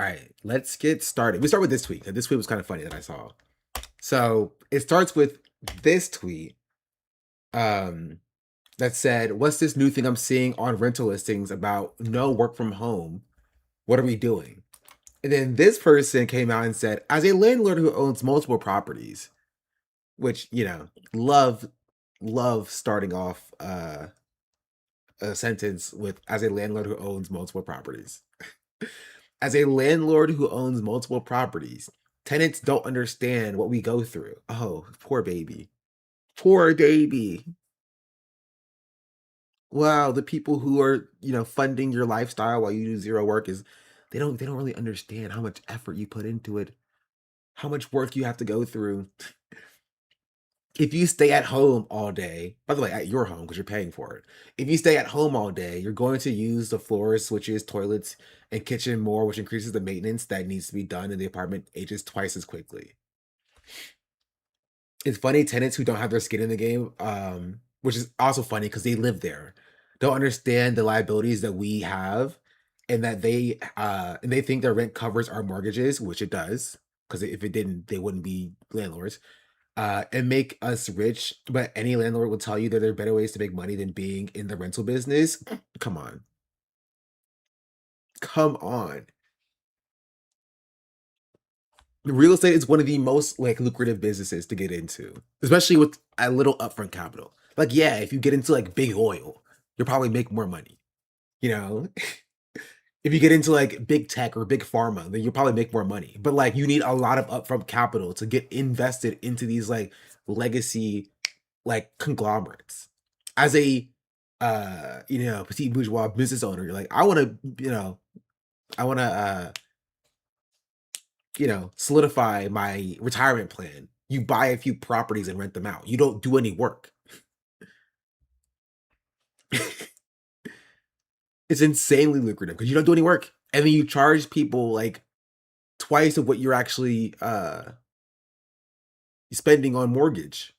All right, let's get started. We start with this tweet. This tweet was kind of funny that I saw. So it starts with this tweet um, that said, "What's this new thing I'm seeing on rental listings about no work from home? What are we doing?" And then this person came out and said, "As a landlord who owns multiple properties," which love starting off a sentence with "as a landlord who owns multiple properties." As a landlord who owns multiple properties, tenants don't understand what we go through. Oh, poor baby. Poor baby. Wow, the people who are, funding your lifestyle while you do zero work is they don't really understand how much effort you put into it, how much work you have to go through. If you stay at home all day, by the way, at your home because you're paying for it. If you stay at home all day, you're going to use the floors, switches, toilets, and kitchen more, which increases the maintenance that needs to be done, and the apartment ages twice as quickly. It's funny, tenants who don't have their skin in the game, which is also funny because they live there, don't understand the liabilities that we have, and that they think their rent covers our mortgages, which it does, because if it didn't, they wouldn't be landlords. And make us rich, but any landlord will tell you that there are better ways to make money than being in the rental business. Come on. Come on. Real estate is one of the most like lucrative businesses to get into, especially with a little upfront capital. Like, yeah, if you get into like big oil, you'll probably make more money. You know, if you get into like big tech or big pharma, then you'll probably make more money. But like, you need a lot of upfront capital to get invested into these like legacy like conglomerates. As a petite bourgeois business owner, you're like, I want to, I want to solidify my retirement plan. You buy a few properties and rent them out. You don't do any work. It's insanely lucrative because you don't do any work. And then you charge people like twice of what you're actually spending on mortgage.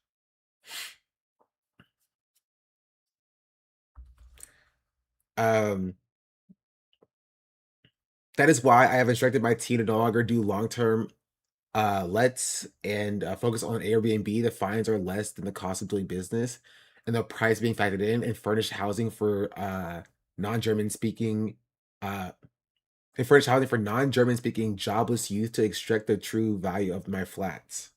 Um that is why I have instructed my team to no longer do long-term lets and focus on Airbnb. The fines are less than the cost of doing business, and the price being factored in, and furnished housing for non-German speaking uh, and furnished housing for non-German speaking jobless youth to extract the true value of my flats.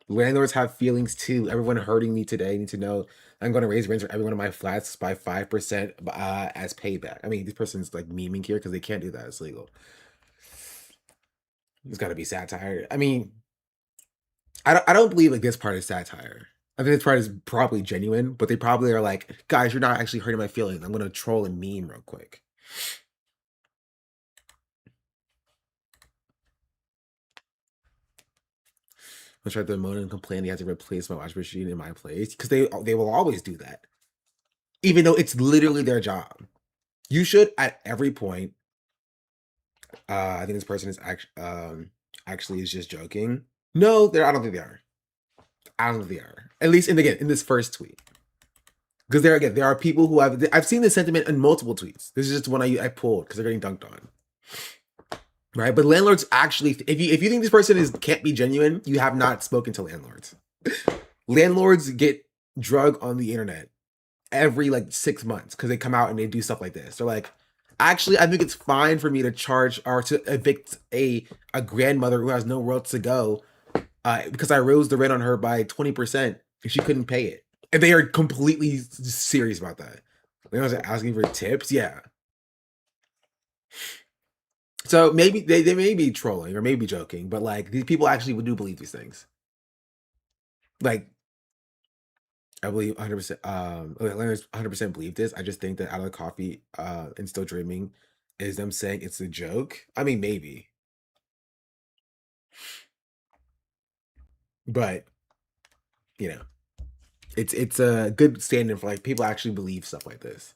Landlords have feelings too. Everyone hurting me today need to know I'm going to raise rents for every one of my flats by 5% as payback. I mean, this person's like memeing here because they can't do that. It's legal. It's got to be satire. I mean, I don't believe like this part is satire. I think this part is probably genuine, but they probably are like, guys, you're not actually hurting my feelings. I'm gonna troll and meme real quick. I tried to moan and complain he had to replace my washing machine in my place because they will always do that, even though it's literally their job. You should at every point. I think this person is actually is just joking. No, I don't think they are. I don't think they are. At least in this first tweet. Because there are people who I've seen this sentiment in multiple tweets. This is just one I pulled because they're getting dunked on. Right? But landlords actually, if you think this person can't be genuine, you have not spoken to landlords. Landlords get drug on the internet every like 6 months because they come out and they do stuff like this. They're like, actually, I think it's fine for me to charge or to evict a grandmother who has nowhere else to go because I rose the rent on her by 20% and she couldn't pay it. And they are completely serious about that. They was asking for tips, yeah. So maybe they may be trolling or maybe joking, but like these people actually do believe these things. Like I believe 100%. Leonard's 100% believe this. I just think that out of the coffee and still dreaming is them saying it's a joke. I mean, maybe, but you know, it's a good stand-in for like people actually believe stuff like this,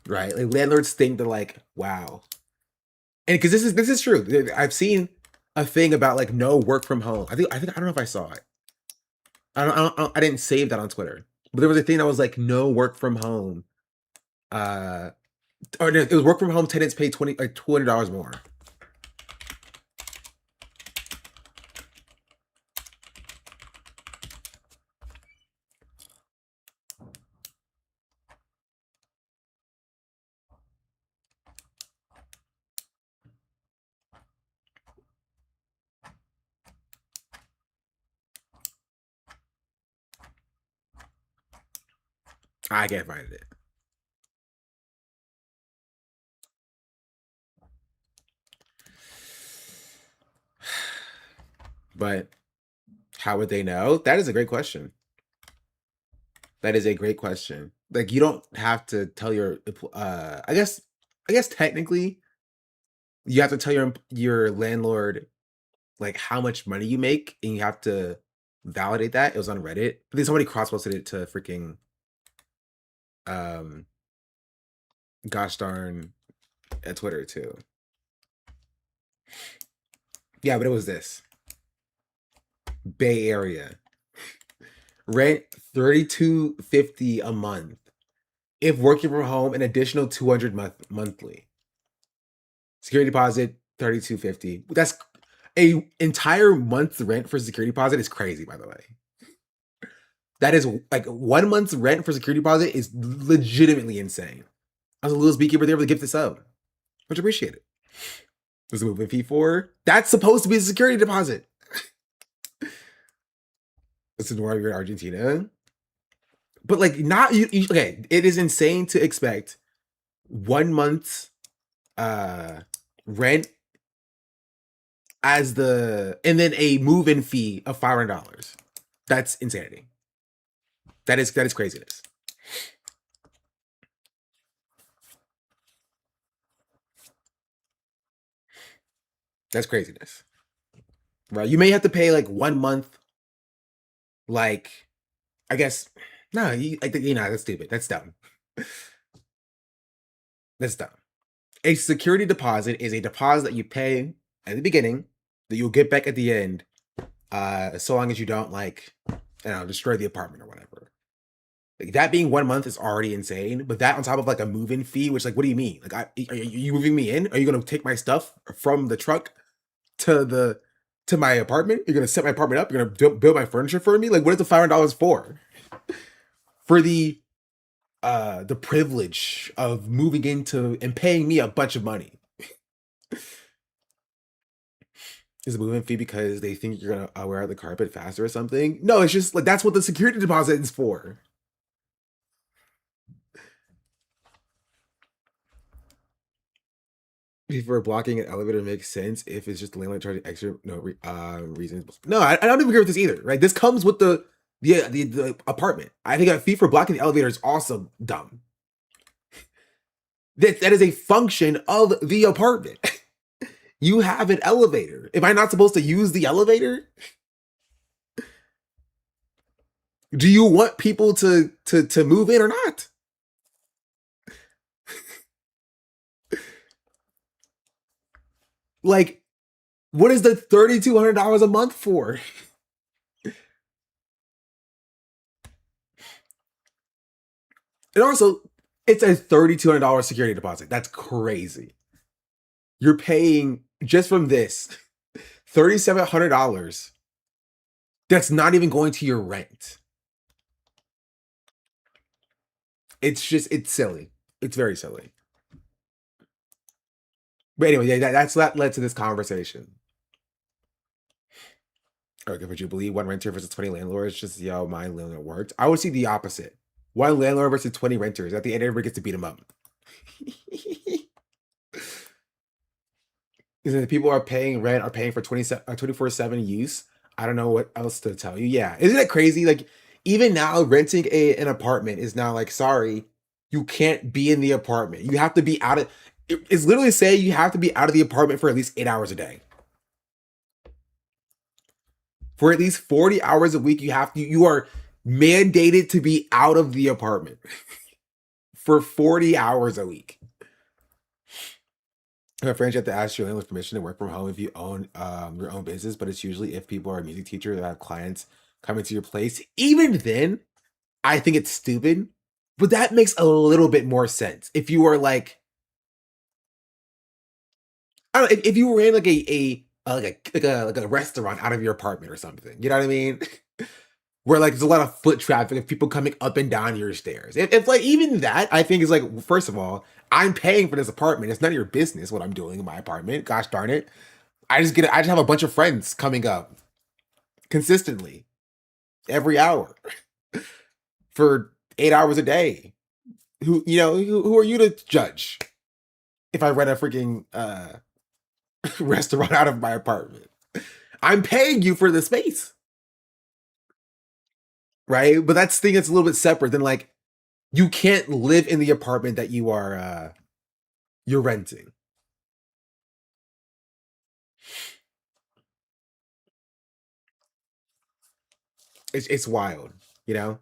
right? Like landlords think they're like, wow, and because this is true. I've seen a thing about like no work from home. I don't know if I saw it. I didn't save that on Twitter, but there was a thing that was like no work from home Or it was work from home tenants pay $200 more. I can't find it. But how would they know? That is a great question. That is a great question. Like you don't have to tell your I guess technically you have to tell your landlord like how much money you make and you have to validate that. It was on Reddit. I think somebody cross-posted it to freaking um gosh darn at Twitter too. Yeah, but it was this. Bay Area. Rent $32.50 a month. If working from home, an additional $200 monthly. Security deposit $32.50. That's a entire month's rent for security deposit is crazy, by the way. That is like 1 month's rent for security deposit is legitimately insane. I was a little beekeeper there with a gift this up. Much appreciated. There's a moving fee for that's supposed to be a security deposit. This is why you're in Argentina. But like not okay, it is insane to expect 1 month's rent as and then a move-in fee of $500. That's insanity. That is craziness. That's craziness. Right? You may have to pay like 1 month, like I guess no, that's stupid. That's dumb. That's dumb. A security deposit is a deposit that you pay at the beginning that you'll get back at the end, so long as you don't destroy the apartment or whatever. Like that being 1 month is already insane, but that on top of like a move-in fee, which like, what do you mean? Like, are you moving me in? Are you gonna take my stuff from the truck to my apartment? You're gonna set my apartment up? You're gonna build my furniture for me? Like, what is the $500 for? For the privilege of moving into and paying me a bunch of money. Is a moving fee because they think you're gonna wear out the carpet faster or something? No, it's just like that's what the security deposit is for. Before blocking an elevator makes sense if it's just the landlord charging extra reasons. No, I don't even agree with this either. Right? This comes with the apartment. I think a fee for blocking the elevator is also dumb. That is a function of the apartment. You have an elevator. Am I not supposed to use the elevator? Do you want people to move in or not? Like, what is the $3,200 a month for? And also, it's a $3,200 security deposit. That's crazy. You're paying just from this $3,700. That's not even going to your rent. It's silly. It's very silly. But anyway, yeah, that led to this conversation. Okay, would you believe one renter versus 20 landlords? Just see how my landlord worked. I would see the opposite. One landlord versus 20 renters. At the end, everybody gets to beat them up. Because the people are paying rent are paying for 24/7 use. I don't know what else to tell you. Yeah, isn't it crazy? Like even now, renting an apartment is now like, sorry, you can't be in the apartment. You have to be out of. It's literally saying you have to be out of the apartment for at least 8 hours a day. For at least 40 hours a week, you are mandated to be out of the apartment for 40 hours a week. My friends, you have to ask your landlord's permission to work from home if you own your own business, but it's usually if people are a music teacher that have clients coming to your place. Even then, I think it's stupid, but that makes a little bit more sense. If you are like I don't know, if you ran like a restaurant out of your apartment or something, you know what I mean? Where like there's a lot of foot traffic of people coming up and down your stairs. If like even that, I think is like, first of all, I'm paying for this apartment. It's none of your business what I'm doing in my apartment. Gosh darn it. I just have a bunch of friends coming up consistently every hour for 8 hours a day. Who are you to judge if I rent a freaking restaurant out of my apartment? I'm paying you for the space, right? But that's the thing that's a little bit separate than like you can't live in the apartment that you're renting. It's wild, you know.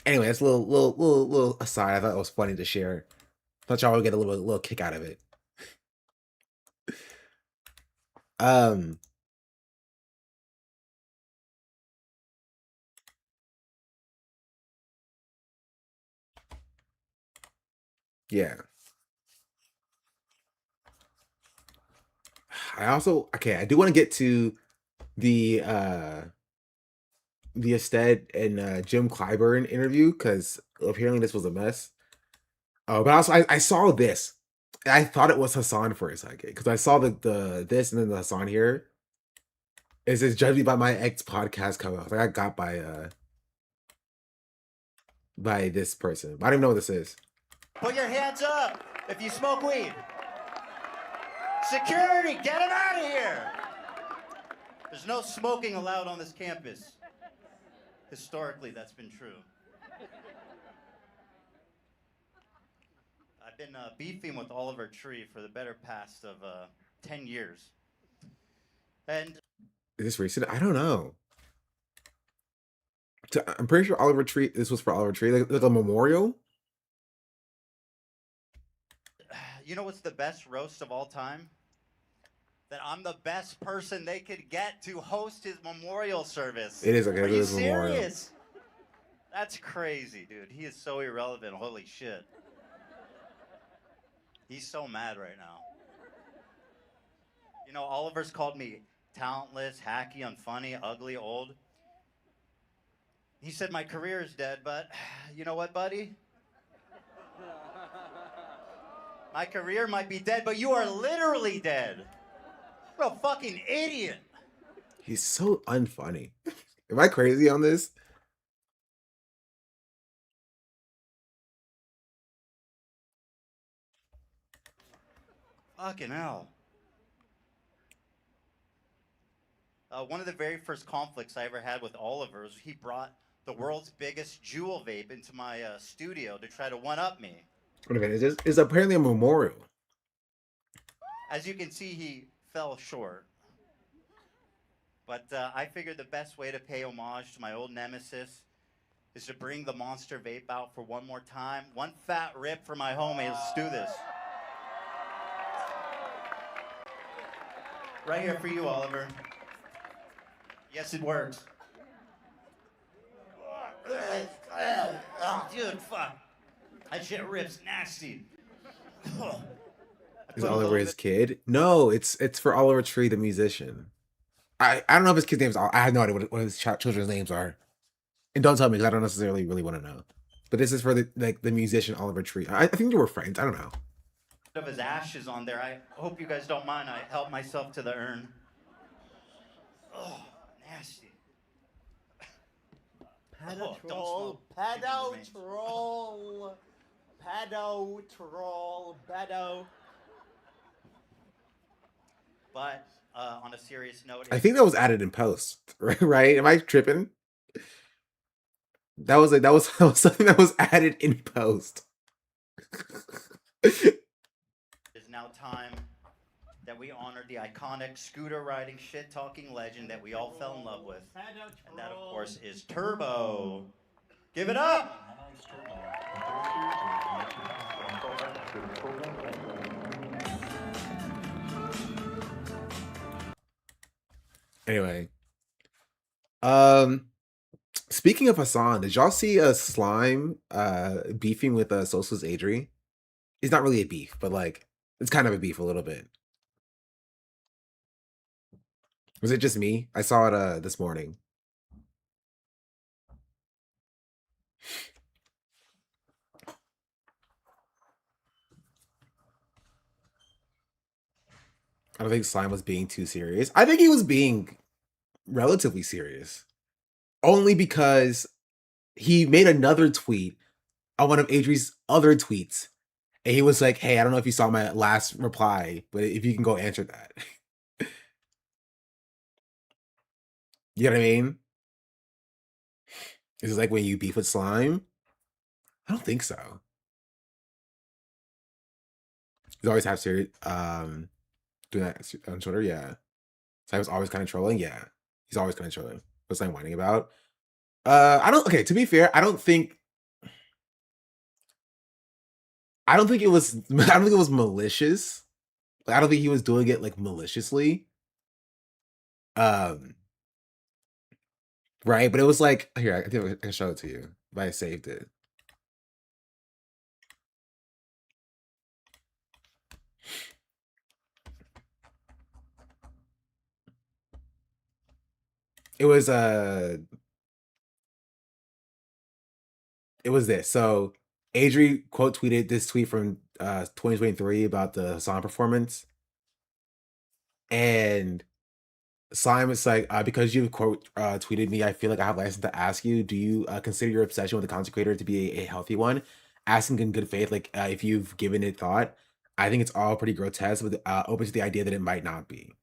Anyway, that's a little aside. I thought it was funny to share. Thought y'all would get a little kick out of it. Um, yeah. I do want to get to the Ested and Jim Clyburn interview because apparently this was a mess. Oh, but also I saw this. I thought it was Hassan for a second because I saw the this and then the Hassan here. It says judge me by my ex podcast cover. Like I got by this person. I don't even know what this is. Put your hands up if you smoke weed. Security, get him out of here. There's no smoking allowed on this campus. Historically, that's been true. I've been beefing with Oliver Tree for the better past of 10 years. And Is this recent? I don't know. I'm pretty sure Oliver Tree. This was for Oliver Tree, like a memorial. you know what's the best roast of all time? That I'm the best person they could get to host his memorial service. It is okay. Are It you is memorial. serious? That's crazy, dude. He is so irrelevant. Holy shit. He's so mad right now. You know, Oliver's called me talentless, hacky, unfunny, ugly, old. He said my career is dead, but you know what, buddy? My career might be dead, but you are literally dead. What a fucking idiot. He's so unfunny. Am I crazy on this? Fucking hell. One of the very first conflicts I ever had with Oliver was he brought the world's biggest jewel vape into my studio to try to one-up me. Wait a minute. It's apparently a memorial. As you can see, he fell short. But I figured the best way to pay homage to my old nemesis is to bring the monster vape out for one more time. One fat rip for my homies. Let's do this. Right here for you, Oliver. Yes, it works. Oh, dude, fuck. That shit rips nasty. Is Oliver his kid? No, it's for Oliver Tree, the musician. I don't know if his kid's name's. I have no idea what his children's names are, and don't tell me because I don't necessarily really want to know. But this is for the musician Oliver Tree. I think you were friends. I don't know. Of his ashes on there. I hope you guys don't mind. I help myself to the urn. Oh, nasty. Pedo-troll, pedo-troll, pedo-troll, pedo. But on a serious note, I think that was added in post, right? Am I tripping? That was something that was added in post. It is now time that we honor the iconic scooter riding shit talking legend that we all fell in love with. And that, of course, is Turbo. Give it up! Anyway, speaking of Hassan, did y'all see a slime beefing with Sosa's Adri? It's not really a beef, but like It's kind of a beef a little bit. Was it just me? I saw it this morning. I don't think Slime was being too serious. I think he was being relatively serious. Only because he made another tweet on one of Adri's other tweets. And he was like, hey, I don't know if you saw my last reply, but if you can go answer that. You know what I mean? Is it like when you beef with Slime? I don't think so. He's always have serious doing that on Twitter, yeah. Slime's always kind of trolling, yeah. He's always kind of trolling. What's Slime whining about? I don't okay, to be fair, I don't think it was I don't think it was malicious. Like, I don't think he was doing it like maliciously. Um right, but it was like here, I think I can show it to you if I saved it. It was it was this. So Adri quote tweeted this tweet from 2023 about the song performance. And Slime is like, because you quote tweeted me, I feel like I have license to ask you, do you consider your obsession with the content creator to be a healthy one? Asking in good faith, like if you've given it thought. I think it's all pretty grotesque, but open to the idea that it might not be.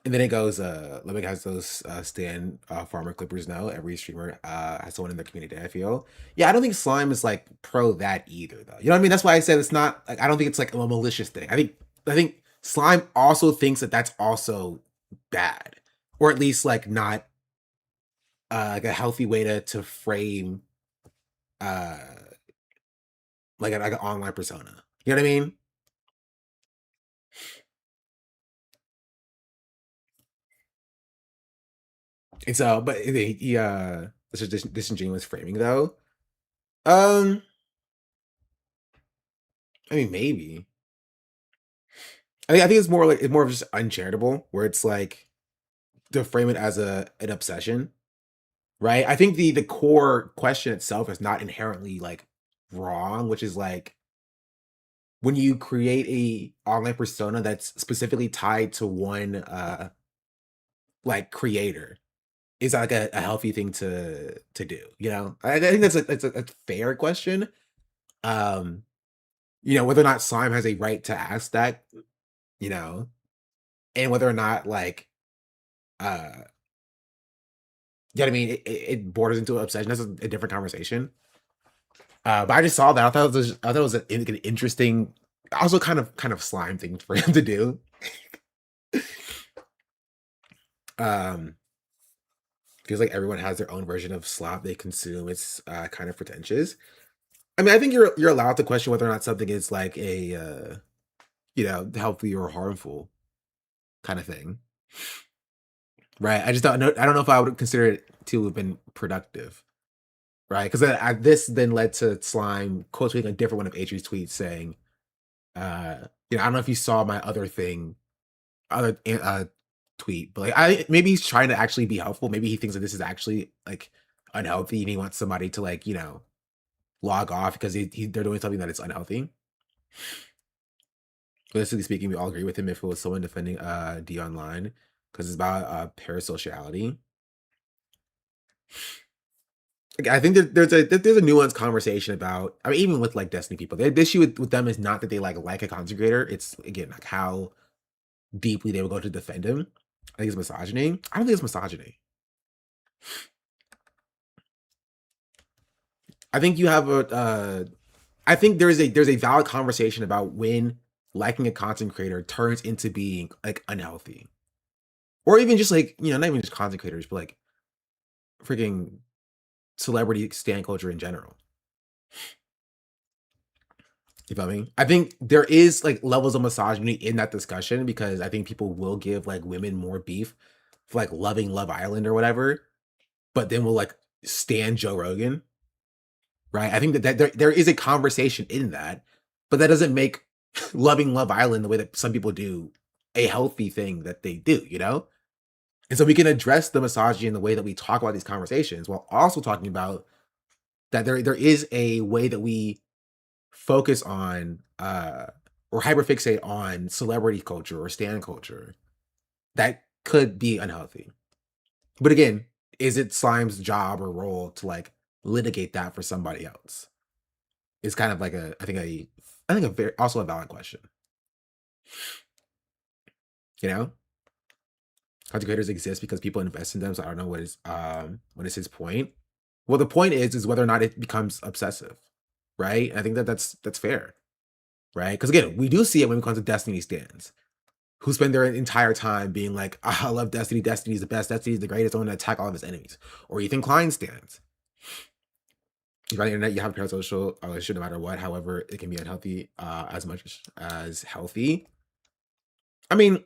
And then it goes, Limbic has those Stan farmer clippers now. Every streamer has someone in their community, I feel. Yeah, I don't think Slime is like pro that either, though. You know what I mean? That's why I said it's not like I don't think it's like a malicious thing. I think Slime also thinks that that's also bad. Or at least like not like a healthy way to frame uh like an online persona. You know what I mean? And so, but he this is disingenuous framing though. Um, I mean maybe. I think it's more like it's more of just uncharitable, where it's like to frame it as an obsession, right? I think the core question itself is not inherently like wrong, which is like when you create a online persona that's specifically tied to one like creator, is that like a healthy thing to do? You know, I think that's a fair question. Um, you know, whether or not Slime has a right to ask that, you know, and whether or not like you know what I mean? It borders into obsession. That's a different conversation. But I just saw that. I thought it was an interesting, also kind of slime thing for him to do. Um, feels like everyone has their own version of slop they consume. It's kind of pretentious. I mean, I think you're allowed to question whether or not something is like a you know, healthy or harmful kind of thing, right? I just don't know. I don't know if I would consider it to have been productive. Right, because this then led to Slime quote tweeting a different one of Adri's tweets saying, you know, I don't know if you saw my other thing, other tweet, but like maybe he's trying to actually be helpful. Maybe he thinks that this is actually like unhealthy, and he wants somebody to like you know log off because they're doing something that is unhealthy. Realistically speaking, we all agree with him if it was someone defending D online because it's about parasociality. Like, I think there's a nuanced conversation about. I mean, even with like Destiny people, the issue with them is not that they like a content creator. It's again like how deeply they would go to defend him. I think it's misogyny. I don't think it's misogyny. I think you have a. I think there's a valid conversation about when liking a content creator turns into being like unhealthy, or even just like you know not even just content creators, but like freaking celebrity stan culture in general. You feel me? I think there is like levels of misogyny in that discussion because I think people will give like women more beef for like loving Love Island or whatever, but then will like stand Joe Rogan, right? I think that there is a conversation in that, but that doesn't make loving Love Island the way that some people do, a healthy thing that they do, you know? And so we can address the misogyny in the way that we talk about these conversations while also talking about that there is a way that we focus on or hyperfixate on celebrity culture or stan culture that could be unhealthy. But again, is it Slime's job or role to like litigate that for somebody else? It's kind of like I think a very also a valid question. You know, content creators exist because people invest in them. So I don't know what is his point. Well, the point is whether or not it becomes obsessive, right? I think that's fair, right? Because again, we do see it when it comes to Destiny stands, who spend their entire time being like, "Ah, I love Destiny. Destiny's the best. Destiny's the greatest. I want to attack all of his enemies." Or Ethan Klein stands. If on the internet you have a parasocial relationship no matter what, however, it can be unhealthy as much as healthy. I mean,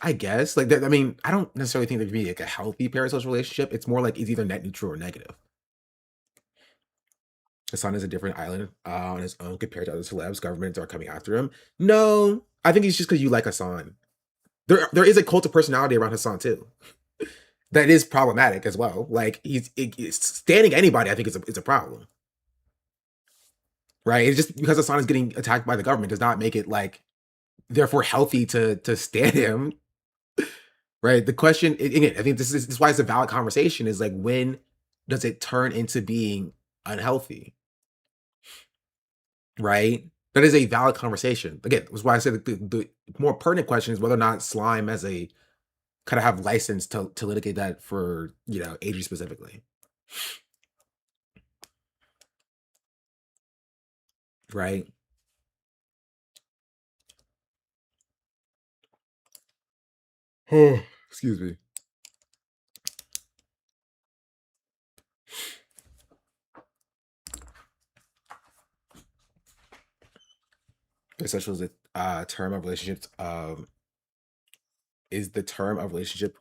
I guess like I mean, I don't necessarily think there can be like a healthy parasocial relationship. It's more like it's either net neutral or negative. Hassan is a different island on his own compared to other celebs. Governments are coming after him. No, I think it's just because you like Hassan. There is a cult of personality around Hassan too. That is problematic as well. Like it's standing anybody, I think is a problem. Right? It's just because Hassan is getting attacked by the government does not make it like therefore healthy to stand him. Right? The question again, I think this is why it's a valid conversation is like when does it turn into being unhealthy? Right? That is a valid conversation. Again, that's why I said the more pertinent question is whether or not Slime as a kind of have license to litigate that for, you know, Adri specifically. Right? Excuse me. Essential is a term of relationships. Is the term of relationship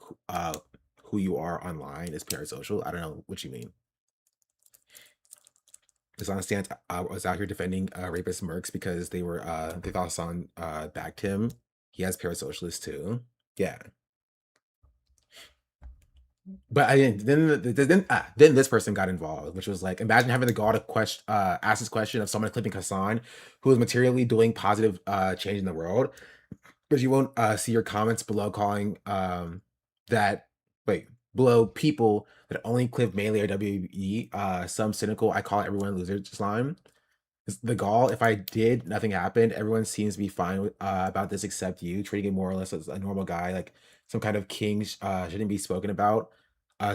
who you are online is parasocial? I don't know what you mean. Hassan stance was out here defending rapist Mercs because they thought Hassan backed him. He has parasocialists too. Yeah. But I didn't. Then this person got involved, which was like, imagine having the gall to ask this question of someone clipping Hassan, who is materially doing positive change in the world, but you won't see your comments below calling that wait below people that only clip Melee or WE. Some cynical. I call everyone loser slime. It's the gall. If I did, nothing happened. Everyone seems to be fine with, about this except you, treating it more or less as a normal guy, like some kind of king shouldn't be spoken about.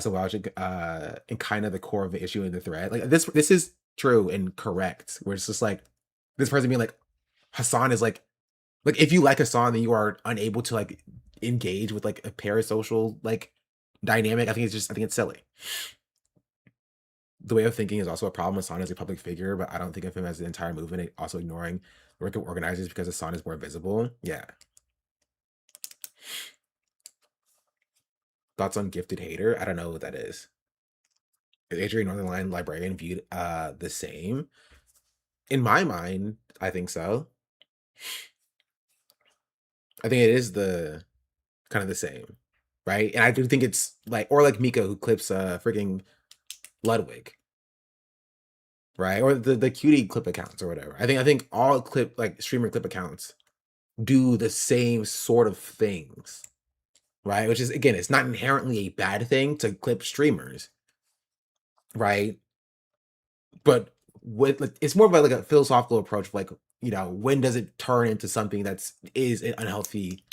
So logic and kind of the core of the issue in the thread. Like this is true and correct. Where it's just like this person being like Hassan is like if you like Hassan, then you are unable to like engage with like a parasocial like dynamic. I think it's silly. The way of thinking is also a problem. Hassan is a public figure, but I don't think of him as an entire movement. Also ignoring the work of organizers because Hassan is more visible. Yeah. Thoughts on gifted hater? I don't know what that is. Is Adrian Northern Line librarian viewed the same? In my mind, I think so. I think it is the kind of the same, right? And I do think it's like or like Mika who clips freaking Ludwig, right? Or the cutie clip accounts or whatever. I think all clip like streamer clip accounts do the same sort of things, right? Which is again, it's not inherently a bad thing to clip streamers, right? But with like, it's more of like a philosophical approach of like, you know, when does it turn into something is an unhealthy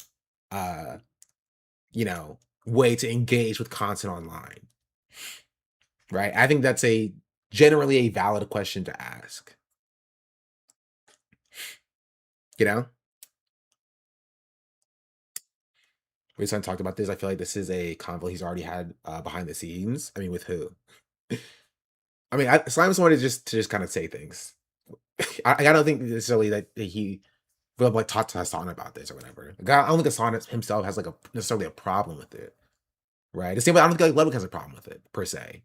you know, way to engage with content online. Right? I think that's a generally a valid question to ask. You know? We just talked about this. I feel like this is a convo he's already had behind the scenes. I mean, with who? I mean, Slime is wanted to just kind of say things. I don't think necessarily that he will have like talked to Hassan about this or whatever. Like, I don't think Hassan himself has like necessarily a problem with it, right? The same way I don't think like Ludwig has a problem with it per se.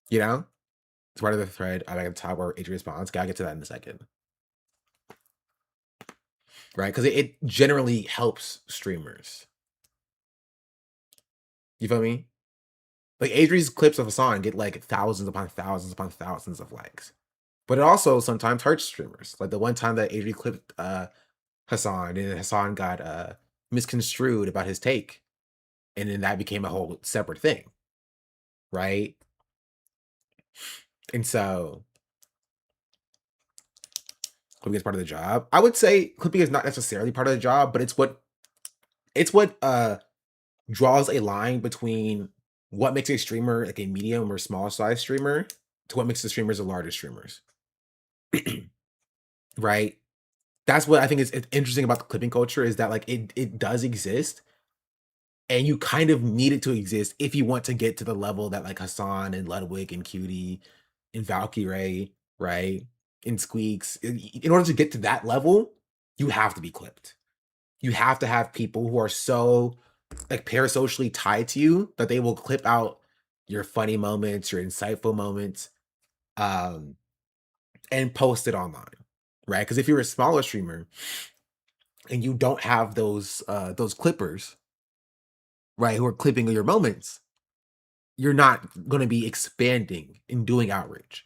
You know, It's part of the thread at the top where Adrian responds. Gotta get to that in a second. Right? Because it generally helps streamers. You feel me? Like Adri's clips of Hassan get like thousands upon thousands upon thousands of likes. But it also sometimes hurts streamers. Like the one time that Adri clipped Hassan and Hassan got misconstrued about his take. And then that became a whole separate thing. Right? And so clipping is part of the job. I would say clipping is not necessarily part of the job, but it's what draws a line between what makes a streamer like a medium or small size streamer to what makes the streamers the larger streamers. Right? That's what I think is interesting about the clipping culture is that like it does exist and you kind of need it to exist if you want to get to the level that like Hassan and Ludwig and Cutie and Valkyrie, right? And Squeaks. In order to get to that level, you have to be clipped. You have to have people who are so like parasocially tied to you that they will clip out your funny moments, your insightful moments, and post it online, right? Because if you're a smaller streamer and you don't have those clippers, right, who are clipping your moments, you're not going to be expanding and doing outreach,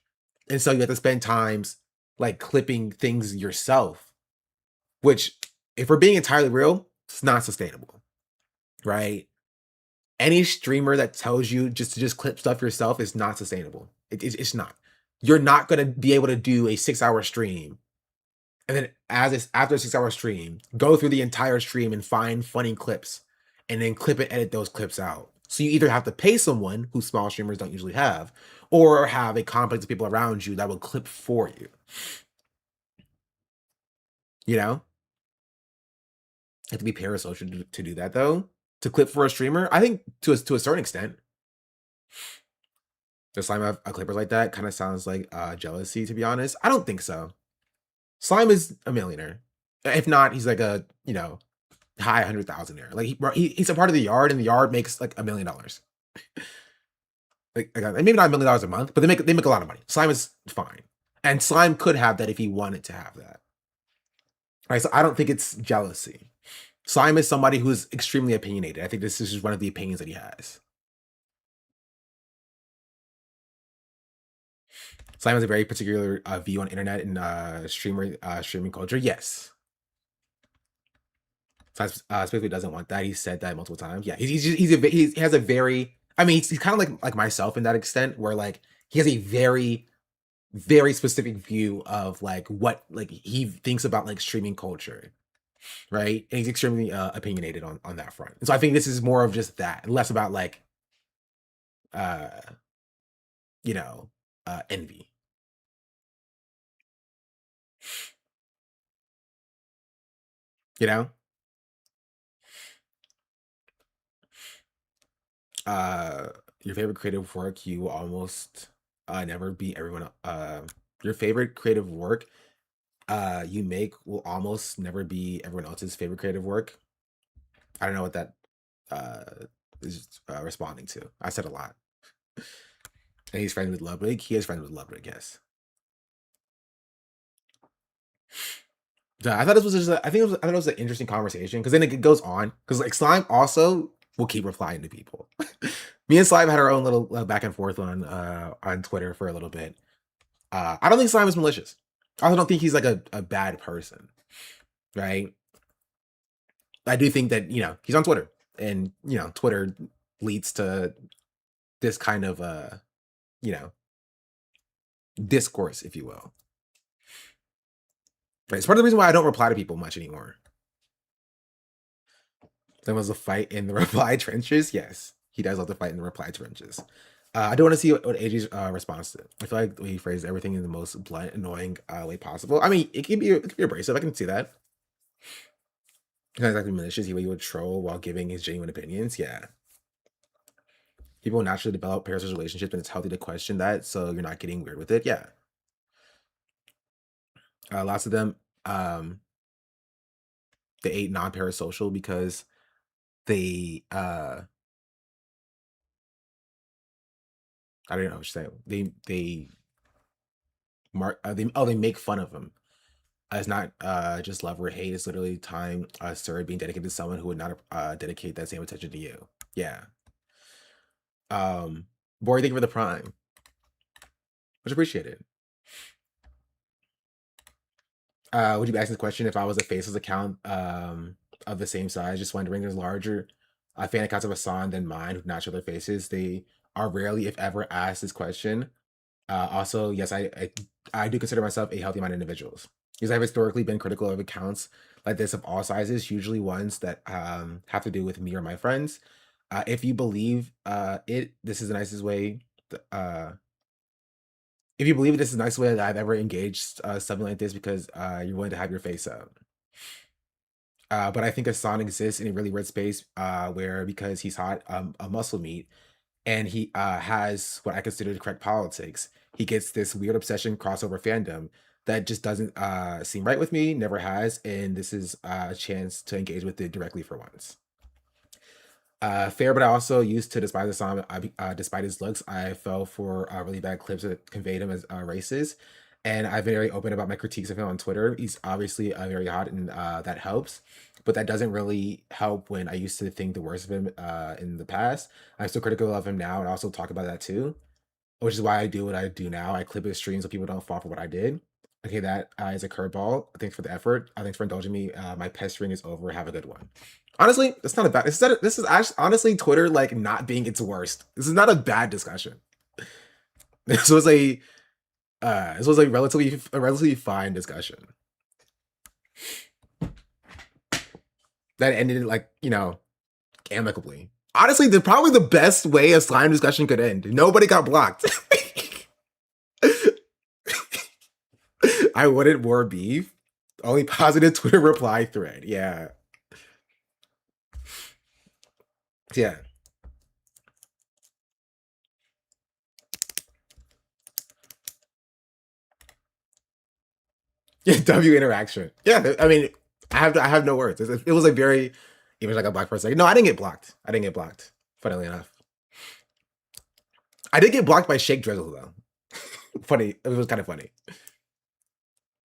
and so you have to spend times like clipping things yourself, which, if we're being entirely real, it's not sustainable, right? Any streamer that tells you just to just clip stuff yourself is not sustainable. It's not. You're not going to be able to do a 6-hour stream and then after a 6-hour stream, go through the entire stream and find funny clips and then clip and edit those clips out. So you either have to pay someone who small streamers don't usually have, or have a complex of people around you that will clip for you. You know? You have to be parasocial to do that though. To clip for a streamer, I think to a certain extent. Does Slime have a clippers like that? Kind of sounds like jealousy, to be honest. I don't think so. Slime is a millionaire. If not, he's like a, high 100,000-aire. Like he's a part of the yard, and the yard makes like $1 million. Like maybe not $1 million a month, but they make a lot of money. Slime is fine, and Slime could have that if he wanted to have that. Right, so I don't think it's jealousy. Slime is somebody who's extremely opinionated. I think this is just one of the opinions that he has. Slime has a very particular view on internet and streaming culture. Yes. Slime specifically doesn't want that. He said that multiple times. Yeah, he has a very. I mean, he's kind of like myself in that extent, where like he has a very, very specific view of like what like he thinks about like streaming culture, right? And he's extremely opinionated on that front. And so I think this is more of just that, and less about like, envy. You know. Your favorite creative work you will almost never be everyone. Your favorite creative work you make will almost never be everyone else's favorite creative work. I don't know what that is responding to. I said a lot. And he's friends with Ludwig. He is friends with Ludwig, yes. So I thought this was just. I thought it was an interesting conversation because then it goes on because like Slime also will keep replying to people. Me and Slime had our own little back and forth on Twitter for a little bit. I don't think Slime is malicious. I also don't think he's like a bad person, right? I do think that he's on Twitter, and Twitter leads to this kind of discourse, if you will. Right. It's part of the reason why I don't reply to people much anymore. There was a fight in the reply trenches. Yes, he does love to fight in the reply trenches. I do want to see what AJ's response to it. I feel like he phrased everything in the most blunt, annoying way possible. I mean, it can be abrasive. I can see that. It's not exactly malicious. He would troll while giving his genuine opinions. Yeah. People naturally develop parasocial relationships, and it's healthy to question that, so you're not getting weird with it. Yeah. Lots of them, they ate non-parasocial because they I don't know what you're saying. They they make fun of him. It's not just love or hate. It's literally time served being dedicated to someone who would not dedicate that same attention to you. Yeah. Bori, thank you for the prime. Much appreciated. Would you be asking the question if I was a faceless account of the same size? Just wondering, there's larger fan accounts of Hassan than mine who not show their faces. They are rarely, if ever, asked this question. Also, yes, I do consider myself a healthy-minded individual because I've historically been critical of accounts like this of all sizes, usually ones that have to do with me or my friends. If you believe this is the nicest way. If you believe this is the nicest way that I've ever engaged something like this, because you're willing to have your face out. But I think Hassan exists in a really weird space where, because he's hot, a muscle meat, and he has what I consider the correct politics, he gets this weird obsession crossover fandom that just doesn't seem right with me, never has, and this is a chance to engage with it directly for once. Fair, but I also used to despise Hassan. Despite his looks, I fell for really bad clips that conveyed him as racist, and I've been very open about my critiques of him on Twitter. He's obviously very hot, and that helps, but that doesn't really help when I used to think the worst of him in the past. I'm still critical of him now, and I also talk about that too, which is why I do what I do now. I clip his streams so people don't fall for what I did. Okay, that is a curveball. Thanks for the effort. Thanks for indulging me. My pestering is over. Have a good one. Honestly, that's not a bad. This is actually honestly Twitter like not being its worst. This is not a bad discussion. This was a relatively fine discussion that ended like, you know, amicably. Honestly, probably the best way a slime discussion could end. Nobody got blocked. I wanted more beef. Only positive Twitter reply thread. Yeah. Yeah. Yeah, W interaction. Yeah, I mean, I have no words. It was like very, even like a black person. Like, no, I didn't get blocked. I didn't get blocked. Funnily enough, I did get blocked by Shake Drizzle though. Funny, it was kind of funny.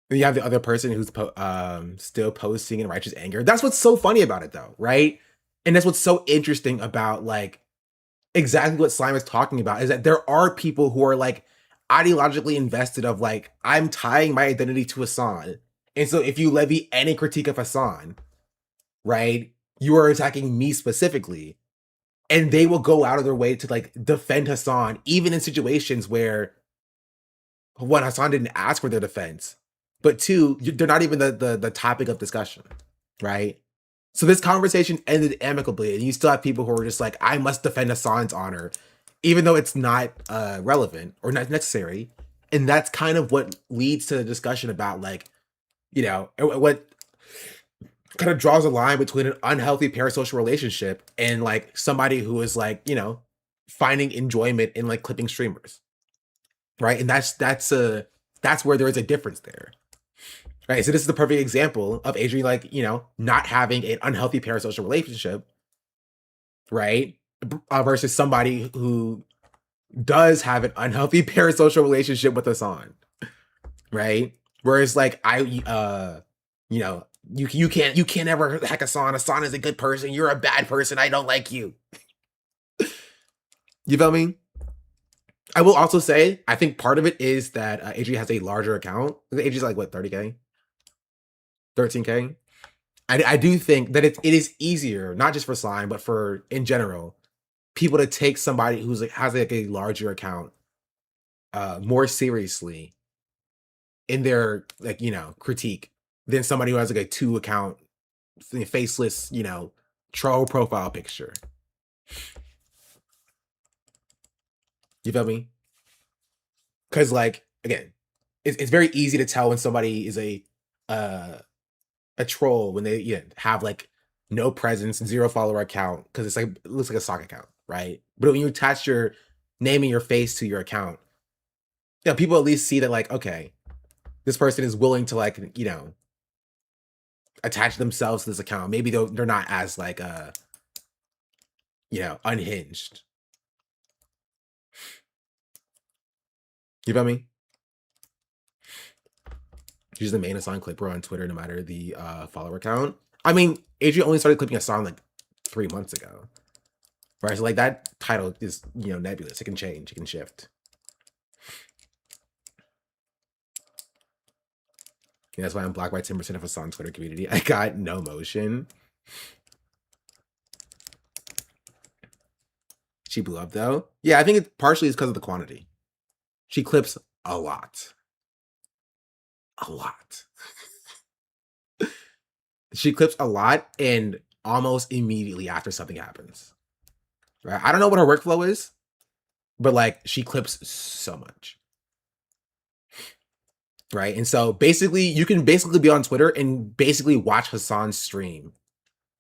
Then you have the other person who's still posting in righteous anger. That's what's so funny about it though, right? And that's what's so interesting about like exactly what Slime is talking about, is that there are people who are like ideologically invested of like, I'm tying my identity to Hassan. And so if you levy any critique of Hassan, right, you are attacking me specifically. And they will go out of their way to like defend Hassan, even in situations where, one, Hassan didn't ask for their defense, but two, they're not even the topic of discussion, right? So this conversation ended amicably, and you still have people who are just like, I must defend Hassan's honor, even though it's not relevant or not necessary. And that's kind of what leads to the discussion about like, you know, what kind of draws a line between an unhealthy parasocial relationship and like somebody who is like, you know, finding enjoyment in like clipping streamers. Right. And that's where there is a difference there. Right. So this is the perfect example of Adrian, like, you know, not having an unhealthy parasocial relationship, right? Versus somebody who does have an unhealthy parasocial relationship with Hassan, right? Whereas like you know, you can't ever hack Hassan. Hassan is a good person. You're a bad person. I don't like you. You feel me? I will also say, I think part of it is that Adrian has a larger account. Adrian's like what, 30K? 13K? I do think that it is easier, not just for Slime, but for in general, people to take somebody who's like has like a larger account more seriously in their like, you know, critique than somebody who has like a 2 account faceless, you know, troll profile picture. You feel me? Because like, again, it's very easy to tell when somebody is a troll when they have like no presence, 0 follower account, because it's like it looks like a sock account, right? But when you attach your name and your face to your account, you know, people at least see that like, okay, this person is willing to like, you know, attach themselves to this account. Maybe they're not as like you know, unhinged. You feel me? She's the main Hassan clipper on Twitter, no matter the follower count. I mean, Adrian only started clipping Hassan like 3 months ago. Right? So like that title is, you know, nebulous. It can change, it can shift. Yeah, that's why I'm blocked by 10% of Hassan's Twitter community. I got no motion. She blew up though. Yeah, I think it partially is because of the quantity. She clips a lot. A lot. She clips a lot and almost immediately after something happens. Right? I don't know what her workflow is, but like she clips so much. Right? And so basically you can basically be on Twitter and basically watch Hassan's stream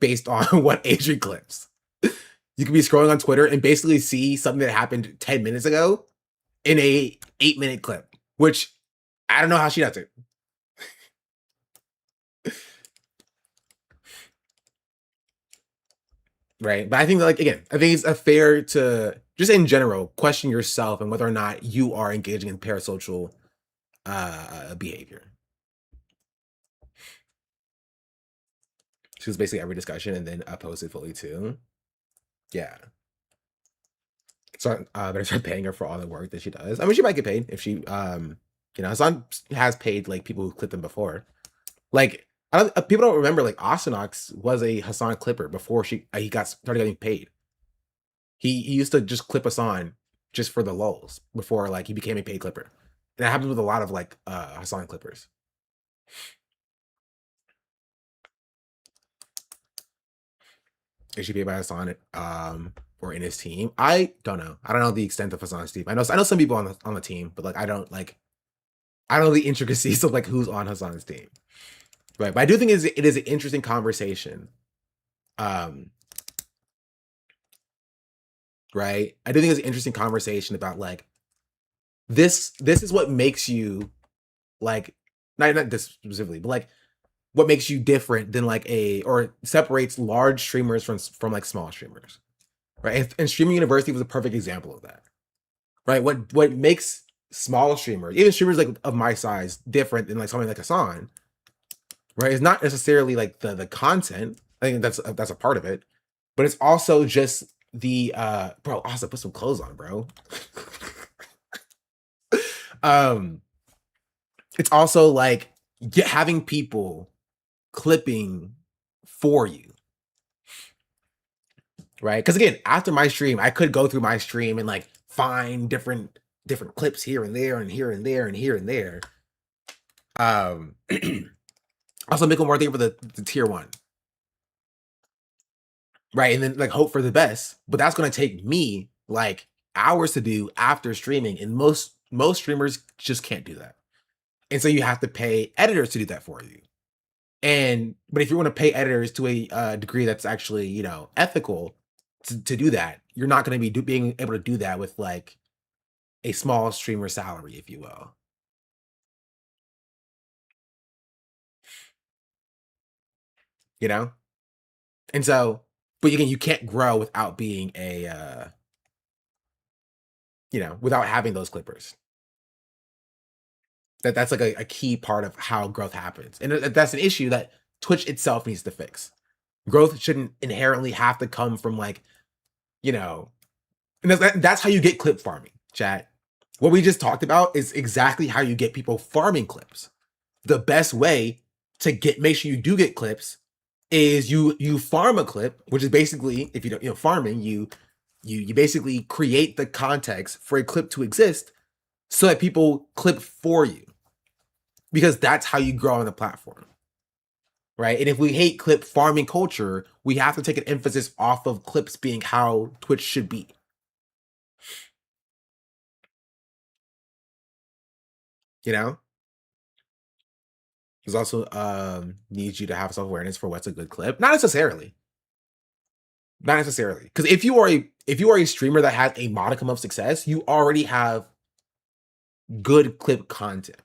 based on what Adri clips. You can be scrolling on Twitter and basically see something that happened 10 minutes ago in a 8-minute clip, which I don't know how she does it. Right. But I think, like, again, I think it's a fair to just in general question yourself and whether or not you are engaging in parasocial behavior. She was basically every discussion and then posted fully too. Yeah. So better start paying her for all the work that she does. I mean, she might get paid if she you know, Hassan has paid like people who clipped them before. Like people don't remember like Ostenox was a Hassan clipper before he started getting paid. He used to just clip Hassan just for the lulz before like he became a paid clipper. And that happens with a lot of like Hassan clippers. Is she paid by Hassan or in his team? I don't know. I don't know the extent of Hassan's team. I know some people on the team, but like I don't know the intricacies of like who's on Hassan's team. Right. But I do think it is an interesting conversation. Right. I do think it's an interesting conversation about like this is what makes you like not this specifically, but like what makes you different than like or separates large streamers from like small streamers. Right. And Streaming University was a perfect example of that. Right. What makes small streamers, even streamers like of my size, different than like something like Hassan, right? It's not necessarily like the content. I think that's a part of it, but it's also just the bro. Also, put some clothes on, bro. It's also like having people clipping for you, right? Because again, after my stream, I could go through my stream and like find different clips here and there and here and there and here and there. Also make them worthy for the tier 1. Right. And then like hope for the best. But that's gonna take me like hours to do after streaming. And most streamers just can't do that. And so you have to pay editors to do that for you. But if you want to pay editors to a degree that's actually, you know, ethical to do that, you're not going to be being able to do that with like a small streamer salary, if you will. You know? And so, but again, you can't grow without being a, you know, without having those clippers. That's like a key part of how growth happens. And that's an issue that Twitch itself needs to fix. Growth shouldn't inherently have to come from like, you know, and that's how you get clip farming, chat. What we just talked about is exactly how you get people farming clips. The best way to make sure you do get clips is you farm a clip, which is basically, if you don't, you know, farming, you basically create the context for a clip to exist so that people clip for you, because that's how you grow on the platform. Right. And if we hate clip farming culture, we have to take an emphasis off of clips being how Twitch should be. You know? There's also needs you to have self-awareness for what's a good clip. Not necessarily. Not necessarily. Because if you are a streamer that has a modicum of success, you already have good clip content.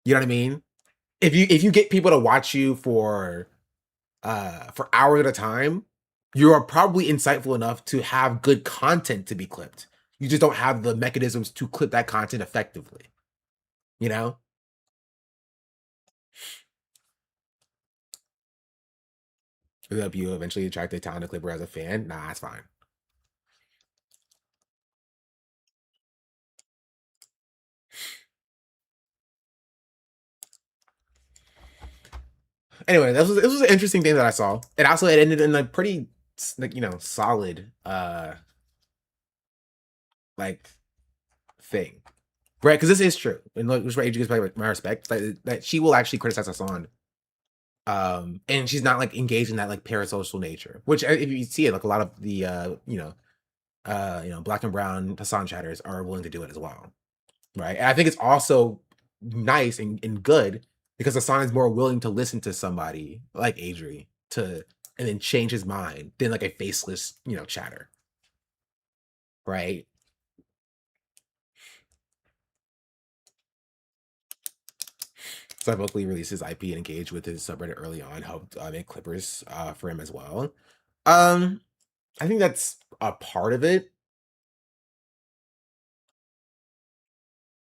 You know what I mean? If you get people to watch you for hours at a time, you are probably insightful enough to have good content to be clipped. You just don't have the mechanisms to clip that content effectively. You know? Will help you eventually attract a talented Clipper as a fan? Nah, that's fine. Anyway, this was an interesting thing that I saw. And also it ended in a pretty like, you know, solid like thing. Right? Because this is true. And look, which way gives my respect. That she will actually criticize Hassan. And she's not like engaged in that like parasocial nature. Which if you see it, like a lot of the black and brown Hassan chatters are willing to do it as well. Right. And I think it's also nice and good because Hassan is more willing to listen to somebody like Adri and then change his mind than like a faceless, chatter. Right. So I vocally released his IP and engaged with his subreddit early on, helped make clippers for him as well. I think that's a part of it.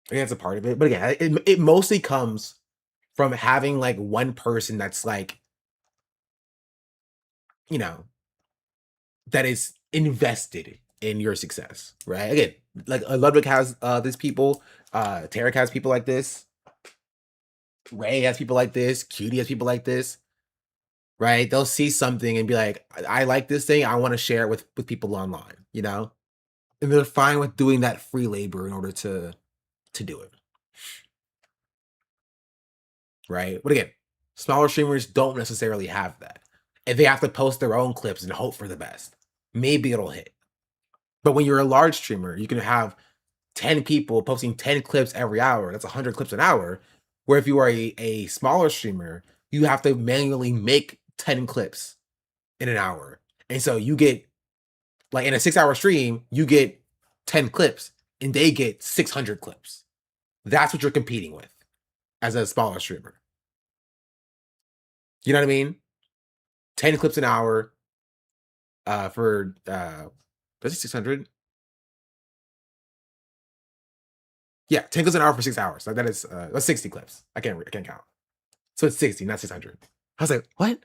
I think that's a part of it. But again, it mostly comes from having like one person that's like, that is invested in your success, right? Again, like Ludwig has these people, Tarek has people like this, Ray has people like this, Cutie has people like this, right? They'll see something and be like, I like this thing, I want to share it with people online, and they're fine with doing that free labor in order to do it, right? But again, smaller streamers don't necessarily have that, and they have to post their own clips and hope for the best. Maybe it'll hit. But when you're a large streamer, you can have 10 people posting 10 clips every hour. That's 100 clips an hour. Where if you are a smaller streamer, you have to manually make 10 clips in an hour. And so you get, like in a 6-hour stream, you get 10 clips and they get 600 clips. That's what you're competing with as a smaller streamer. You know what I mean? 10 clips an hour for, that's 600. Yeah, 10 clips an hour for 6 hours. Like that is that's 60 clips. I can't count. So it's 60, not 600. I was like, what?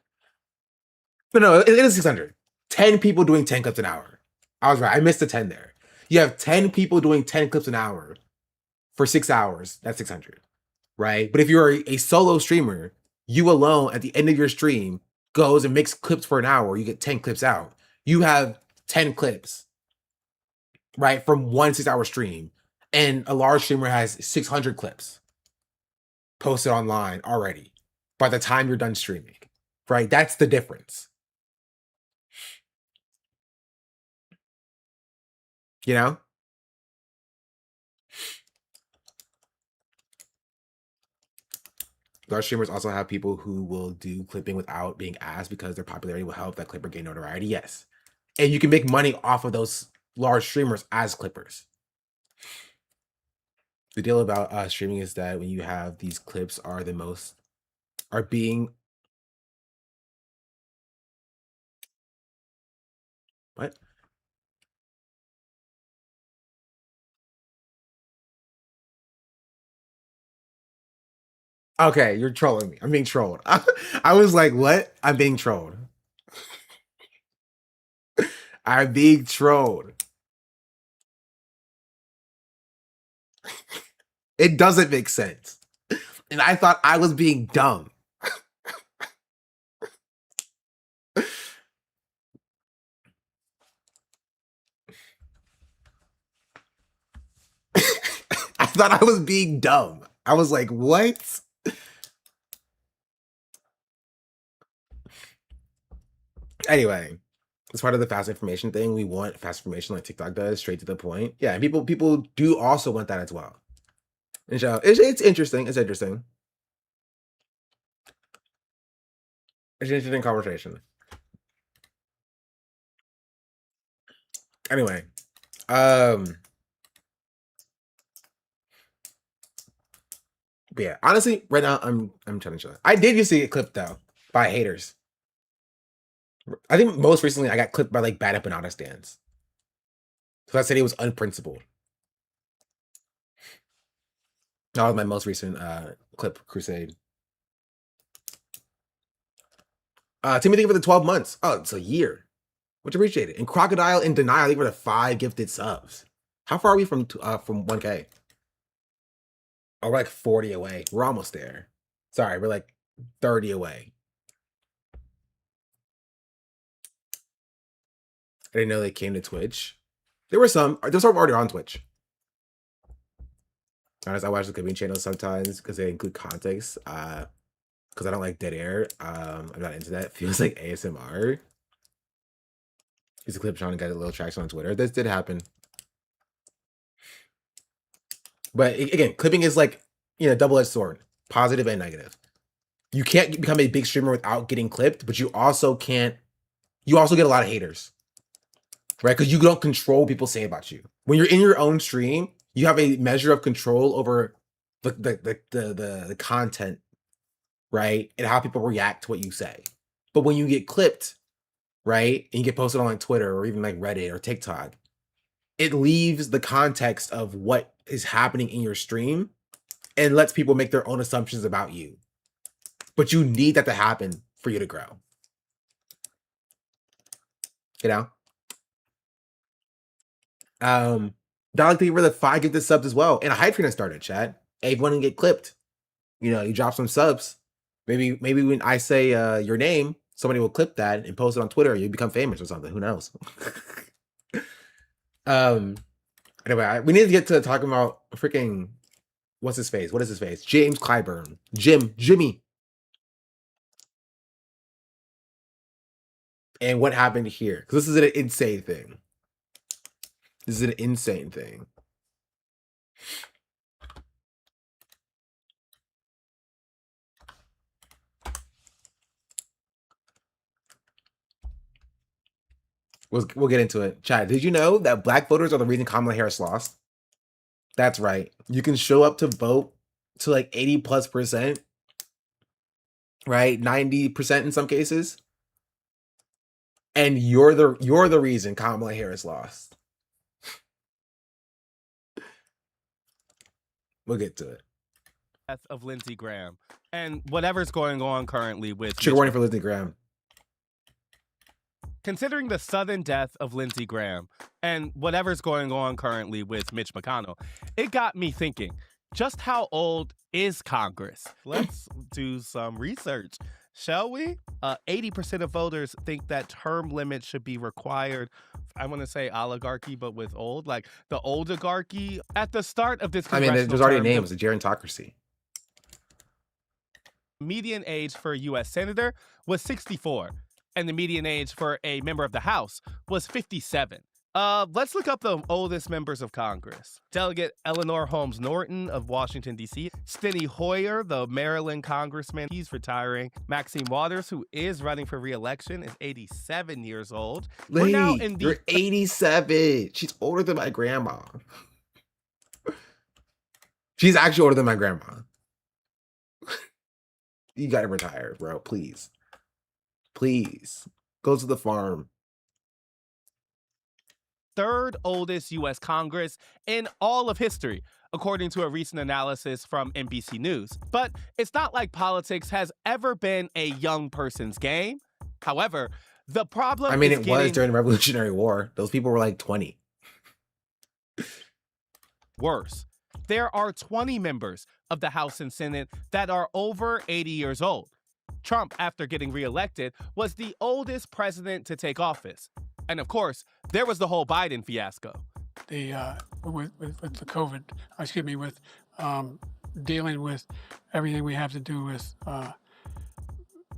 No, it is 600. 10 people doing 10 clips an hour. I was right. I missed the 10 there. You have 10 people doing 10 clips an hour for 6 hours. That's 600, right? But if you're a solo streamer, you alone at the end of your stream goes and makes clips for an hour. You get 10 clips out. You have 10 clips, right, from one 6-hour stream. And a large streamer has 600 clips posted online already by the time you're done streaming, right? That's the difference. You know? Large streamers also have people who will do clipping without being asked because their popularity will help that clipper gain notoriety. Yes. And you can make money off of those large streamers as clippers. The deal about streaming is that when you have these clips are being what? Okay, you're trolling me. I'm being trolled. I was like, what? I'm being trolled. I'm being trolled. It doesn't make sense. And I thought I was being dumb. I thought I was being dumb. I was like, what? Anyway, as part of the fast information thing, we want fast information like TikTok does, straight to the point. Yeah, and people do also want that as well. And so it's interesting. It's interesting. It's an interesting conversation. Anyway, but yeah, honestly, right now I'm trying to chill. I did used to get clipped though by haters. I think most recently I got clipped by like bad empanada stands. So I said it was unprincipled. That was my most recent clip crusade. Timothy for the 12 months. Oh, it's a year. Much appreciated. And Crocodile in Denial, thank you for the 5 gifted subs. How far are we from 1K? Oh, we're like 40 away. We're almost there. Sorry, we're like 30 away. I didn't know they came to Twitch. There were some already on Twitch. Honest, I watch the Clipping channel sometimes because they include context. Because I don't like dead air. I'm not into that. It feels like ASMR. He's a clip Sean and got a little traction on Twitter. This did happen. But again, clipping is like, double-edged sword, positive and negative. You can't become a big streamer without getting clipped, but you also get a lot of haters, right? Because you don't control what people say about you. When you're in your own stream, you have a measure of control over the content, right? And how people react to what you say. But when you get clipped, right, and you get posted on like Twitter or even like Reddit or TikTok, it leaves the context of what is happening in your stream and lets people make their own assumptions about you. But you need that to happen for you to grow. You know? Donald, thank you for the 5 gifted subs as well. And a hype train started, chat. Hey, if you want to get clipped, you drop some subs. Maybe when I say your name, somebody will clip that and post it on Twitter. You become famous or something. Who knows? Anyway, we need to get to talking about freaking what's his face? What is his face? James CLyburn. Jimmy. And what happened here? Because this is an insane thing. We'll get into it. Chad, did you know that black voters are the reason Kamala Harris lost? That's right. You can show up to vote to like 80+%, right? 90% in some cases. And you're the reason Kamala Harris lost. We'll get to it. Death of Lindsey Graham and whatever's going on currently with Trigger warning for Lindsey Graham. Considering the sudden death of Lindsey Graham and whatever's going on currently with Mitch McConnell, it got me thinking, just how old is Congress? Let's do some research, shall we? 80% of voters think that term limits should be required. I want to say oligarchy, but with old, like the oligarchy. At the start of this congressional there's already a term, name. It's a gerontocracy. Median age for a U.S. senator was 64. And the median age for a member of the House was 57. Let's look up the oldest members of Congress. Delegate Eleanor Holmes Norton of Washington, D.C. Steny Hoyer, the Maryland congressman, he's retiring. Maxine Waters, who is running for re-election, is 87 years old. We're now in you're 87. She's older than my grandma. She's actually older than my grandma. You gotta retire, bro. Please. Please. Go to the farm. Third oldest U.S. Congress in all of history, according to a recent analysis from NBC News. But it's not like politics has ever been a young person's game. However, the problem it was during the Revolutionary War. Those people were like 20. Worse. There are 20 members of the House and Senate that are over 80 years old. Trump, after getting reelected, was the oldest president to take office. And of course, there was the whole Biden fiasco. With the COVID, with dealing with everything we have to do with.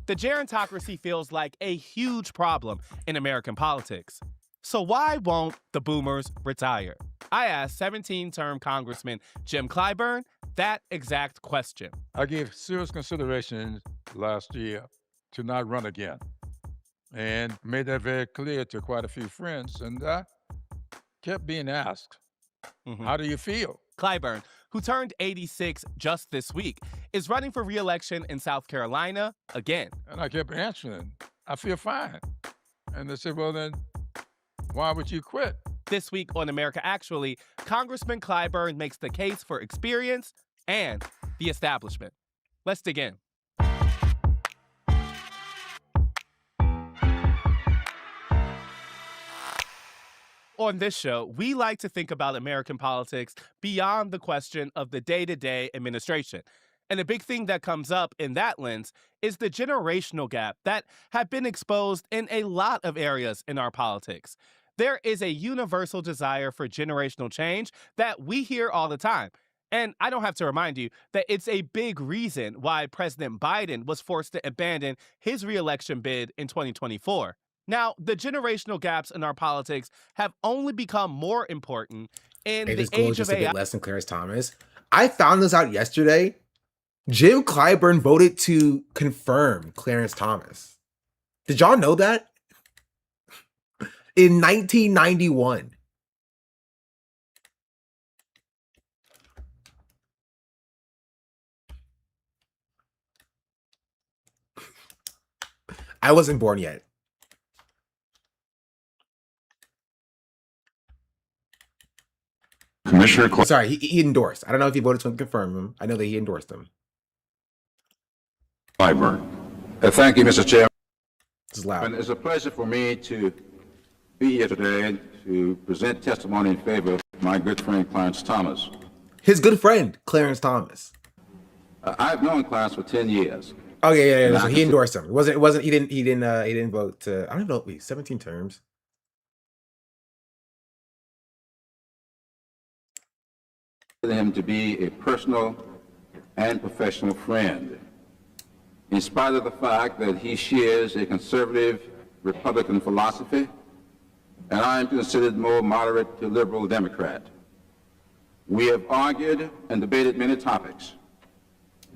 The gerontocracy feels like a huge problem in American politics. So why won't the boomers retire? I asked 17-term Congressman Jim CLyburn that exact question. I gave serious consideration last year to not run again and made that very clear to quite a few friends, and I kept being asked, how do you feel? CLyburn, who turned 86 just this week, is running for re-election in South Carolina again. And I kept answering, I feel fine. And they said, well then, why would you quit? This week on America Actually, Congressman CLyburn makes the case for experience and the establishment. Let's dig in. On this show, we like to think about American politics beyond the question of the day-to-day administration. And a big thing that comes up in that lens is the generational gap that have been exposed in a lot of areas in our politics. There is a universal desire for generational change that we hear all the time. And I don't have to remind you that it's a big reason why President Biden was forced to abandon his reelection bid in 2024. Now, the generational gaps in our politics have only become more important in Hey, the this goal age is just of a bit AI. less than Clarence Thomas. I found this out yesterday. Jim Clyburn voted to confirm Clarence Thomas. Did y'all know that? In 1991. I wasn't born yet. Commissioner Sorry, he endorsed. I don't know if he voted to confirm him. I know that he endorsed him. CLyburn. Thank you, Mr. Chairman. This is loud. It's a pleasure for me to be here today to present testimony in favor of my good friend Clarence Thomas. His good friend, Clarence Thomas. I've known Clarence for 10 years. Oh yeah. And So I he endorsed him. It wasn't. He didn't vote to. I don't know. Wait, 17 terms. consider him to be a personal and professional friend, in spite of the fact that he shares a conservative Republican philosophy, and I am considered more moderate to liberal Democrat. We have argued and debated many topics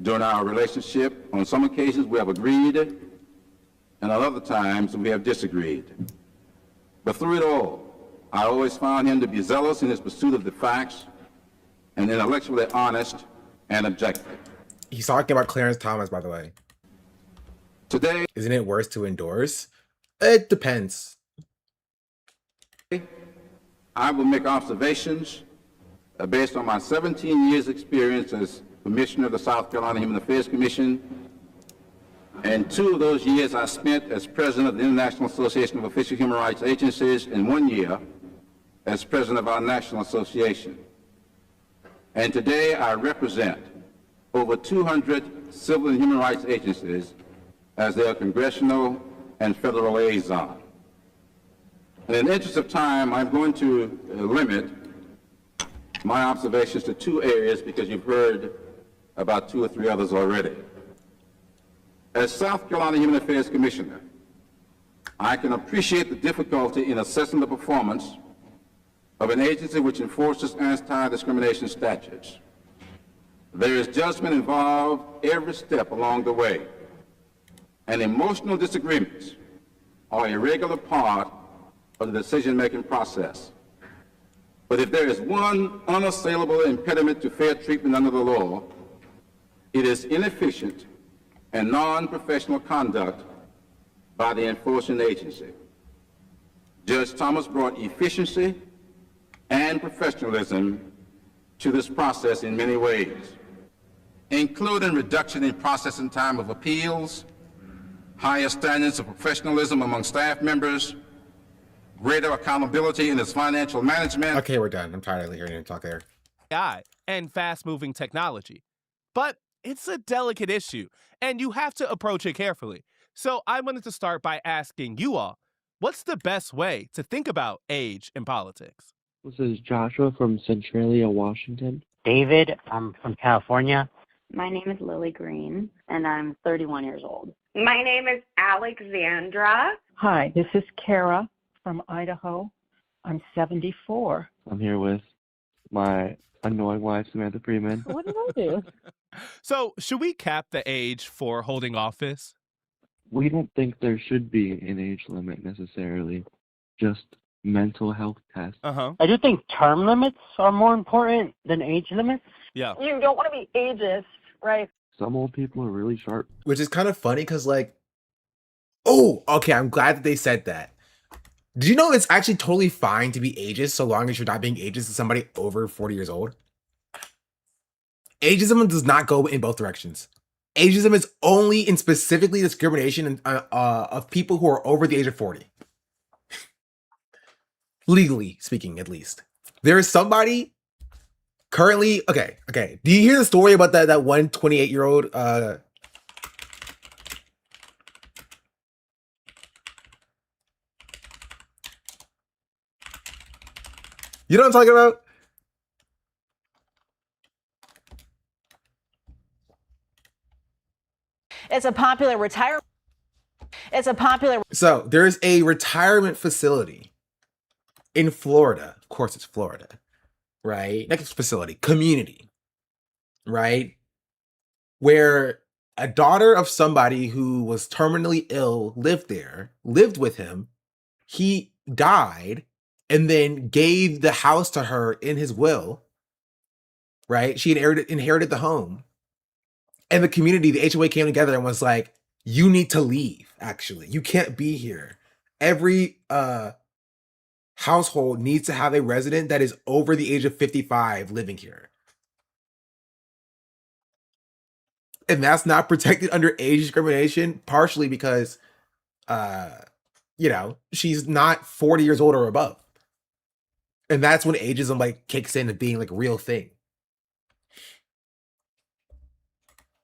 during our relationship. On some occasions we have agreed, and on other times we have disagreed. But through it all, I always found him to be zealous in his pursuit of the facts and intellectually honest and objective. He's talking about Clarence Thomas, by the way. Today, Isn't it worse to endorse? It depends. I will make observations based on my 17 years experience as Commissioner of the South Carolina Human Affairs Commission, and 2 of those years I spent as President of the International Association of Official Human Rights Agencies, and 1 year as President of our National Association. And today I represent over 200 civil and human rights agencies as their congressional and federal liaison. And in the interest of time, I'm going to limit my observations to 2 areas because you've heard about 2 or 3 others already. As South Carolina Human Affairs Commissioner, I can appreciate the difficulty in assessing the performance of an agency which enforces anti-discrimination statutes. There is judgment involved every step along the way, and emotional disagreements are a regular part of the decision-making process. But if there is one unassailable impediment to fair treatment under the law, it is inefficient and non-professional conduct by the enforcing agency. Judge Thomas brought efficiency and professionalism to this process in many ways, including reduction in processing time of appeals, higher standards of professionalism among staff members, greater accountability in its financial management. Okay, we're done. I'm tired of hearing him talk there. AI and fast-moving technology. But it's a delicate issue, and you have to approach it carefully. So I wanted to start by asking you all, what's the best way to think about age in politics? This is Joshua from Centralia, Washington. David, I'm from California. My name is Lily Green, and I'm 31 years old. My name is Alexandra. Hi, this is Kara from Idaho. I'm 74. I'm here with my annoying wife, Samantha Freeman. What did I do? So, should we cap the age for holding office? We don't think there should be an age limit necessarily, just mental health tests. I do think term limits are more important than age limits. Yeah. You don't want to be ageist, right? Some old people are really sharp. Which is kind of funny because, like, oh, okay, I'm glad that they said that. Do you know it's actually totally fine to be ageist so long as you're not being ageist to somebody over 40 years old? Ageism does not go in both directions. Ageism is only in specifically discrimination of people who are over the age of 40. legally speaking, at least. There is somebody currently. Okay. Do you hear the story about that one 28-year-old? You know what I'm talking about? It's a popular retirement. So there's a retirement facility in Florida. Of course, it's Florida, right? Next facility, community, right? Where a daughter of somebody who was terminally ill lived with him. He died and then gave the house to her in his will, right? She inherited the home. And the community, the HOA came together and was like, you need to leave, actually. You can't be here. Every household needs to have a resident that is over the age of 55 living here. And that's not protected under age discrimination, partially because, she's not 40 years old or above. And that's when ageism like kicks in and being like a real thing.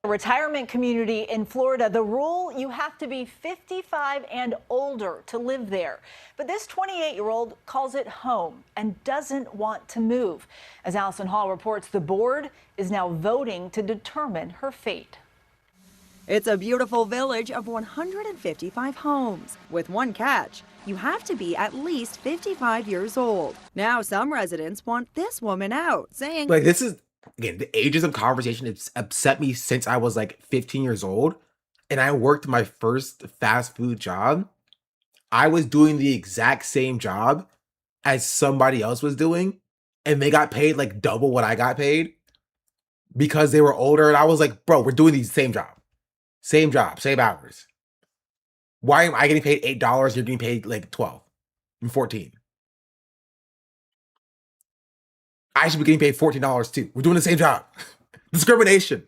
Retirement community in Florida. The rule, you have to be 55 and older to live there. But this 28-year-old calls it home and doesn't want to move. As Allison Hall reports, the board is now voting to determine her fate. It's a beautiful village of 155 homes. With one catch, you have to be at least 55 years old. Now some residents want this woman out, saying, like, this is, again, the ageism conversation has upset me since I was like 15 years old and I worked my first fast food job. I was doing the exact same job as somebody else was doing and they got paid like double what I got paid because they were older. And I was like, bro, we're doing the same job, same hours. Why am I getting paid $8? You're getting paid like 12 and 14. I should be getting paid $14 too. We're doing the same job. Discrimination.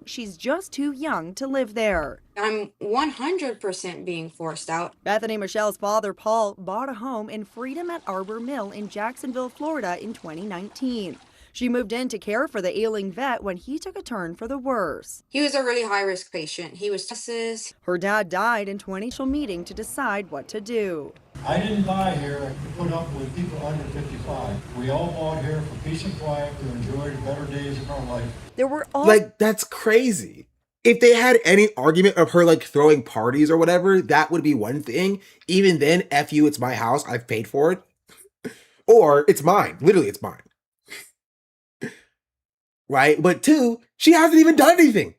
she's just too young to live there. I'm 100% being forced out. Bethany Michelle's father, Paul, bought a home in Freedom at Arbor Mill in Jacksonville, Florida in 2019. She moved in to care for the ailing vet when he took a turn for the worse. He was a really high-risk patient. He was Her dad died in 2020 meeting to decide what to do. I didn't buy here to put up with people under 55. We all bought here for peace and quiet to enjoy the better days of our life. There were all like, that's crazy. If they had any argument of her like throwing parties or whatever, that would be one thing. Even then, F you, it's my house, I've paid for it. Or it's mine. Literally, it's mine. Right? But two, she hasn't even done anything.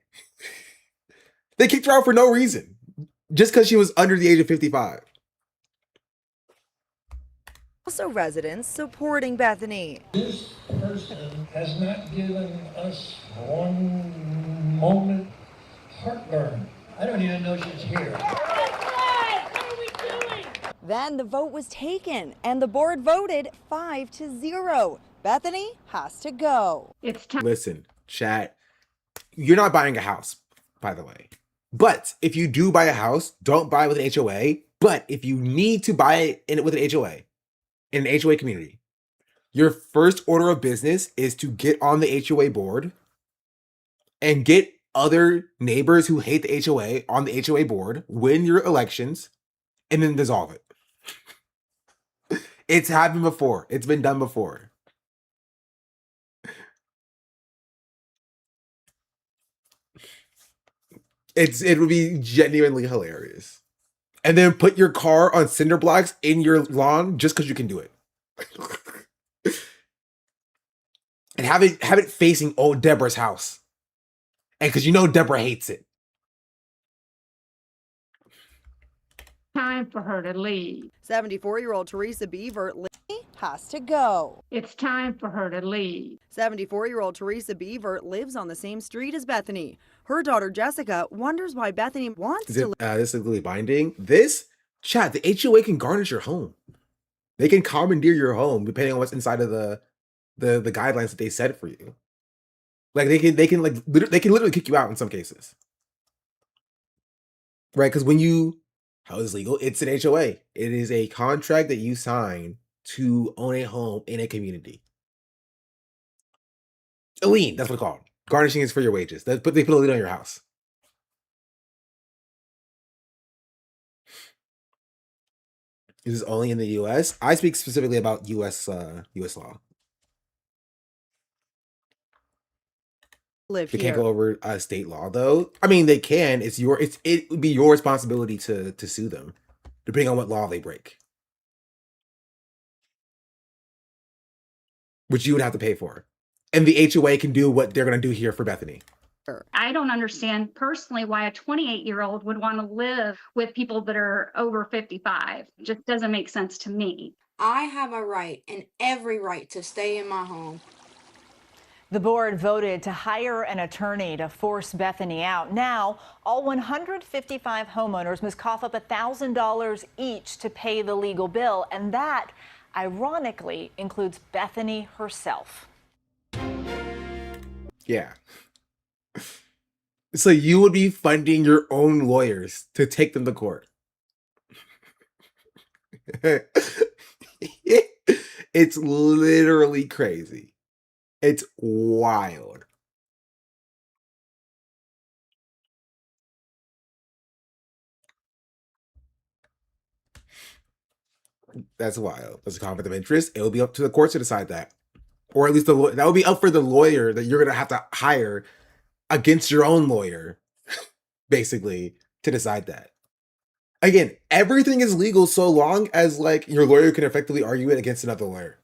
They kicked her out for no reason. Just because she was under the age of 55. Also residents supporting Bethany. This person has not given us one moment heartburn. I don't even know she's here. Then the vote was taken and the board voted 5-0. Bethany has to go. It's time. Listen, chat, you're not buying a house, by the way. But if you do buy a house, don't buy with an HOA. But if you need to buy it with an HOA, in an HOA community, your first order of business is to get on the HOA board and get other neighbors who hate the HOA on the HOA board, win your elections, and then dissolve it. It's happened before. It's been done before. It would be genuinely hilarious. And then put your car on cinder blocks in your lawn just because you can do it. And have it facing old Deborah's house. And because you know Deborah hates it. Time for her to leave. 74-year-old Teresa Beaver has to go. It's time for her to leave. 74-year-old Teresa Beaver lives on the same street as Bethany. Her daughter Jessica wonders why Bethany wants to live. This is legally binding. This chat, the HOA can garnish your home. They can commandeer your home depending on what's inside of the guidelines that they set for you. Like they can literally kick you out in some cases. right? Because how is legal? It's an HOA. It is a contract that you sign to own a home in a community. A lien, that's what it's called. Garnishing is for your wages. They put a lien on your house. Is this only in the U.S.? I speak specifically about U.S. law. Live They here. can't go over state law, though. I mean, they can. It would be your responsibility to sue them, depending on what law they break, which you would have to pay for. And the HOA can do what they're going to do here for Bethany. I don't understand personally why a 28-year-old would want to live with people that are over 55. It just doesn't make sense to me. I have a right and every right to stay in my home. The board voted to hire an attorney to force Bethany out. Now, all 155 homeowners must cough up $1,000 each to pay the legal bill, and that, ironically, includes Bethany herself. Yeah. So you would be funding your own lawyers to take them to court. It's literally crazy. It's wild. That's wild. That's a conflict of interest. It will be up to the courts to decide that. Or at least that would be up for the lawyer that you're going to have to hire against your own lawyer, basically, to decide that. Again, everything is legal so long as like your lawyer can effectively argue it against another lawyer.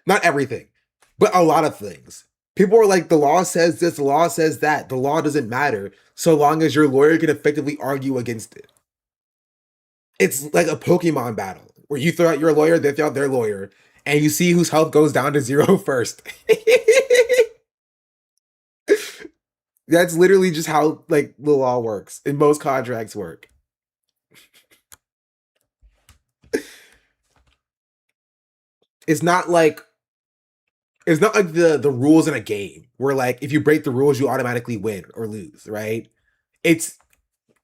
Not everything, but a lot of things. People are like, the law says this, the law says that. The law doesn't matter so long as your lawyer can effectively argue against it. It's like a Pokemon battle where you throw out your lawyer, they throw out their lawyer, and you see whose health goes down to 0 first. That's literally just how like the law works and most contracts work. It's not like the rules in a game where like if you break the rules you automatically win or lose, right? It's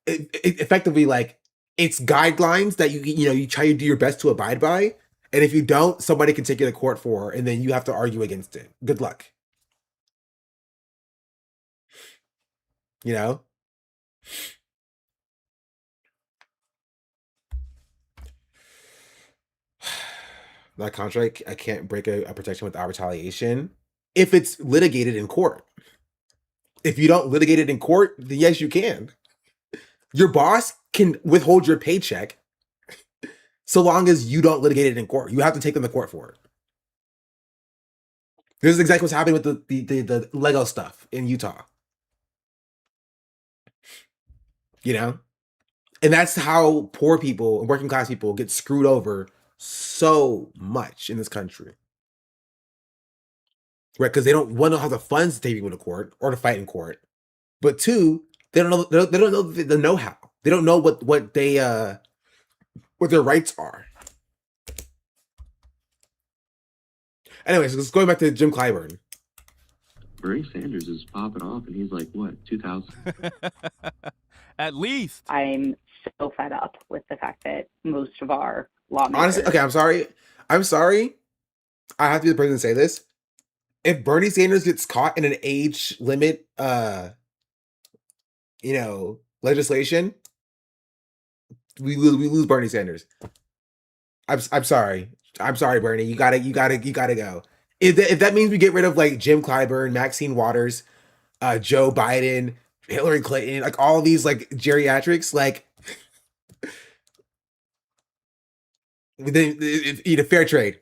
effectively like it's guidelines that you try to do your best to abide by, and if you don't, somebody can take you to court for, and then you have to argue against it. Good luck. You know? That contract, I can't break a protection without retaliation if it's litigated in court. If you don't litigate it in court, then yes, you can. Your boss can withhold your paycheck so long as you don't litigate it in court. You have to take them to court for it. This is exactly what's happening with the Lego stuff in Utah. You know? And that's how poor people and working class people get screwed over so much in this country. Right? Because they don't have the funds to take people to court or to fight in court. But two, they don't know the know-how. They don't know what their rights are. Anyways, let's go back to Jim Clyburn. Bernie Sanders is popping off, and he's like, what, 2000? At least. I'm so fed up with the fact that most of our lawmakers... Honestly, okay, I'm sorry. I have to be the person to say this. If Bernie Sanders gets caught in an age limit, legislation, we lose Bernie Sanders. I'm sorry. I'm sorry, Bernie. You gotta go. If that means we get rid of like Jim Clyburn, Maxine Waters, Joe Biden, Hillary Clinton, like all these like geriatrics, like fair trade,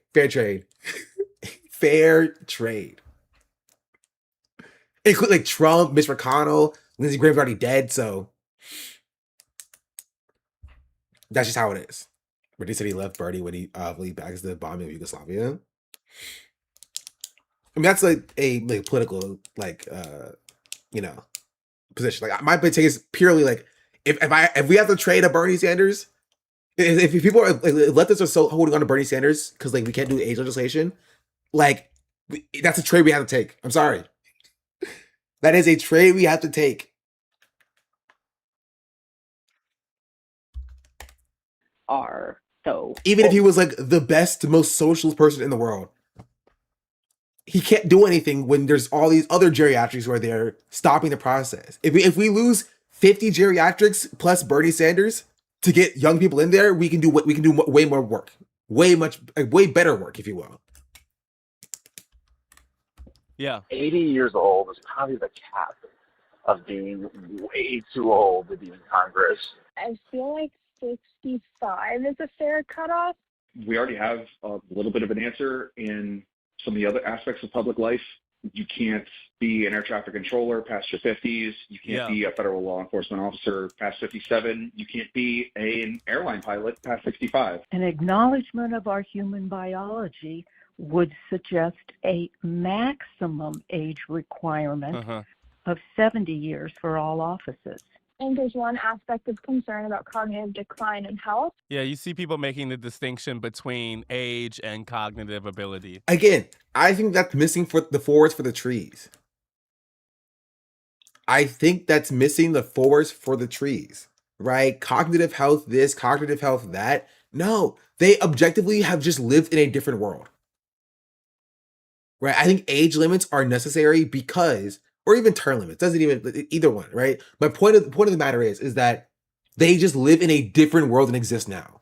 fair trade. Include like Trump, Mitch McConnell, Lindsey Graham's already dead, so that's just how it is. But he said he left Bernie when he backs the bombing of Yugoslavia. I mean, that's like a political position. Like my take is purely like if we have to trade a Bernie Sanders, if people are like, leftists are so holding on to Bernie Sanders because like we can't do age legislation, like that's a trade we have to take. I'm sorry, that is a trade we have to take. are so Even if he old. was like the best, most socialist person in the world, he can't do anything when there's all these other geriatrics who are there stopping the process. If we lose 50 geriatrics plus Bernie Sanders to get young people in there, we can do way more work, way better work, if you will. Yeah. 80 years old is probably the cap of being way too old to be in Congress. I feel like 65 is a fair cutoff. We already have a little bit of an answer in some of the other aspects of public life. You can't be an air traffic controller past your 50s. You can't be a federal law enforcement officer past 57. You can't be an airline pilot past 65. An acknowledgement of our human biology would suggest a maximum age requirement of 70 years for all offices. I think there's one aspect of concern about cognitive decline in health. Yeah, you see people making the distinction between age and cognitive ability. Again, I think that's missing for the forest for the trees. I think that's missing the forest for the trees, right? Cognitive health this, cognitive health that. No, they objectively have just lived in a different world. Right? I think age limits are necessary because, or even term limits, doesn't even, either one, right? My point of the matter is that they just live in a different world than exists now.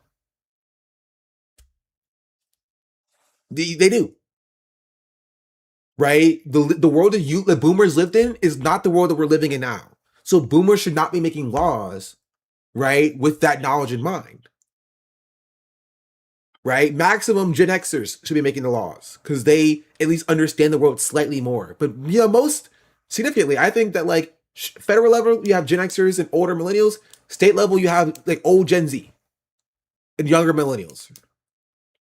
They do. Right? The world that the boomers lived in is not the world that we're living in now. So boomers should not be making laws, right, with that knowledge in mind. Right? Maximum Gen Xers should be making the laws because they at least understand the world slightly more. But most significantly, I think that like federal level, you have Gen Xers and older millennials. State level, you have like old Gen Z and younger millennials.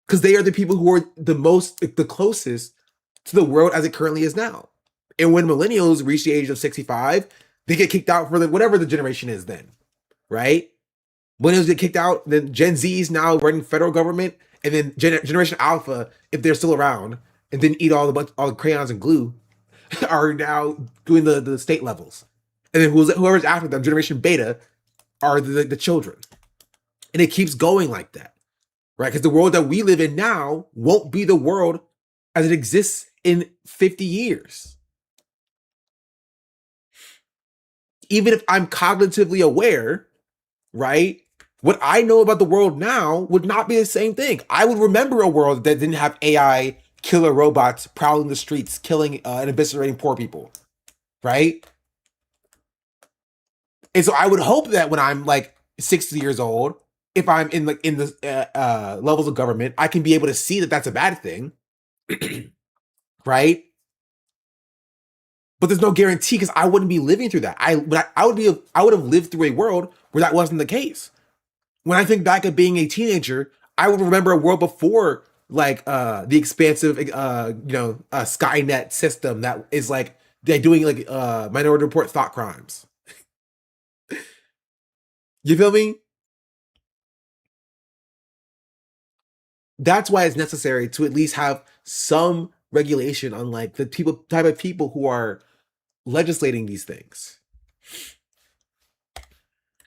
Because they are the people who are the closest to the world as it currently is now. And when millennials reach the age of 65, they get kicked out for whatever the generation is then, right? Millennials get kicked out, then Gen Z is now running federal government, and then Generation Alpha, if they're still around, and didn't eat all the crayons and glue, are now doing the state levels. And then whoever's after them, Generation Beta, are the children. And it keeps going like that. Right? Because the world that we live in now won't be the world as it exists in 50 years. Even if I'm cognitively aware, right? What I know about the world now would not be the same thing. I would remember a world that didn't have AI killer robots prowling the streets, killing and eviscerating poor people. Right? And so I would hope that when I'm like 60 years old, if I'm in the levels of government, I can be able to see that that's a bad thing, right? But there's no guarantee because I wouldn't be living through that. I would have lived through a world where that wasn't the case. When I think back at being a teenager, I would remember a world before like the expansive Skynet system that is like they're doing like Minority Report thought crimes. You feel me? That's why it's necessary to at least have some regulation on like the type of people who are legislating these things.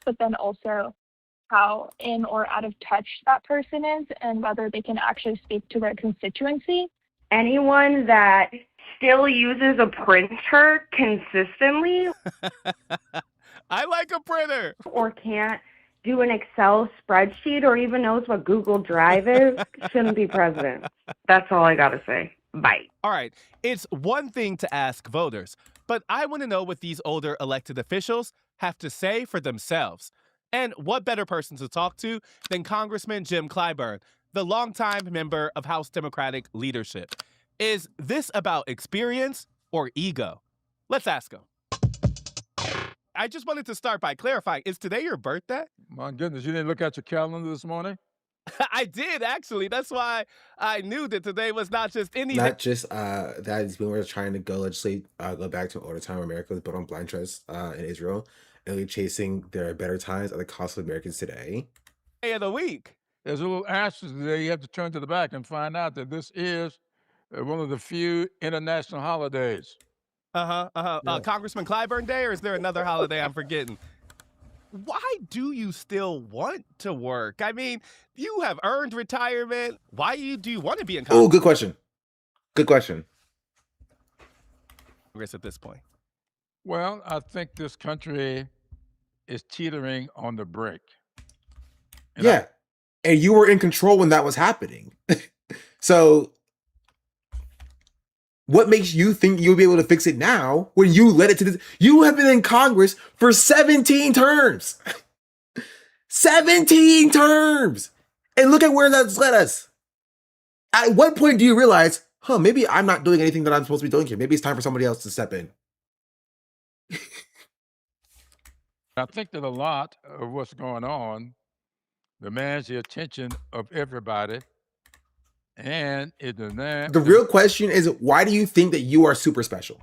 But then also how in or out of touch that person is and whether they can actually speak to their constituency. Anyone that still uses a printer consistently I like a printer. Or can't do an Excel spreadsheet or even knows what Google Drive is shouldn't be president. That's all I gotta say. Bye. All right, it's one thing to ask voters, but I want to know what these older elected officials have to say for themselves. And what better person to talk to than Congressman Jim CLyburn, the longtime member of House Democratic leadership. Is this about experience or ego? Let's ask him. I just wanted to start by clarifying, is today your birthday? My goodness, you didn't look at your calendar this morning? I did, actually. That's why I knew that today was not just any... Not just that is when we're trying to go back to an older time where America was built on blind trust in Israel, and we're chasing their better times at the cost of Americans today. Day of the week. There's a little asterisk there. You have to turn to the back and find out that this is one of the few international holidays. Congressman CLyburn Day, or is there another holiday I'm forgetting? why do you still want to work? I mean, you have earned retirement. Why do you want to be in Oh, good question. Good question. Congress at this point? Well, I think this country is teetering on the brink. Yeah. And you were in control when that was happening. So what makes you think you'll be able to fix it now when you led it to this? You have been in Congress for 17 terms. 17 terms. And look at where that's led us. At what point do you realize, maybe I'm not doing anything that I'm supposed to be doing here. Maybe it's time for somebody else to step in. I think that a lot of what's going on demands the attention of everybody, and it demands. The real question is, why do you think that you are super special?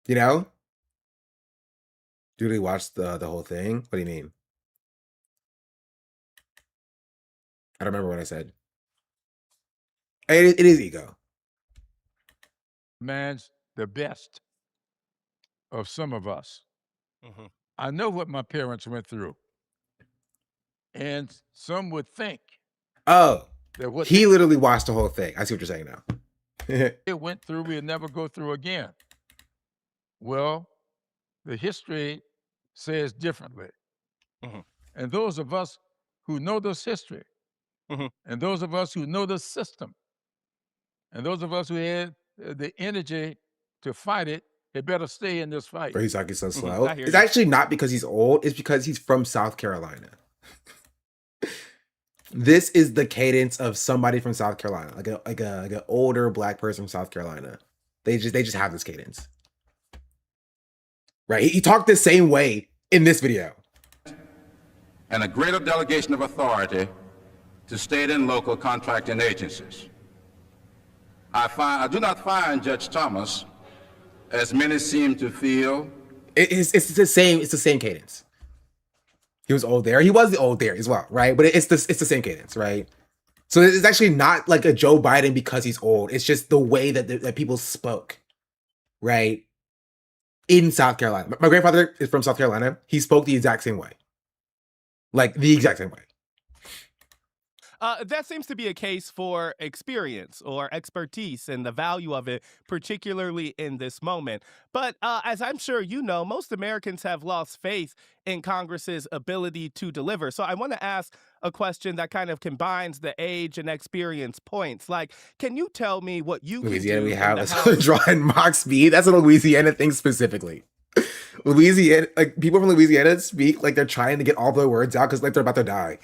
You know? Did we watch the whole thing? What do you mean? I don't remember what I said. It is ego. Demands the best of some of us. I know what my parents went through. And some would think Oh, that what he literally watched the whole thing. I see what you're saying now. they went through, we'll never go through again. Well, the history says differently. And those of us who know this history, and those of us who know the system, and those of us who had the energy to fight it, had better stay in this fight. Bro, he's talking so slow. It's actually not because he's old. It's because he's from South Carolina. This is the cadence of somebody from South Carolina, like an older Black person from South Carolina. They just have this cadence, right? He talked the same way in this video. And a greater delegation of authority to state and local contracting agencies. I do not find Judge Thomas, as many seem to feel. It's the same cadence. He was old there. He was old there as well, right? But it's the same cadence, right? So it's actually not like a Joe Biden because he's old. It's just the way that people spoke, right? In South Carolina. My grandfather is from South Carolina. He spoke the exact same way. Like the exact same way. That seems to be a case for experience or expertise and the value of it, particularly in this moment. But as I'm sure you know, most Americans have lost faith in Congress's ability to deliver. So I want to ask a question that kind of combines the age and experience points. Like, can you tell me what you Louisiana, can do we have in let's the House? draw in mock speed. That's a Louisiana thing specifically. Louisiana, like people from Louisiana speak like they're trying to get all their words out because like they're about to die.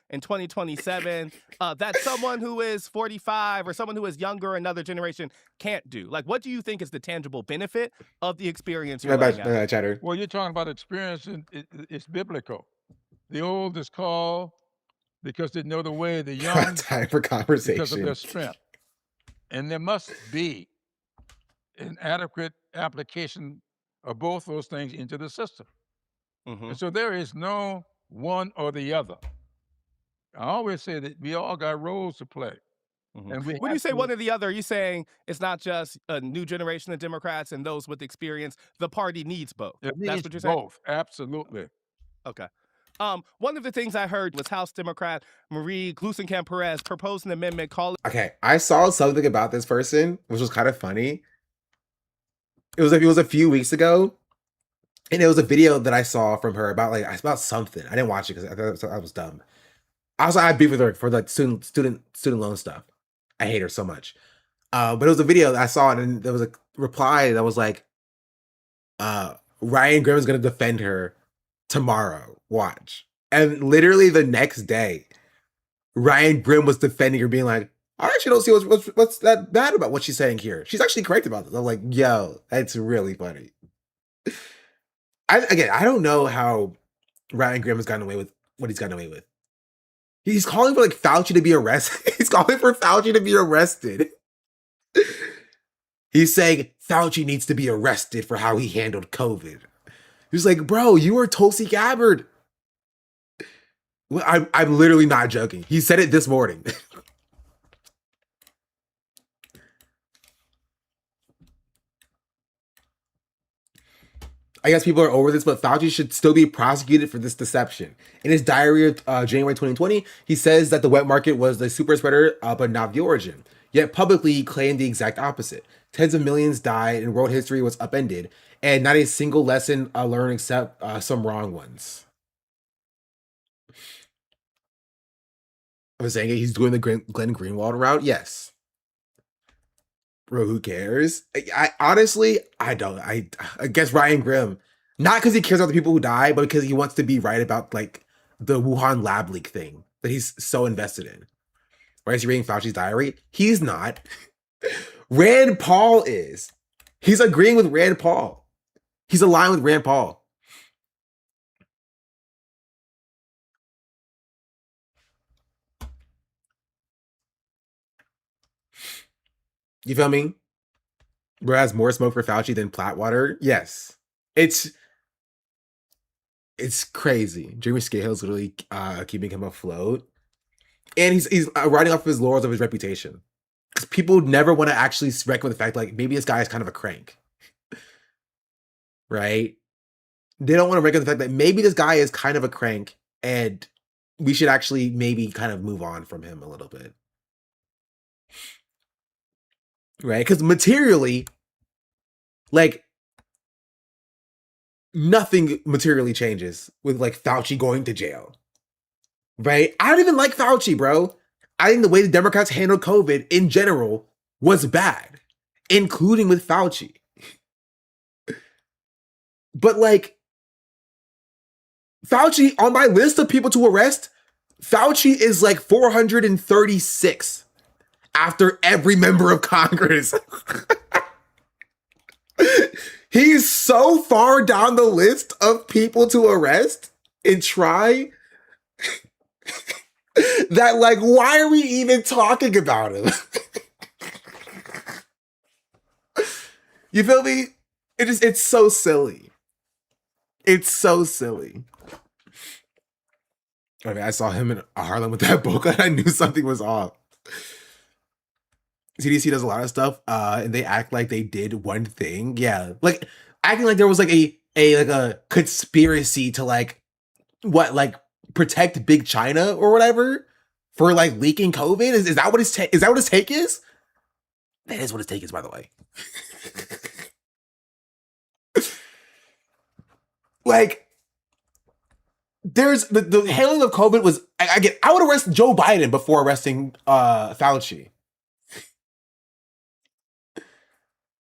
In 2027, that someone who is 45 or someone who is younger, another generation, can't do? Like, what do you think is the tangible benefit of the experience you're laying out? Chatter. Well, you're talking about experience, and it's biblical. The old is called because they know the way, the young Time for because of conversation. their strength. And there must be an adequate application of both those things into the system. And so there is no one or the other. I always say that we all got roles to play. And we When you have say to- one or the other, are you saying it's not just a new generation of Democrats and those with experience? The party needs both. It That's needs what you're saying? both, absolutely. Okay. One of the things I heard was House Democrat Marie Gluesenkamp-Perez proposed an amendment calling. Okay, I saw something about this person, which was kind of funny. It was a few weeks ago, and it was a video that I saw from her about something. I didn't watch it because I thought I was dumb. Also, I had beef with her for like student loan stuff. I hate her so much. But it was a video that I saw, and there was a reply that was like, Ryan Grimm is going to defend her tomorrow. Watch. And literally the next day, Ryan Grimm was defending her, being like, I actually don't see what's that bad about what she's saying here. She's actually correct about this. I'm like, yo, that's really funny. I don't know how Ryan Grimm has gotten away with what he's gotten away with. He's calling for like Fauci to be arrested. He's calling for Fauci to be arrested. He's saying Fauci needs to be arrested for how he handled COVID. He's like, bro, you are Tulsi Gabbard. Well, I'm literally not joking. He said it this morning. I guess people are over this, but Fauci should still be prosecuted for this deception. In his diary of January 2020, he says that the wet market was the super spreader, but not the origin. Yet publicly, he claimed the exact opposite. Tens of millions died, and world history was upended, and not a single lesson learned except some wrong ones. I was saying he's doing the Glenn Greenwald route. Yes. Bro, who cares? I honestly, I don't. I guess Ryan Grimm, not because he cares about the people who die, but because he wants to be right about like the Wuhan lab leak thing that he's so invested in. Why is he reading Fauci's diary? He's not. Rand Paul is. He's agreeing with Rand Paul. He's aligned with Rand Paul. You feel me? Bro has more smoke for Fauci than Plattwater. Yes. It's crazy. Jeremy Scahill's literally keeping him afloat. And he's riding off his laurels of his reputation. Because people never want to actually reckon with the fact, like, maybe this guy is kind of a crank. Right? They don't want to reckon with the fact that maybe this guy is kind of a crank and we should actually maybe kind of move on from him a little bit. Right? Because materially, like, nothing materially changes with, like, Fauci going to jail. Right? I don't even like Fauci, bro. I think the way the Democrats handled COVID in general was bad, including with Fauci. But like, Fauci, on my list of people to arrest, Fauci is like 436 after every member of Congress. He's so far down the list of people to arrest and try that, like, why are we even talking about him? You feel me? It's so silly. It's so silly. I mean, I saw him in Harlem with that book and I knew something was off. CDC does a lot of stuff, and they act like they did one thing. Yeah, like acting like there was like a conspiracy to like protect Big China or whatever for like leaking COVID. Is that what his take is? That is what his take is, by the way. Like, there's the handling of COVID was I would arrest Joe Biden before arresting Fauci.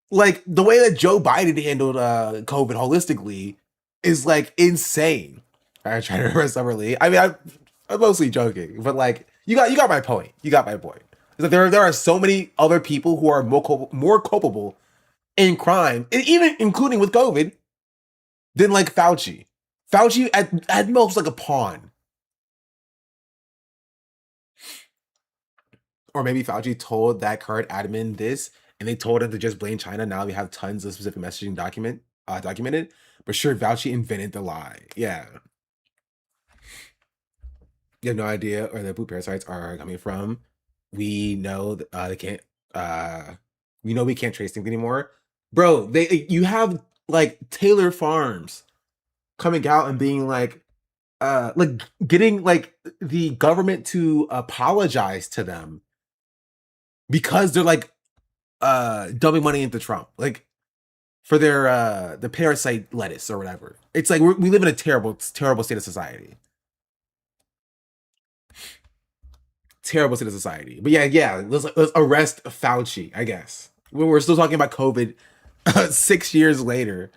Like, the way that Joe Biden handled COVID holistically is like insane. I try to arrest Summerlee. I mean, I'm mostly joking, but like, you got my point. You got my point. It's like there are so many other people who are more culpable in crime, and even including with COVID, than like Fauci. Fauci at most like a pawn. Or maybe Fauci told that current admin this, and they told him to just blame China. Now we have tons of specific messaging documented. But sure, Fauci invented the lie. Yeah. You have no idea where the blue parasites are coming from. We know they can't. We know we can't trace things anymore, bro. You have like Taylor Farms coming out and being like getting like the government to apologize to them because they're like dumping money into Trump, like for their the parasite lettuce or whatever. It's like we live in a terrible state of society. Terrible state of society. But yeah, let's arrest Fauci, I guess. We're still talking about COVID 6 years later.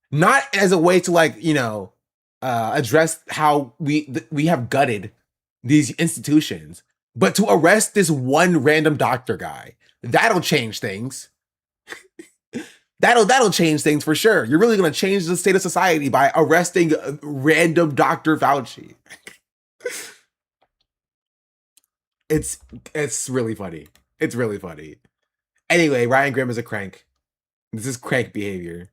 Not as a way to like, address how we have gutted these institutions, but to arrest this one random doctor guy. That'll change things. That'll change things for sure. You're really gonna change the state of society by arresting random Dr. Fauci. It's really funny. It's really funny. Anyway, Ryan Grimm is a crank. This is crank behavior.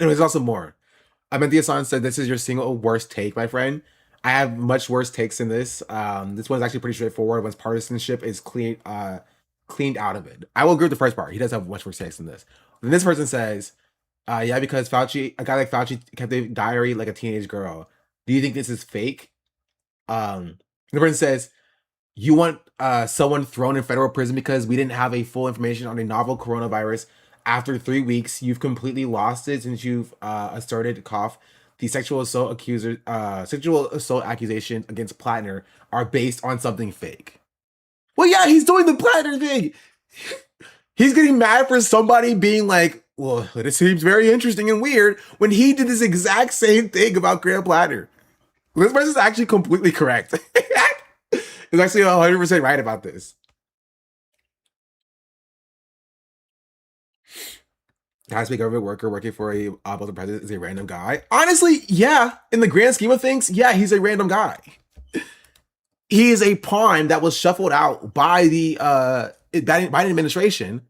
And there's also more. Amantia-san said, "This is your single worst take, my friend. I have much worse takes than this. This one's actually pretty straightforward. Once partisanship is cleaned out of it, I will agree with the first part. He does have much worse takes than this. Then this person says, yeah, because a guy like Fauci kept a diary like a teenage girl. Do you think this is fake?" The person says, "You want someone thrown in federal prison because we didn't have a full information on a novel coronavirus. After 3 weeks, you've completely lost it since you've asserted the sexual assault accusations against Plattner are based on something fake." Well, yeah, he's doing the Plattner thing. He's getting mad for somebody being like, "Well, this seems very interesting and weird," when he did this exact same thing about Graham Plattner. This person's actually completely correct. He's actually 100% right about this. Has to be a government worker working for a public president is a random guy. Honestly, yeah. In the grand scheme of things, yeah, he's a random guy. He is a pawn that was shuffled out by the Biden administration,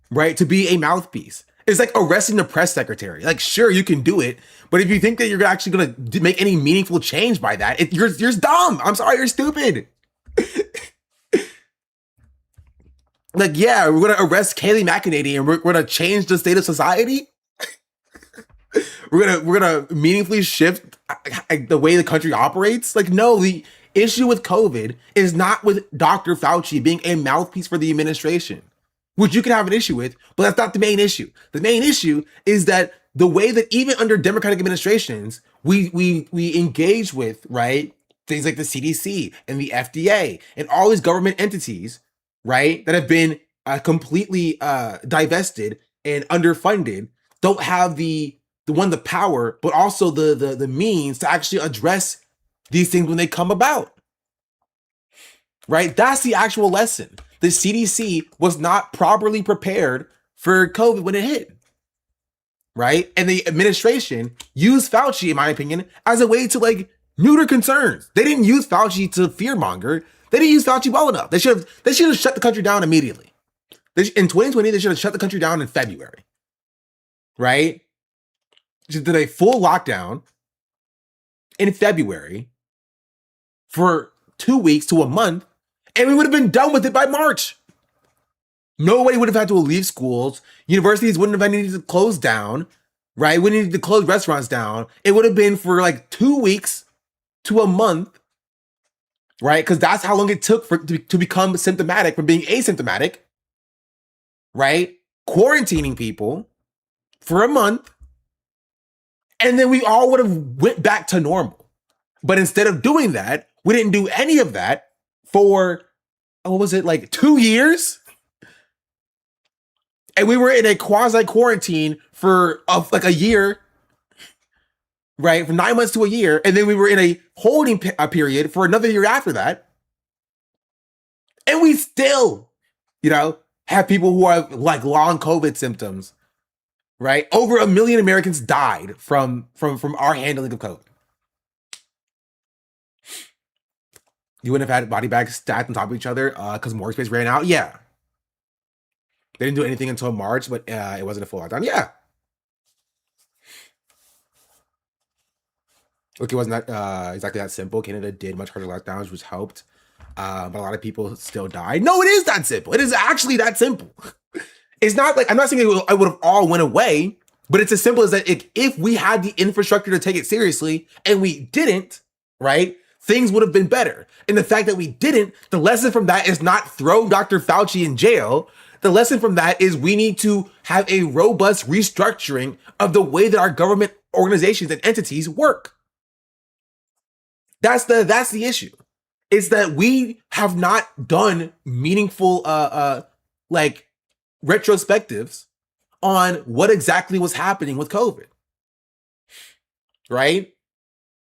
right, to be a mouthpiece. It's like arresting the press secretary. Like, sure, you can do it, but if you think that you're actually going to make any meaningful change by that, you're dumb. I'm sorry, you're stupid. Like, yeah, we're gonna arrest Kayleigh McEnany and we're gonna change the state of society. we're gonna meaningfully shift the way the country operates. Like, no, the issue with COVID is not with Dr. Fauci being a mouthpiece for the administration, which you can have an issue with, but that's not the main issue. The main issue is that the way that even under Democratic administrations, we engage with, right, things like the CDC and the FDA and all these government entities, right, that have been completely divested and underfunded, don't have the power, but also the means to actually address these things when they come about. Right? That's the actual lesson. The CDC was not properly prepared for COVID when it hit. Right? And the administration used Fauci, in my opinion, as a way to like neuter concerns. They didn't use Fauci to fearmonger. They didn't use Fauci well enough. They should have shut the country down immediately. In 2020, they should have shut the country down in February. Right? Just did a full lockdown in February for 2 weeks to a month, and we would have been done with it by March. Nobody would have had to leave schools. Universities wouldn't have needed to close down, right? We needed to close restaurants down. It would have been for like 2 weeks to a month, right? Because that's how long it took to become symptomatic from being asymptomatic, right? Quarantining people for a month, and then we all would have went back to normal. But instead of doing that, we didn't do any of that for, what was it, like 2 years? And we were in a quasi-quarantine for like a year, right? From 9 months to a year. And then we were in a holding period for another year after that. And we still, have people who have like long COVID symptoms, right? Over 1 million Americans died from our handling of COVID. You wouldn't have had body bags stacked on top of each other because more space ran out? Yeah. They didn't do anything until March, but it wasn't a full lockdown. Yeah. Look, it wasn't that exactly that simple. Canada did much harder lockdowns, which helped. But a lot of people still died. No, it is that simple. It is actually that simple. It's not like, I'm not saying it would have all went away, but it's as simple as that if we had the infrastructure to take it seriously and we didn't, right, things would have been better. And the fact that we didn't, the lesson from that is not throw Dr. Fauci in jail. The lesson from that is we need to have a robust restructuring of the way that our government organizations and entities work. That's the issue. It's that we have not done meaningful like retrospectives on what exactly was happening with COVID. Right?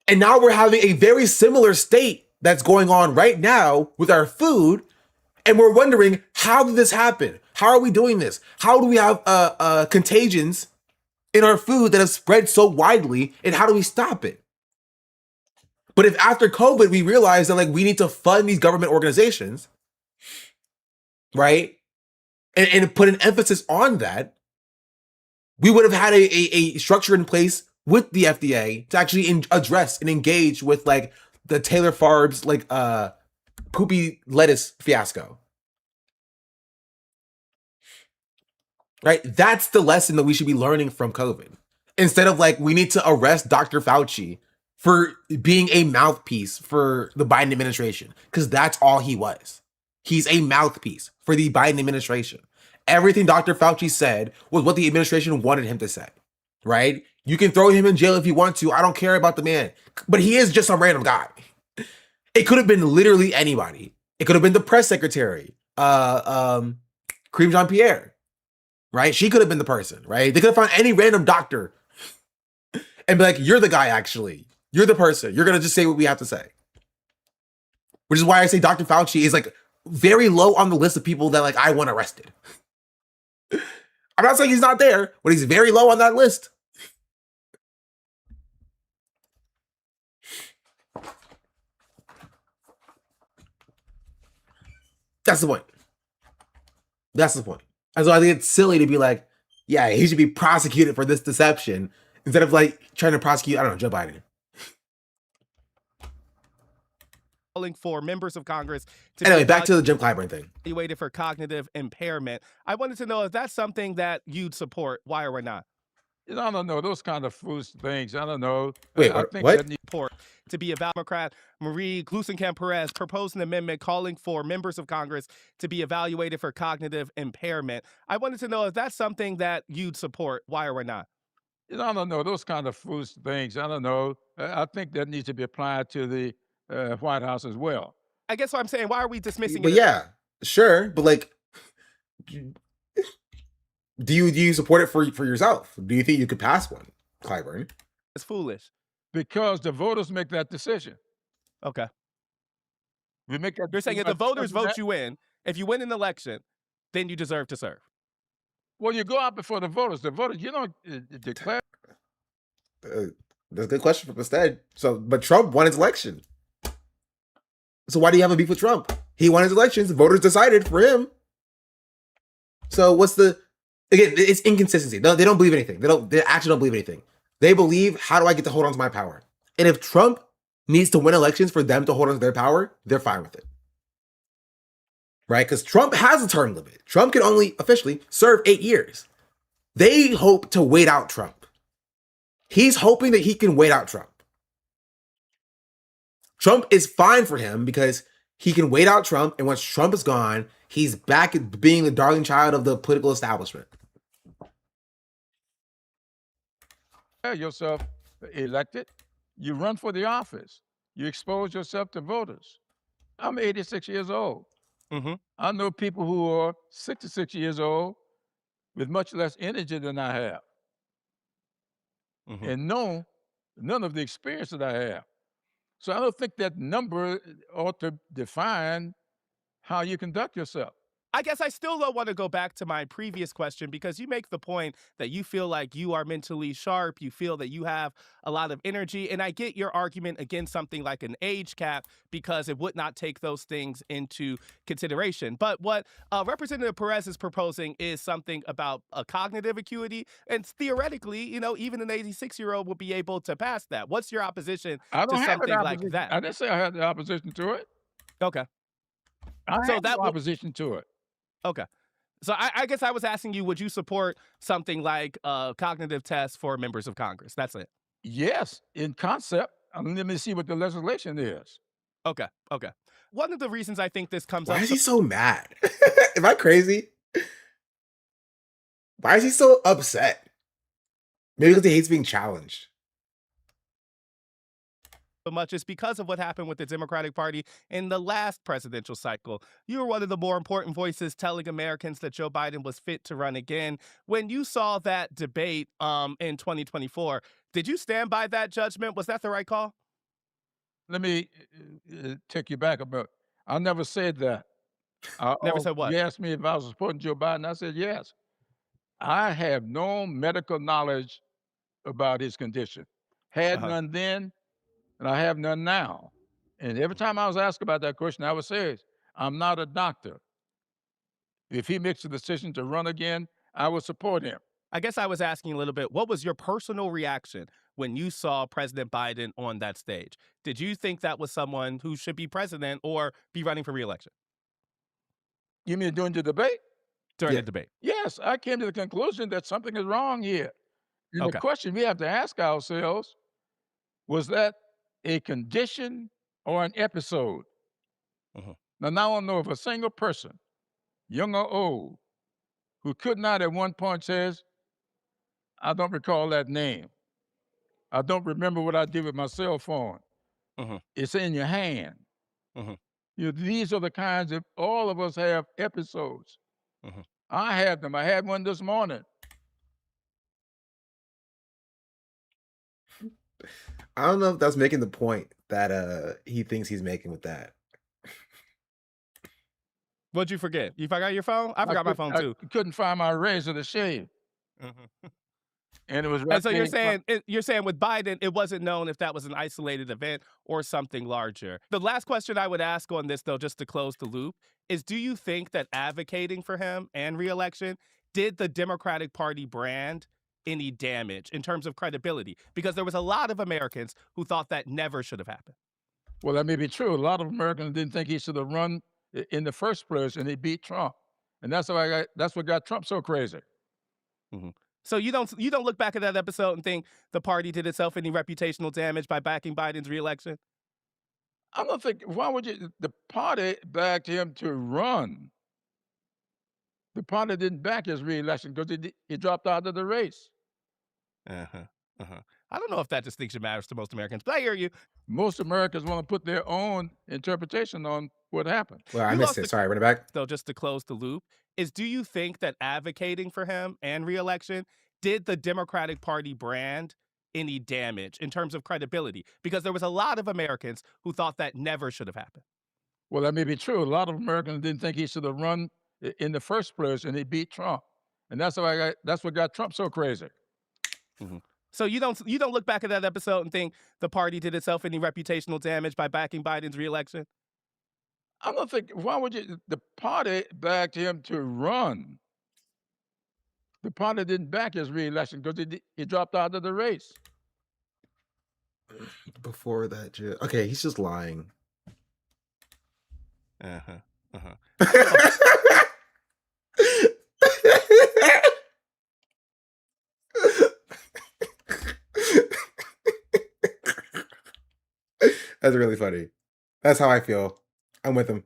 And now we're having a very similar state that's going on right now with our food. And we're wondering, how did this happen? How are we doing this? How do we have contagions in our food that have spread so widely? And how do we stop it? But if after COVID, we realize that like we need to fund these government organizations, right? And put an emphasis on that, we would have had a structure in place with the FDA to actually address and engage with like the Taylor Farb's like poopy lettuce fiasco. Right? That's the lesson that we should be learning from COVID. Instead of like, we need to arrest Dr. Fauci for being a mouthpiece for the Biden administration, because that's all he was. He's a mouthpiece for the Biden administration. Everything Dr. Fauci said was what the administration wanted him to say, right? You can throw him in jail if you want to. I don't care about the man, but he is just some random guy. It could have been literally anybody. It could have been the press secretary, Kareem Jean-Pierre, right? She could have been the person, right? They could have found any random doctor and be like, you're the guy, actually. You're the person. You're going to just say what we have to say. Which is why I say Dr. Fauci is like very low on the list of people that like I want arrested. I'm not saying he's not there, but he's very low on that list. That's the point. That's the point. And so I think it's silly to be like, yeah, he should be prosecuted for this deception instead of like trying to prosecute, I don't know, Joe Biden. Calling for members of Congress to Anyway, back to the Jim Clyburn thing. Evaluated for cognitive impairment. I wanted to know if that's something that you'd support. Why or why not? I don't know those kind of foolish things. I don't know. Wait, I think what? that Report to be a Democrat, Marie Gluesenkamp Perez proposed an amendment calling for members of Congress to be evaluated for cognitive impairment. I wanted to know if that's something that you'd support. Why or why not? I don't know those kind of foolish things. I don't know. I think that needs to be applied to the White House as well. I guess what I'm saying, why are we dismissing But it? yeah, sure. But like, do you support it for yourself? Do you think you could pass one, Clyburn? It's foolish. Because the voters make that decision. Okay. We make that. You're saying if the voters vote you in, if you win an election, then you deserve to serve. Well, you go out before the voters. The voters, you don't declare. That's a good question from instead. So, but Trump won his election. So why do you have a beef with Trump? He won his elections. The voters decided for him. So what's the, again, it's inconsistency. No, they don't believe anything. They actually don't believe anything. They believe, how do I get to hold on to my power? And if Trump needs to win elections for them to hold on to their power, they're fine with it. Right? Because Trump has a term limit. Trump can only officially serve 8 years. They hope to wait out Trump. He's hoping that he can wait out Trump. Trump is fine for him because he can wait out Trump, and once Trump is gone, he's back at being the darling child of the political establishment. Yourself elected, you run for the office, you expose yourself to voters. I'm 86 years old. Mm-hmm. I know people who are 66 years old with much less energy than I have, and none of the experience that I have. So I don't think that number ought to define how you conduct yourself. I guess I still don't want to go back to my previous question, because you make the point that you feel like you are mentally sharp, you feel that you have a lot of energy, and I get your argument against something like an age cap because it would not take those things into consideration. But what Representative Perez is proposing is something about a cognitive acuity, and theoretically, even an 86-year-old would be able to pass that. What's your opposition I don't to have something an like opposition. that? I didn't say I had the opposition to it. Okay. I So have that no will- opposition to it. Okay. So I guess I was asking you, would you support something like cognitive tests for members of Congress? That's it. Yes, in concept. Let me see what the legislation is. Okay. One of the reasons I think this comes Why up is he so mad? Am I crazy? Why is he so upset? Maybe because he hates being challenged. so much is because of what happened with the Democratic Party in the last presidential cycle. You were one of the more important voices telling Americans that Joe Biden was fit to run again. When you saw that debate in 2024, did you stand by that judgment? Was that the right call? Let me take you back a bit. I never said that. Never said what? You asked me if I was supporting Joe Biden. I said yes. I have no medical knowledge about his condition. Had none then, and I have none now. And every time I was asked about that question, I would say, I'm not a doctor. If he makes a decision to run again, I would support him. I guess I was asking a little bit, what was your personal reaction when you saw President Biden on that stage? Did you think that was someone who should be president or be running for reelection You mean during the debate? during Yeah. the debate? Yes, I came to the conclusion that something is wrong here. And the Okay. question we have to ask ourselves, was that a condition or an episode? Mhm. Now I don't know of a single person, young or old, who could not at one point says, I don't recall that name. I don't remember what I did with my cell phone. Mhm. It's in your hand. Mhm. These are the kinds of, all of us have episodes. Mhm. I have them. I had one this morning. I don't know if that's making the point that he thinks he's making with that. What'd you forget? You forgot your phone? I forgot my phone too. I couldn't find my razor to shave. Mhm. And it was right And so you're there. saying with Biden, it wasn't known if that was an isolated event or something larger. The last question I would ask on this, though, just to close the loop, is do you think that advocating for him and reelection did the Democratic Party brand any damage in terms of credibility? Because there was a lot of Americans who thought that never should have happened. Well, that may be true. A lot of Americans didn't think he should have run in the first place, and he beat Trump. And that's what got Trump so crazy. Mhm. So you don't look back at that episode and think the party did itself any reputational damage by backing Biden's reelection? I don't think, why would you, the party backed him to run. The party didn't back his reelection because he dropped out of the race. Uh-huh. Uh-huh. I don't know if that distinction matters to most Americans, but I hear you. Most Americans want to put their own interpretation on what happened. Well, I You missed lost it. the Sorry, run it back. though, just to close the loop, is do you think that advocating for him and reelection did the Democratic Party brand any damage in terms of credibility? Because there was a lot of Americans who thought that never should have happened. Well, that may be true. A lot of Americans didn't think he should have run in the first place, and he beat Trump. And that's what got Trump so crazy. Mhm. So you don't look back at that episode and think the party did itself any reputational damage by backing Biden's reelection? I don't think, why would you, the party backed him to run. The party didn't back his reelection because he dropped out of the race. Before that, okay, he's just lying. Uh-huh. Uh-huh. That's really funny. That's how I feel. I'm with him.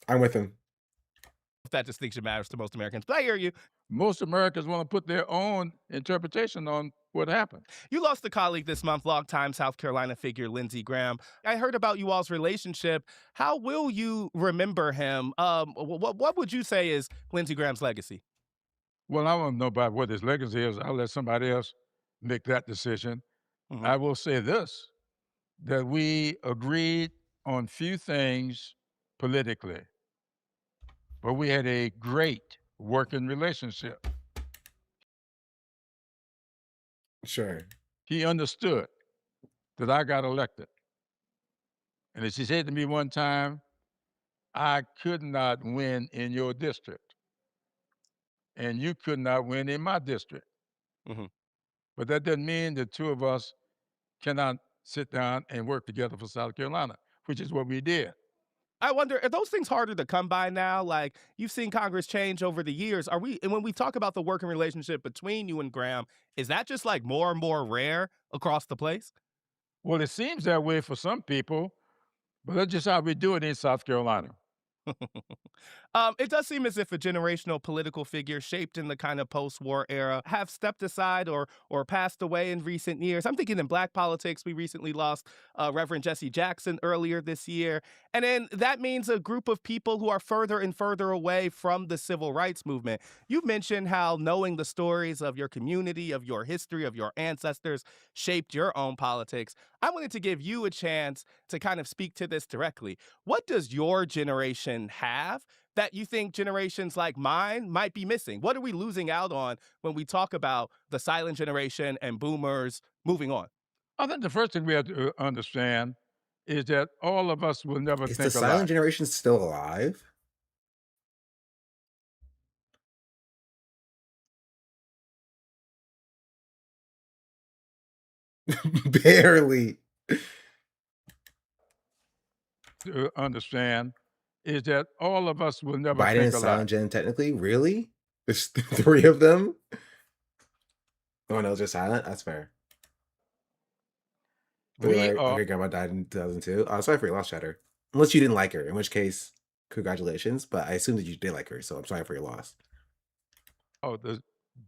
I'm with him. If that distinction matters to most Americans, but I hear you. Most Americans want to put their own interpretation on what happened. You lost a colleague this month, longtime South Carolina figure Lindsey Graham. I heard about you all's relationship. How will you remember him? What would you say is Lindsey Graham's legacy? Well, I don't know about what his legacy is. I'll let somebody else make that decision. Mhm. I will say this, that we agreed on few things politically, but we had a great working relationship. Sure. He understood that I got elected. And as he said to me one time, I could not win in your district, and you could not win in my district. Mhm. But that doesn't mean the two of us cannot sit down and work together for South Carolina, which is what we did. I wonder, are those things harder to come by now? Like, you've seen Congress change over the years. And when we talk about the working relationship between you and Graham, is that just like more and more rare across the place? Well, it seems that way for some people, but that's just how we do it in South Carolina. It does seem as if a generational political figure shaped in the kind of post-war era have stepped aside or passed away in recent years. I'm thinking in Black politics, we recently lost Reverend Jesse Jackson earlier this year. And then that means a group of people who are further and further away from the civil rights movement. You've mentioned how knowing the stories of your community, of your history, of your ancestors shaped your own politics. I wanted to give you a chance to kind of speak to this directly. What does your generation have that you think generations like mine might be missing? What are we losing out on when we talk about the silent generation and boomers moving on? I think the first thing we have to understand is that all of us will never Is the think silent alike. generation still alive? Barely. To understand is that all of us will never Biden think is alike. silent gen technically? Really? There's 3 of them? No one else are silent? That's fair. But We like, are okay, grandma died in 2002. Sorry for your loss, Cheddar. Unless you didn't like her, in which case, congratulations. But I assume that you did like her, so I'm sorry for your loss. the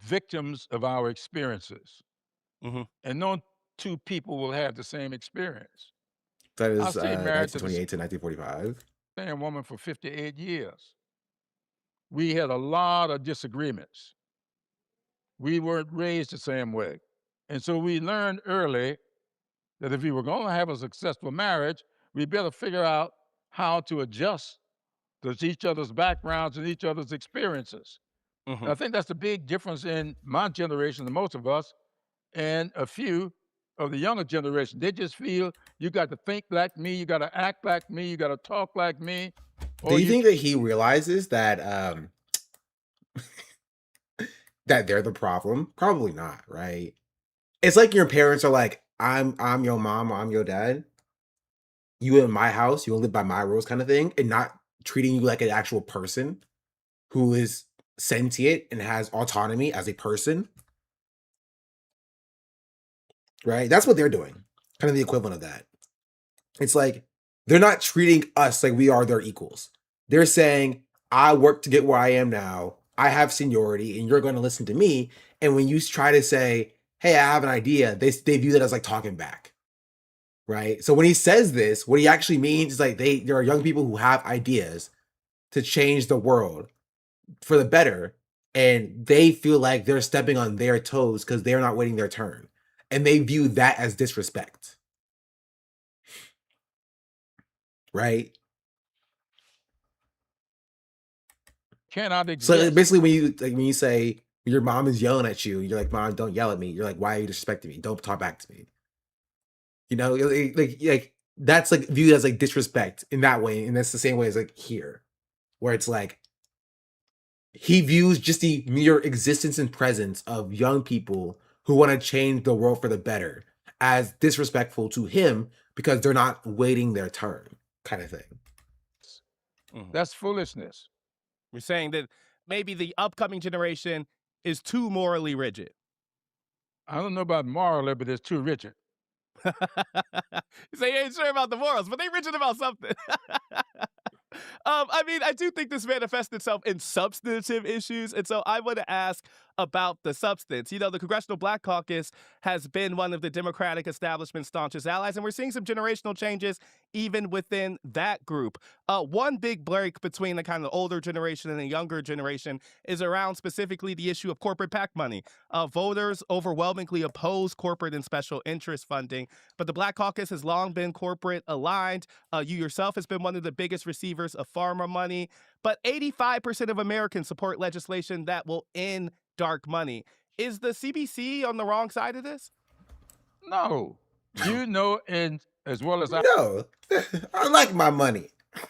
victims of our experiences. And no two people will have the same experience. That I is stayed married to the 1928 to 1945. same woman for 58 years. We had a lot of disagreements. We weren't raised the same way. And so we learned early that if we were going to have a successful marriage, we better figure out how to adjust to each other's backgrounds and each other's experiences. And I think that's the big difference in my generation, and most of us, and a few of the younger generation. They just feel you got to think like me, you got to act like me, you got to talk like me. Do you think that he realizes that that they're the problem? Probably not, right? It's like your parents are like, I'm your mom, or I'm your dad. You in my house, you live by my rules, kind of thing, and not treating you like an actual person who is sentient and has autonomy as a person. Right? That's what they're doing. Kind of the equivalent of that. It's like they're not treating us like we are their equals. They're saying, I work to get where I am now. I have seniority, and you're going to listen to me. And when you try to say, hey, I have an idea, they view that as like talking back. Right? So when he says this, what he actually means is like there are young people who have ideas to change the world for the better, and they feel like they're stepping on their toes because they're not waiting their turn. And they view that as disrespect. Right? Cannot So exist. basically, when you say your mom is yelling at you, you're like, Mom, don't yell at me. You're like, why are you disrespecting me? Don't talk back to me. You know, like that's like viewed as like disrespect in that way, and that's the same way as like here, where it's like he views just the mere existence and presence of young people who want to change the world for the better as disrespectful to him because they're not waiting their turn, kind of thing. That's foolishness. We're saying that maybe the upcoming generation is too morally rigid. I don't know about morally, but it's too rigid. You say you ain't sure about the morals, but they rigid about something. I mean, I do think this manifests itself in substantive issues, and so I want to ask about the substance. You know, the Congressional Black Caucus has been one of the Democratic establishment's staunchest allies, and we're seeing some generational changes even within that group. One big break between the kind of older generation and the younger generation is around specifically the issue of corporate PAC money. Voters overwhelmingly oppose corporate and special interest funding, but the Black Caucus has long been corporate aligned. You yourself has been one of the biggest receivers of pharma money, but 85% of Americans support legislation that will end dark money. Is the CBC on the wrong side of this? No. You know, and as well as I No, I like my money. I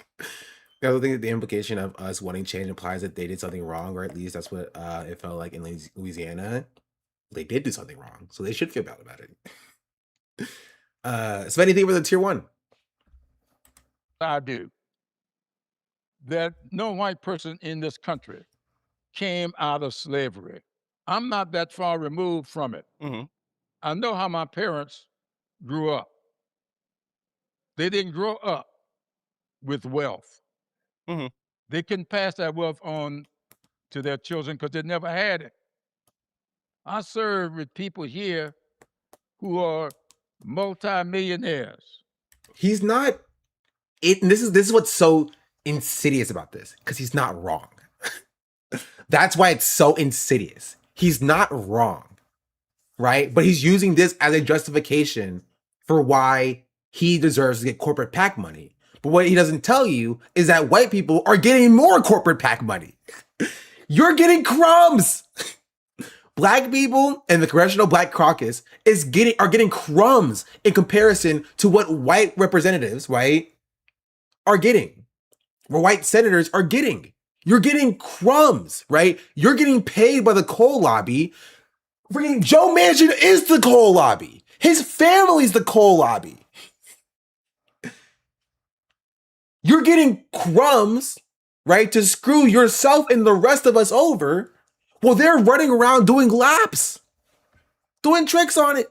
don't think that the implication of us wanting change implies that they did something wrong, or at least that's what it felt like in Louisiana. They did do something wrong, so they should feel bad about it. So anything with a tier 1? I do. That no white person in this country came out of slavery. I'm not that far removed from it. I know how my parents grew up. They didn't grow up with wealth. They couldn't pass that wealth on to their children because they never had it. I serve with people here who are multimillionaires. He's not. This is what's so insidious about this, because he's not wrong. That's why it's so insidious. He's not wrong, right? But he's using this as a justification for why he deserves to get corporate PAC money. But what he doesn't tell you is that white people are getting more corporate PAC money. You're getting crumbs. Black people and the Congressional Black Caucus are getting crumbs in comparison to what white representatives, right, are getting. What white senators are getting. You're getting crumbs, right? You're getting paid by the coal lobby. Freaking Joe Manchin is the coal lobby. His family's the coal lobby. You're getting crumbs, right, to screw yourself and the rest of us over while they're running around doing laps, doing tricks on it.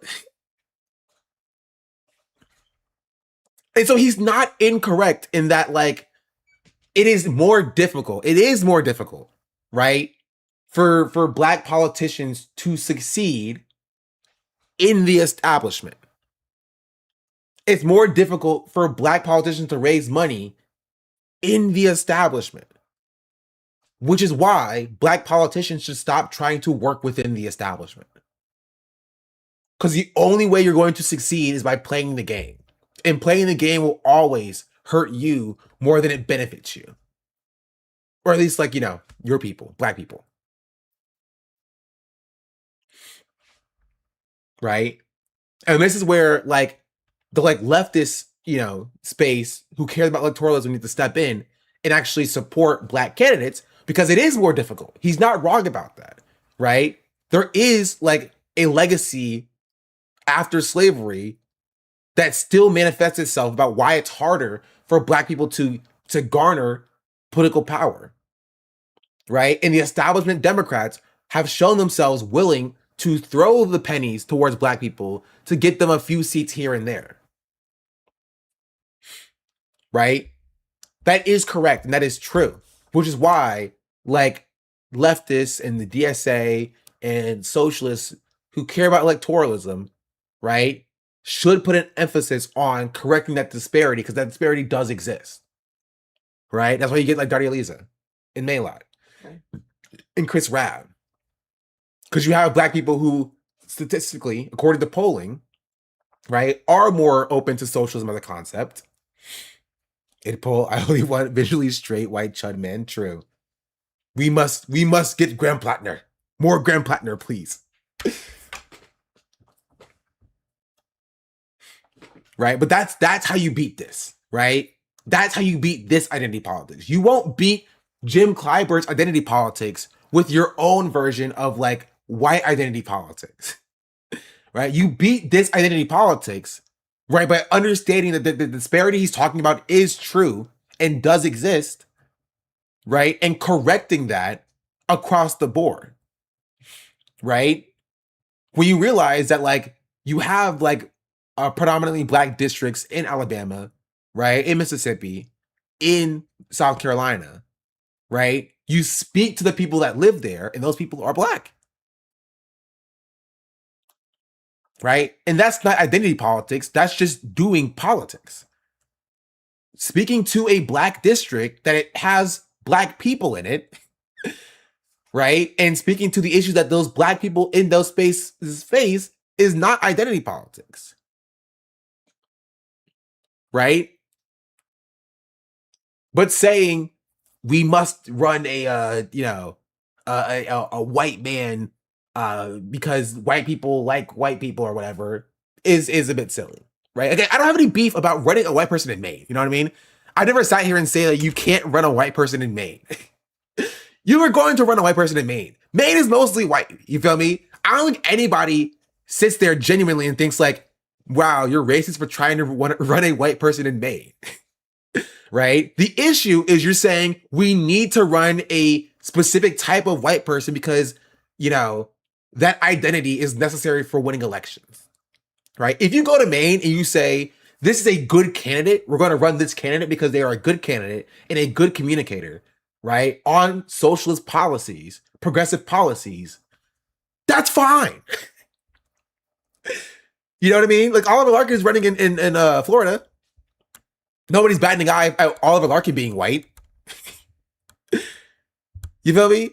And so he's not incorrect in that, like, it is more difficult. It is more difficult, right, for Black politicians to succeed in the establishment. It's more difficult for Black politicians to raise money in the establishment, which is why Black politicians should stop trying to work within the establishment. Because the only way you're going to succeed is by playing the game. And playing the game will always hurt you more than it benefits you. Or at least, like, you know, your people, Black people. Right? And this is where, like, the, like, leftist, you know, space who cares about electoralism need to step in and actually support Black candidates, because it is more difficult. He's not wrong about that, right? There is, like, a legacy after slavery that still manifests itself about why it's harder for Black people to garner political power, right? And the establishment Democrats have shown themselves willing to throw the pennies towards Black people to get them a few seats here and there, right? That is correct, and that is true, which is why, like, leftists and the DSA and socialists who care about electoralism, right, should put an emphasis on correcting that disparity, because that disparity does exist, right? That's why you get, like, Darty Eliza and Maylot and Chris Rabb, because you have Black people who, statistically, according to polling, right, are more open to socialism as a concept. In poll, I only want visually straight white chud men. True. We must get Graham Plattner. More Graham Plattner, please. Right? But that's how you beat this, right? That's how you beat this identity politics. You won't beat Jim Clyburn's identity politics with your own version of, like, white identity politics. Right? You beat this identity politics, right, by understanding that the disparity he's talking about is true and does exist, right? And correcting that across the board, right? When you realize that, like, you have, like, predominantly Black districts in Alabama, right? In Mississippi, in South Carolina, right? You speak to the people that live there, and those people are Black. Right? And that's not identity politics. That's just doing politics. Speaking to a Black district that it has Black people in it, right? And speaking to the issues that those Black people in those spaces face is not identity politics. Right? But saying we must run a white man because white people like white people or whatever is a bit silly, right? Okay, I don't have any beef about running a white person in Maine. You know what I mean? I never sat here and say that you can't run a white person in Maine. You were going to run a white person in Maine. Maine is mostly white. You feel me? I don't think anybody sits there genuinely and thinks, like, wow, you're racist for trying to run a white person in Maine. Right? The issue is you're saying we need to run a specific type of white person because, you know, that identity is necessary for winning elections. Right? If you go to Maine and you say, this is a good candidate, we're going to run this candidate because they are a good candidate and a good communicator, right, on socialist policies, progressive policies, that's fine. You know what I mean? Like, Oliver Larkin is running in Florida. Nobody's batting an eye at Oliver Larkin being white. You feel me?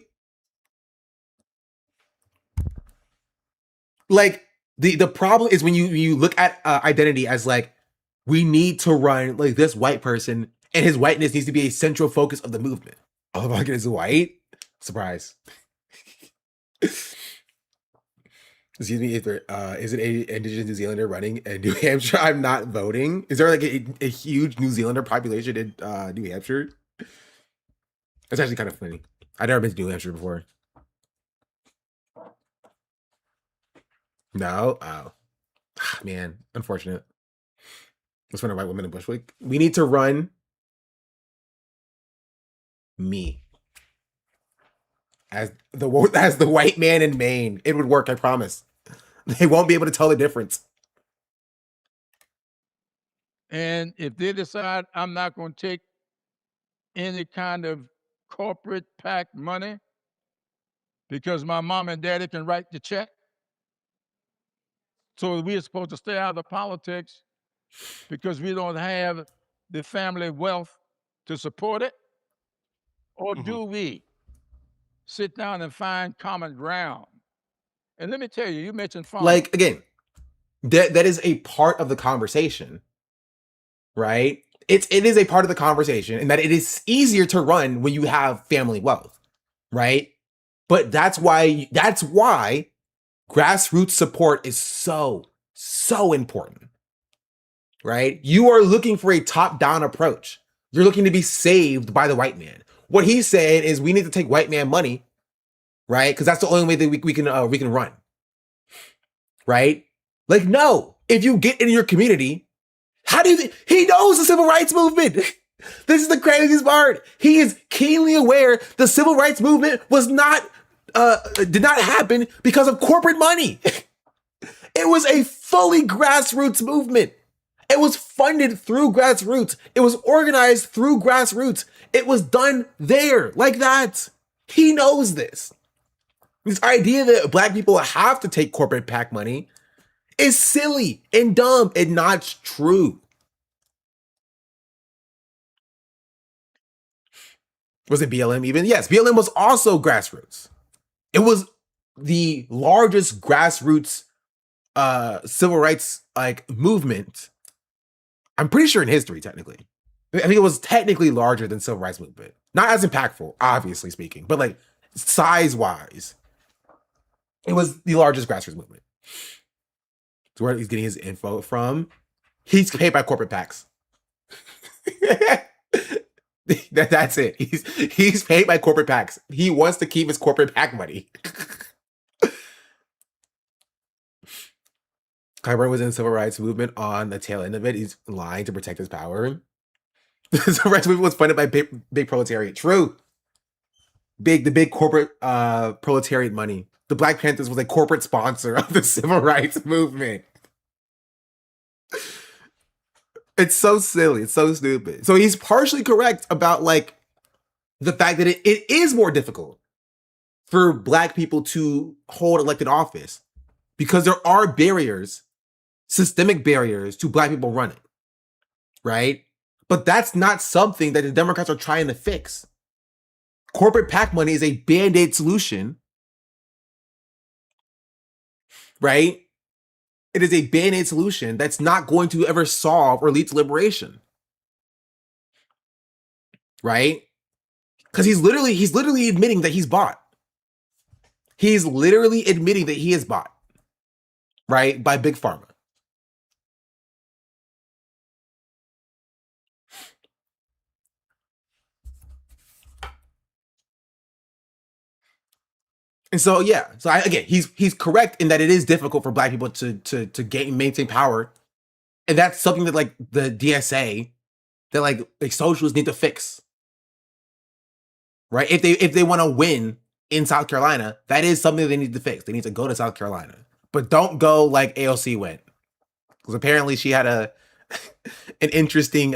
Like, the problem is when you look at identity as, like, we need to run, like, this white person, and his whiteness needs to be a central focus of the movement. Oliver Larkin is white? Surprise. Excuse me, is it an Indigenous New Zealander running in New Hampshire? I'm not voting. Is there, like, a huge New Zealander population in New Hampshire? That's actually kind of funny. I've never been to New Hampshire before. No? Oh. Man, unfortunate. Let's run a white woman in Bushwick. We need to run me as the white man in Maine. It would work, I promise. They won't be able to tell the difference. And if they decide I'm not going to take any kind of corporate PAC money because my mom and daddy can write the check, so we're supposed to stay out of politics because we don't have the family wealth to support it? Or do we sit down and find common ground? And let me tell you, you mentioned farmers. Like, again, that is a part of the conversation, right? It is a part of the conversation, and that it is easier to run when you have family wealth, right? But that's why grassroots support is so important, right? You are looking for a top-down approach. You're looking to be saved by the white man. What he's saying is we need to take white man money, right? Because that's the only way that we can run, right? Like, no, if you get in your community, how do you he knows the civil rights movement. This is the craziest part. He is keenly aware the civil rights movement was not did not happen because of corporate money. It was a fully grassroots movement. It was funded through grassroots. It was organized through grassroots. It was done there like that. He knows this. This idea that black people have to take corporate PAC money is silly and dumb and not true. Was it BLM even? Yes, BLM was also grassroots. It was the largest grassroots civil rights like movement. I'm pretty sure in history, technically. I think it was technically larger than civil rights movement. Not as impactful, obviously speaking, but like size-wise, it was the largest grassroots movement. So where he's getting his info from, he's paid by corporate PACs. That's it. He's paid by corporate PACs. He wants to keep his corporate PAC money. CLyburn was in the civil rights movement on the tail end of it. He's lying to protect his power. The civil rights movement was funded by big proletariat. True. The big corporate proletariat money. The Black Panthers was a corporate sponsor of the civil rights movement. It's so silly. It's so stupid. So he's partially correct about like the fact that it is more difficult for black people to hold elected office because there are barriers, systemic barriers to black people running, right? But that's not something that the Democrats are trying to fix. Corporate PAC money is a Band-Aid solution, right? It is a Band-Aid solution that's not going to ever solve or lead to liberation, right? Because he's literally admitting that he's bought. He's literally admitting that he is bought, right? By Big Pharma. And so, yeah. So again, he's correct in that it is difficult for black people to maintain power. And that's something that like the DSA, that like socialists need to fix. Right? If they want to win in South Carolina, that is something they need to fix. They need to go to South Carolina. But don't go like AOC went. Because apparently she had an interesting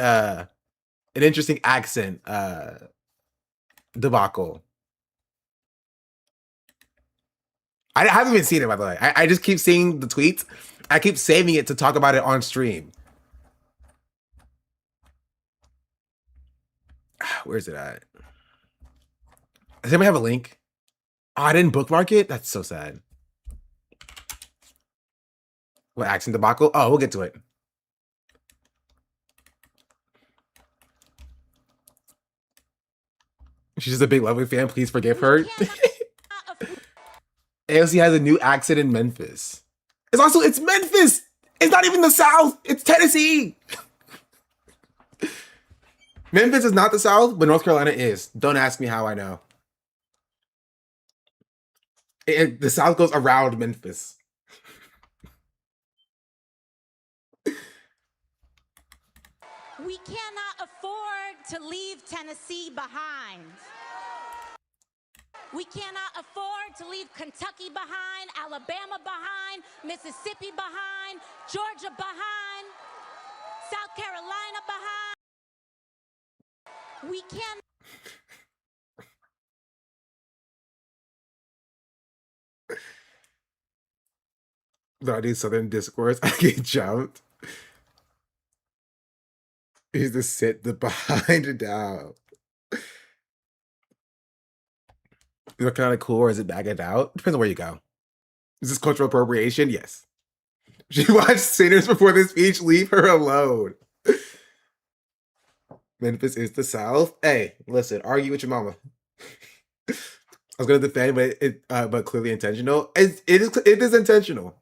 accent debacle. I haven't even seen it, by the way. I just keep seeing the tweets. I keep saving it to talk about it on stream. Where's it at? Does anybody have a link? Oh, I didn't bookmark it? That's so sad. What, accent debacle? Oh, we'll get to it. She's just a big lovely fan. Please forgive her. AOC has a new accent in Memphis. It's Memphis. It's not even the South. It's Tennessee. Memphis is not the South, but North Carolina is. Don't ask me how I know. The South goes around Memphis. We cannot afford to leave Tennessee behind. We cannot afford to leave Kentucky behind, Alabama behind, Mississippi behind, Georgia behind, South Carolina behind. We can. No, I do Southern discourse. I get jumped. He's to sit the behind it down. Is it kind of cool or is it bag it out? Depends on where you go. Is this cultural appropriation? Yes. She watched Sinners before the speech. Leave her alone. Memphis is the South. Hey, listen, argue with your mama. I was gonna defend, but clearly intentional. It is intentional.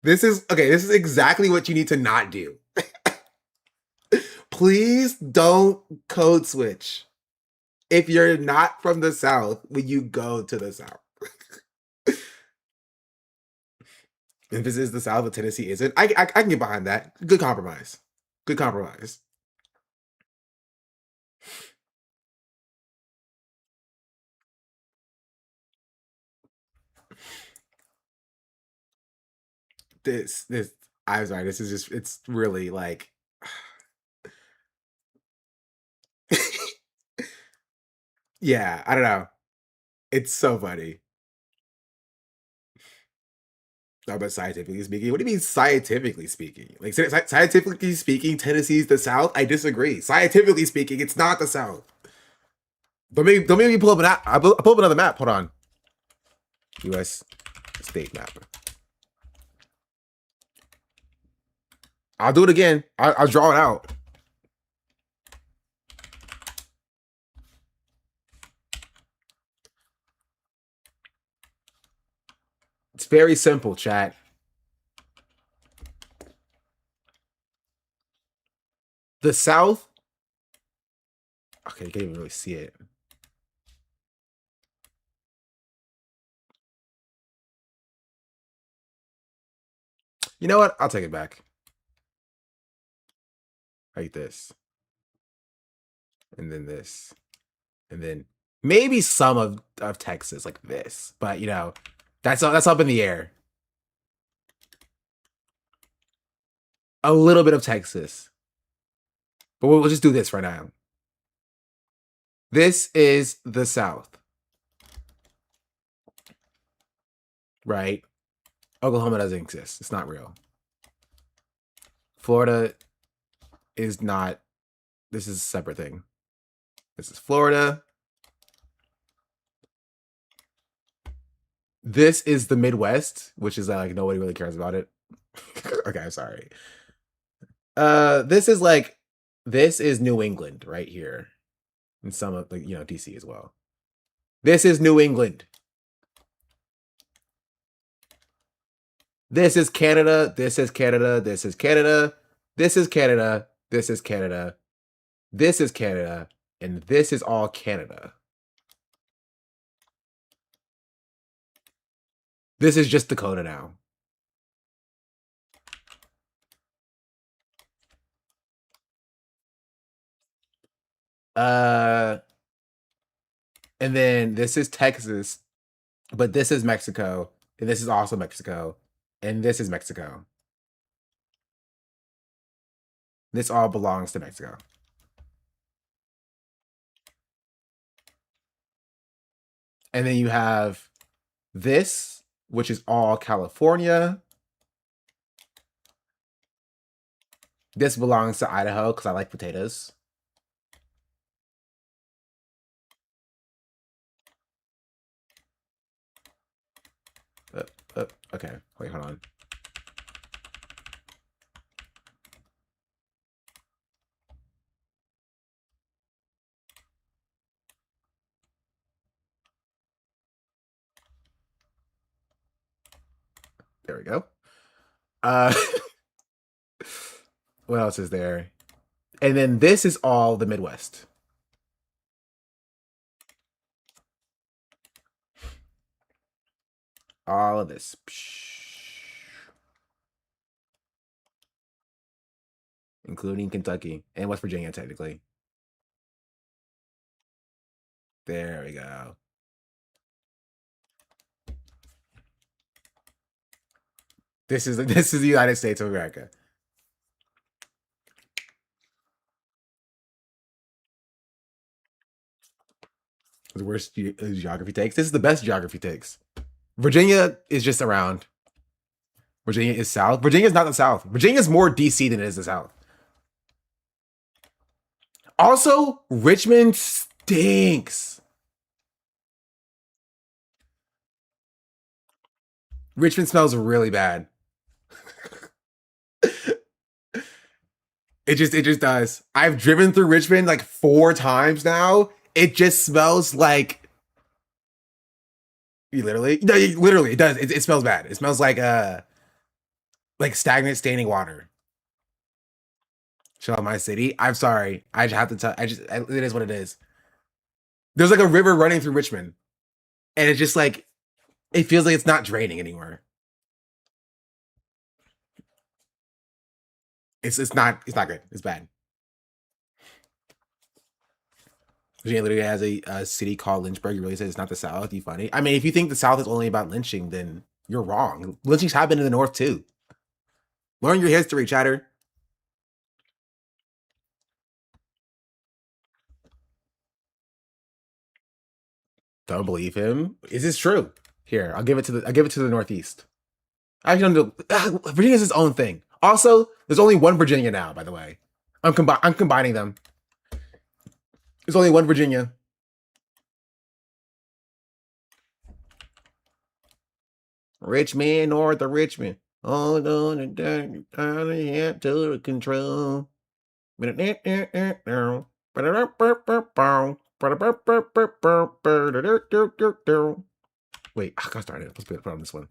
This is exactly what you need to not do. Please don't code switch. If you're not from the South, when you go to the South. Memphis is the South, but Tennessee isn't. I can get behind that. Good compromise. Good compromise. I'm sorry, this is just, it's really like, yeah, I don't know. It's so funny. No, but scientifically speaking, what do you mean scientifically speaking? Like scientifically speaking, Tennessee's the South? I disagree. Scientifically speaking, it's not the South. Don't make me pull up an app. I'll pull up another map. Hold on. U.S. state map. I'll do it again. I'll draw it out. It's very simple, chat. The South. Okay, you can't even really see it. You know what? I'll take it back. Like this. And then this. And then maybe some of Texas like this. But, you know, that's up in the air. A little bit of Texas. But we'll just do this right now. This is the South. Right? Oklahoma doesn't exist. It's not real. Florida is not. This is a separate thing. This is Florida. This is the Midwest, which is like nobody really cares about it. Okay, I'm sorry. This is New England right here. And some of DC as well. This is New England. This is Canada. This is Canada. This is Canada. This is Canada. This is Canada. This is Canada. And this is all Canada. This is just Dakota now. And then this is Texas, but this is Mexico, and this is also Mexico, and this is Mexico. This all belongs to Mexico. And then you have this, which is all California. This belongs to Idaho because I like potatoes. Okay, wait, hold on. There we go. What else is there? And then this is all the Midwest. All of this. including Kentucky and West Virginia, technically. There we go. This is the United States of America. The worst geography takes. This is the best geography takes. Virginia is just around. Virginia is South. Virginia is not the South. Virginia is more DC than it is the South. Also, Richmond stinks. Richmond smells really bad. It just does. I've driven through Richmond like 4 times now. It just smells like literally it does. It smells bad. It smells like stagnant standing water. Shout out my city. I'm sorry. I just have to tell. It is what it is. There's like a river running through Richmond, and it's just like it feels like it's not draining anymore. It's not good. It's bad. Virginia literally has a city called Lynchburg. You really said it's not the South. You funny. I mean, if you think the South is only about lynching, then you're wrong. Lynchings happen in the North too. Learn your history, chatter. Don't believe him. Is this true? Here, I'll give it to the Northeast. I don't know. Virginia's its own thing. Also, there's only one Virginia now, by the way. I'm combining them. There's only one Virginia. Richmond, north of Richmond. Hold on and down to control. Wait, I got started. Let's put on this one.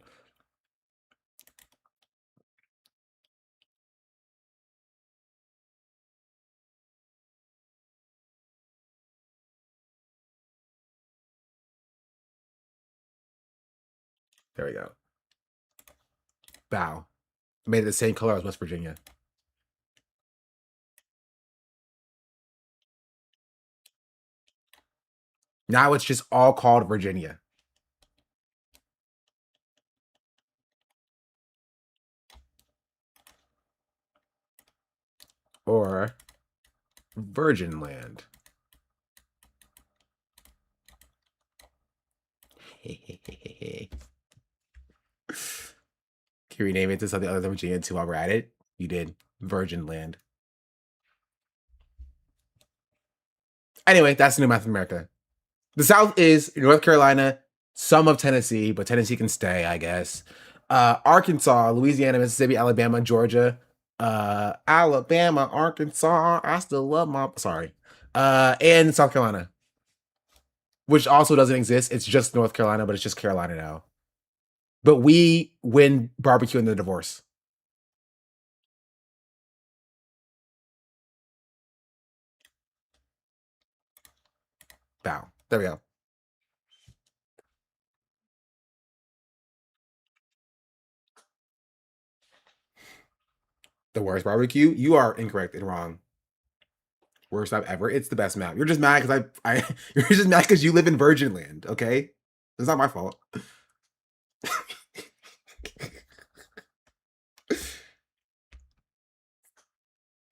There we go. Bow. Made it the same color as West Virginia. Now it's just all called Virginia. Or Virgin Land. Can you rename it to something other than Virginia too while we're at it? You did. Virgin Land. Anyway, that's the new map of America. The South is North Carolina, some of Tennessee, but Tennessee can stay, I guess. Arkansas, Louisiana, Mississippi, Alabama, Georgia. Alabama, Arkansas. I still love my... Sorry. And South Carolina. Which also doesn't exist. It's just North Carolina, but it's just Carolina now. But we win barbecue in the divorce. Bow. There we go. The worst barbecue? You are incorrect and wrong. Worst map ever. It's the best map. You're just mad because you're just mad because you live in Virgin Land, okay? It's not my fault.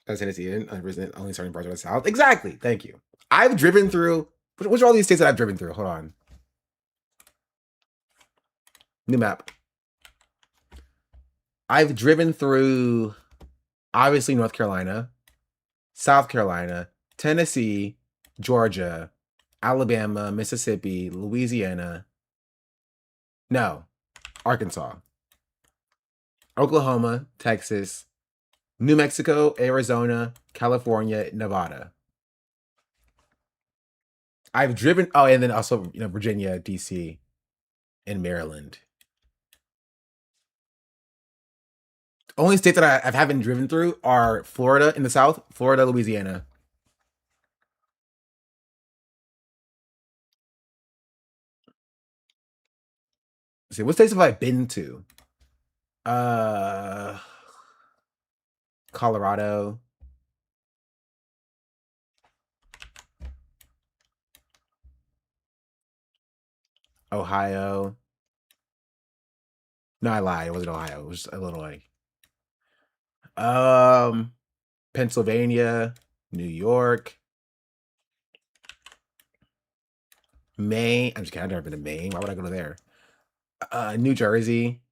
As Tennessee only certain parts of the South. Exactly. Thank you. I've driven through. Which are all these states that I've driven through? Hold on. New map. I've driven through, obviously, North Carolina, South Carolina, Tennessee, Georgia, Alabama, Mississippi, Louisiana. No, Arkansas, Oklahoma, Texas, New Mexico, Arizona, California, Nevada. I've driven, oh, and then also, Virginia, DC, and Maryland. Only states that I haven't driven through are Florida in the South, Florida, Louisiana. Let's see, what states have I been to? Colorado, Ohio. No, I lied. It wasn't Ohio. It was Illinois. Pennsylvania, New York, Maine. I'm just kidding. I've never been to Maine. Why would I go to there? New Jersey,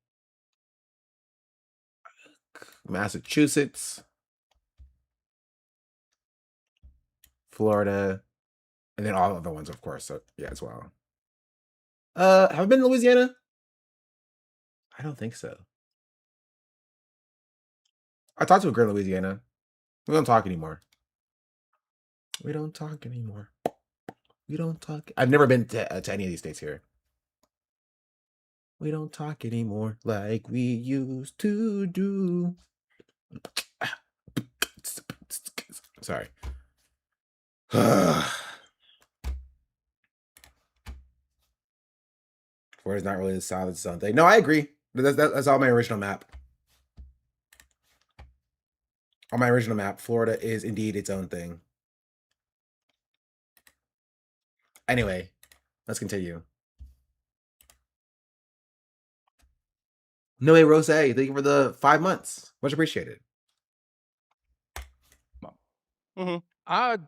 Massachusetts, Florida, and then all the other ones, of course. So yeah, as well. Have I been to Louisiana? I don't think so. I talked to a girl in Louisiana. We don't talk anymore. We don't talk anymore. We don't talk. I've never been to any of these states here. We don't talk anymore like we used to do. Sorry. Florida's not really the solid sun thing. No, I agree. That's all my original map. On my original map, Florida is indeed its own thing. Anyway, let's continue. Noe Rose, thank you for the 5 months. Much appreciated. I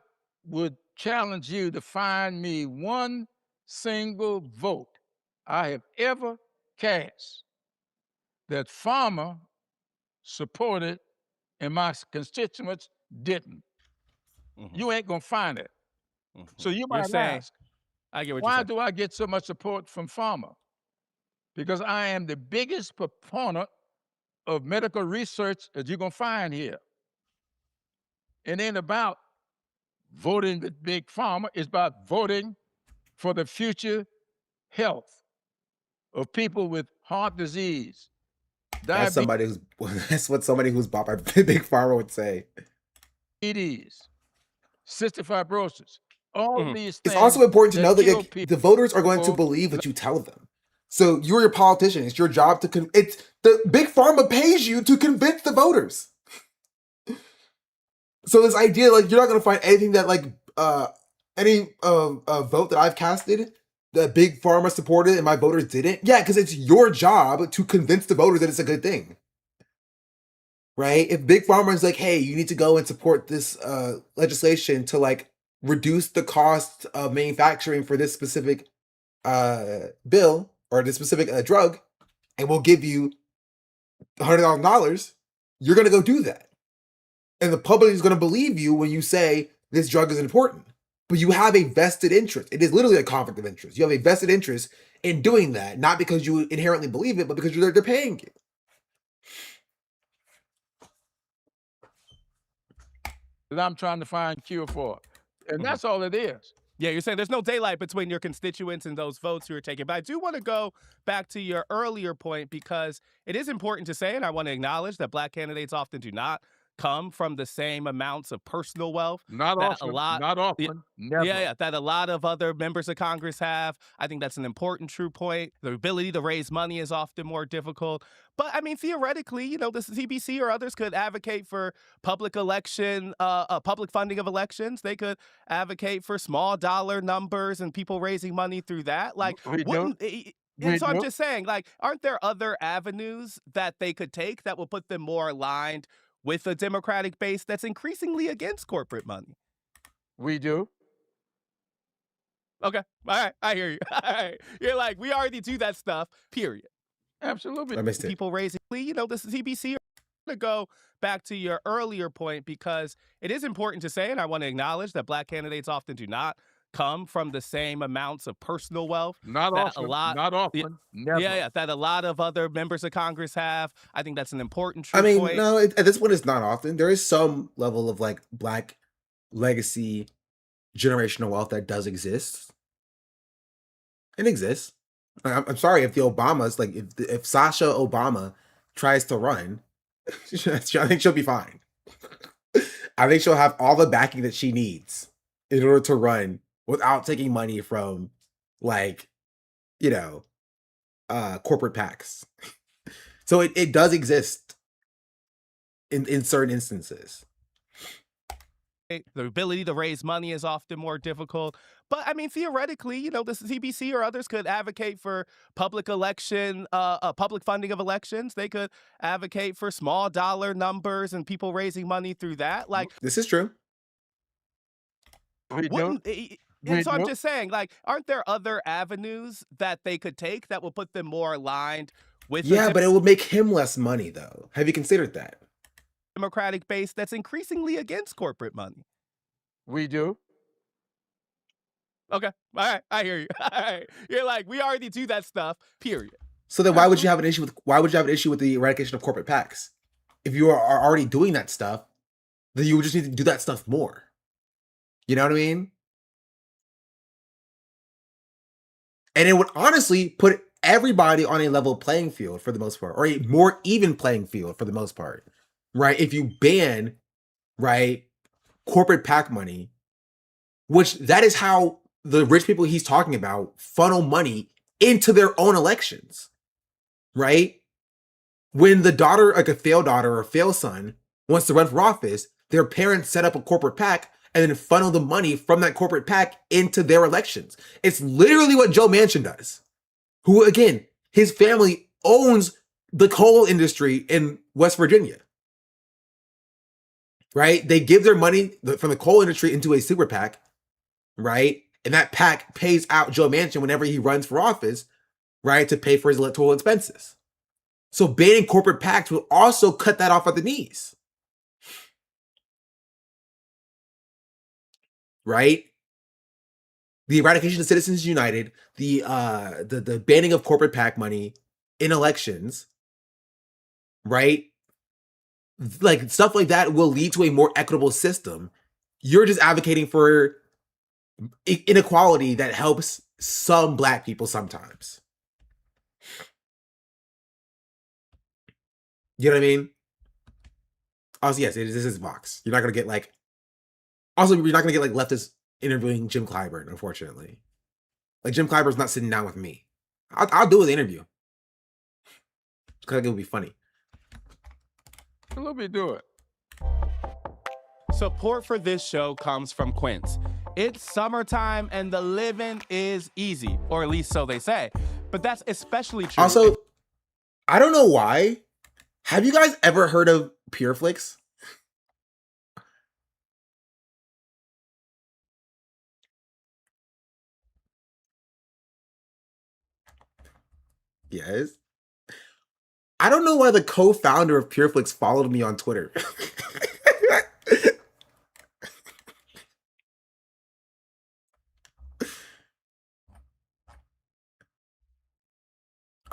would challenge you to find me one single vote I have ever cast that farmer supported and my constituents didn't. You ain't gonna find it. So you You're might saying, ask, I get what you're why saying. do I get so much support from farmer? Because I am the biggest proponent of medical research that you're gonna find here. It ain't about voting with big pharma, it's about voting for the future health of people with heart disease, That's diabetes, somebody who's that's what somebody who's bought by Big Pharma would say. cystic fibrosis, all these things. It's also important to know that kill like, people. the voters are going to believe what you tell them. So you're your politician. It's your job to it's the Big Pharma pays you to convince the voters. So this idea, like, you're not going to find anything that like any vote that I've casted that Big Pharma supported and my voters didn't. Yeah, because it's your job to convince the voters that it's a good thing. Right? If Big Pharma is like, hey, you need to go and support this legislation to like reduce the cost of manufacturing for this specific bill or this specific drug, and we'll give you $100,000, you're going to go do that. And the public is going to believe you when you say this drug is important. But you have a vested interest. It is literally a conflict of interest. You have a vested interest in doing that, not because you inherently believe it, but because they're paying you. That I'm trying to find cure for. And that's all it is. Yeah, you're saying there's no daylight between your constituents and those votes who are taken. But I do want to go back to your earlier point because it is important to say, and I want to acknowledge that Black candidates often do not come from the same amounts of personal wealth Not that often. a lot, Not often. Never. yeah, that a lot of other members of Congress have. I think that's an important true point. The ability to raise money is often more difficult. But I mean, theoretically, you know, the CBC or others could advocate for public election, public funding of elections. They could advocate for small dollar numbers and people raising money through that. Like, wouldn't? And so I'm just saying, like, aren't there other avenues that they could take that will put them more aligned with a Democratic base that's increasingly against corporate money? We do. Okay. All right. I hear you. All right. You're like, we already do that stuff, period. Absolutely. I missed it. People raising, you know, this is CBC. To go back to your earlier point because it is important to say, and I want to acknowledge that Black candidates often do not come from the same amounts of personal wealth Not that often. a lot, Not often. Never. yeah, that a lot of other members of Congress have. I think that's an important true I mean, point. no, at this point, it's not often. There is some level of like Black legacy generational wealth that does exist. It exists. I'm sorry if the Obamas, like if Sasha Obama tries to run, I think she'll be fine. I think she'll have all the backing that she needs in order to run without taking money from, like, you know, corporate PACs. So it does exist in certain instances. The ability to raise money is often more difficult. But I mean, theoretically, the CBC or others could advocate for public funding of elections. They could advocate for small dollar numbers and people raising money through that. Like, This is true. and so I'm just saying, like, aren't there other avenues that they could take that will put them more aligned with Yeah, the but it would make him less money, though. Have you considered that? Democratic base that's increasingly against corporate money? We do. Okay. All right. I hear you. All right. You're like, we already do that stuff, period. So then why would you have an issue with the eradication of corporate PACs? If you are already doing that stuff, then you would just need to do that stuff more. You know what I mean? And it would honestly put everybody on a level playing field for the most part, or a more even playing field for the most part, right? If you ban, right, corporate PAC money, which that is how the rich people he's talking about funnel money into their own elections, right? When the daughter, like a failed daughter or a failed son, wants to run for office, their parents set up a corporate PAC and then funnel the money from that corporate PAC into their elections. It's literally what Joe Manchin does, who, again, his family owns the coal industry in West Virginia, right? They give their money from the coal industry into a super PAC, right? And that PAC pays out Joe Manchin whenever he runs for office, right, to pay for his electoral expenses. So banning corporate PACs will also cut that off at the knees, right? The eradication of Citizens United, the banning of corporate PAC money in elections, right? Like stuff like that will lead to a more equitable system. You're just advocating for inequality that helps some Black people sometimes. You know what I mean? Also, yes, this is Vox. You're not gonna get like. Also, you're not gonna get like leftists interviewing Jim Clyburn, unfortunately. Like Jim Clyburn's not sitting down with me. I'll do the interview because I think it would be funny. Let me do it. Support for this show comes from Quince. It's summertime and the living is easy, or at least so they say. But that's especially true. Also, I don't know why. Have you guys ever heard of PureFlix? Yes. I don't know why the co-founder of PureFlix followed me on Twitter.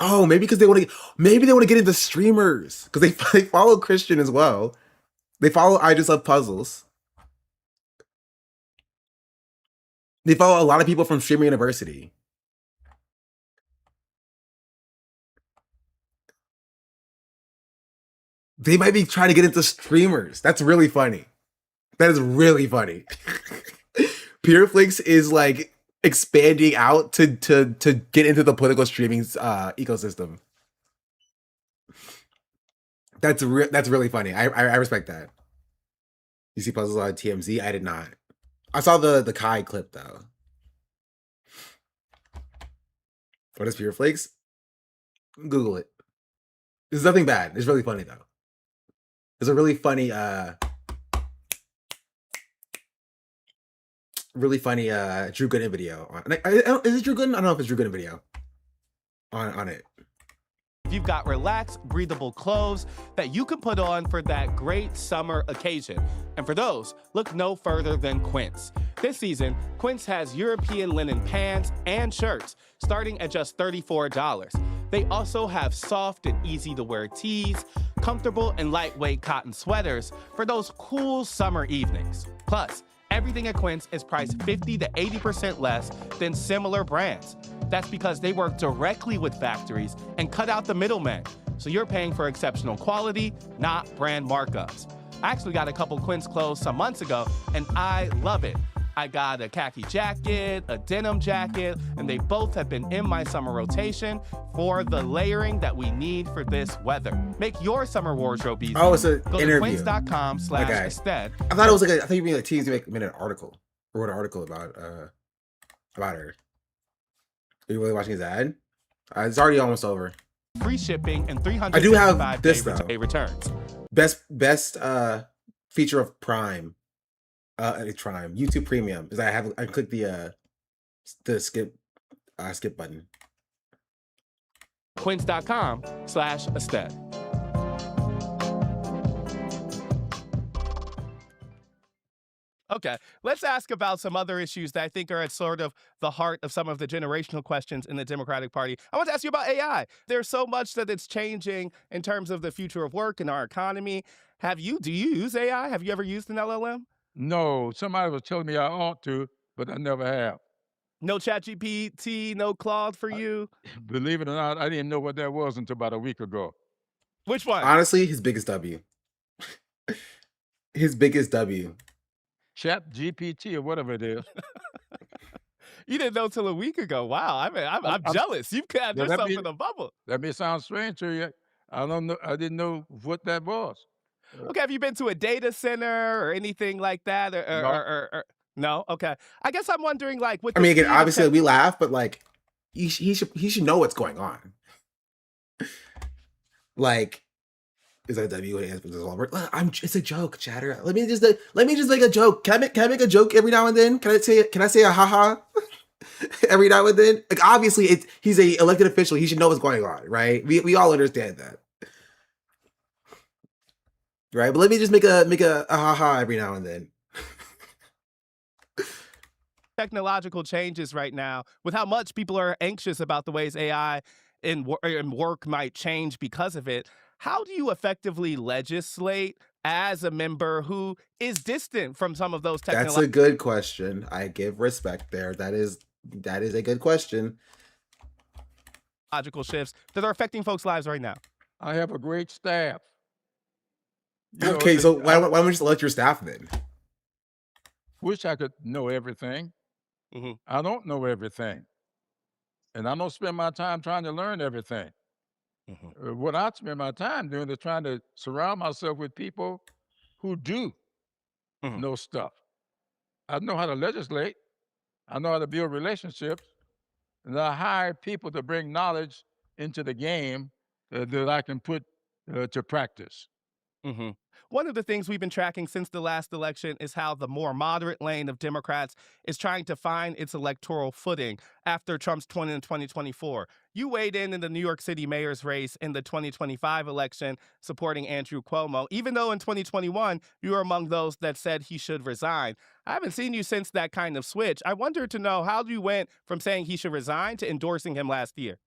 Oh, maybe because they want to get into streamers because they follow Christian as well. They follow I Just Love Puzzles. They follow a lot of people from Streamer University. They might be trying to get into streamers. That's really funny. That is really funny. PureFlix is like expanding out to get into the political streaming ecosystem. That's really funny. I respect that. You see puzzles on TMZ? I did not. I saw the Kai clip though. What is PureFlix? Google it. There's nothing bad. It's really funny though. There's a really funny Drew Gooden video on. Is it Drew Gooden? I don't know if it's Drew Gooden video on it. You've got relaxed, breathable clothes that you can put on for that great summer occasion. And for those, look no further than Quince. This season, Quince has European linen pants and shirts starting at just $34. They also have soft and easy-to-wear tees, comfortable and lightweight cotton sweaters for those cool summer evenings. Plus, everything at Quince is priced 50 to 80% less than similar brands. That's because they work directly with factories and cut out the middlemen. So you're paying for exceptional quality, not brand markups. I actually got a couple Quince clothes some months ago, and I love it. I got a khaki jacket, a denim jacket, and they both have been in my summer rotation for the layering that we need for this weather. Make your summer wardrobe easy. Oh, it's an Go interview. to quince.com/Ested. I thought it was like I thought you mean like teams make an article or an article about her. Are you really watching his ad? It's already almost over. Free shipping and 365 I do have this day returns. Best feature of Prime, YouTube Premium is I click the skip button. Quince.com/Ested. Okay, let's ask about some other issues that I think are at sort of the heart of some of the generational questions in the Democratic Party. I want to ask you about AI. There's so much that it's changing in terms of the future of work and our economy. Do you use AI? Have you ever used an LLM? No, somebody was telling me I ought to, but I never have. No ChatGPT, no Claude for you? Believe it or not, I didn't know what that was until about a week ago. Which one? Honestly, his biggest W. His biggest W. Chat GPT or whatever it is. You didn't know till a week ago. Wow, I'm jealous. You've got Now, yourself in a bubble. That may sound strange to you. I don't know. I didn't know what that was. Okay, have you been to a data center or anything like that? No? Okay. I guess I'm wondering, like, with I mean, again, obviously we laugh, but like, he should know what's going on. Like, is that W? It's a joke, chatter. Let me just make a joke. Can I make a joke every now and then? Can I say a haha every now and then? Like, obviously, he's a elected official. He should know what's going on, right? We all understand that, right? But let me just make a haha every now and then. technological changes right now, with how much people are anxious about the ways AI in work might change because of it. How do you effectively legislate as a member who is distant from some of those That's technological a good question. I give respect there. That is a good question. shifts that are affecting folks' lives right now? I have a great staff. Okay, so why don't we just elect your staff then? Wish I could know everything. I don't know everything. And I don't spend my time trying to learn everything. What I spend my time doing is trying to surround myself with people who do know stuff. I know how to legislate. I know how to build relationships. And I hire people to bring knowledge into the game that I can put to practice. One of the things we've been tracking since the last election is how the more moderate lane of Democrats is trying to find its electoral footing after Trump's 2024. You weighed in the New York City mayor's race in the 2025 election, supporting Andrew Cuomo, even though in 2021 you were among those that said he should resign. I haven't seen you since that kind of switch. I wonder to know how you went from saying he should resign to endorsing him last year.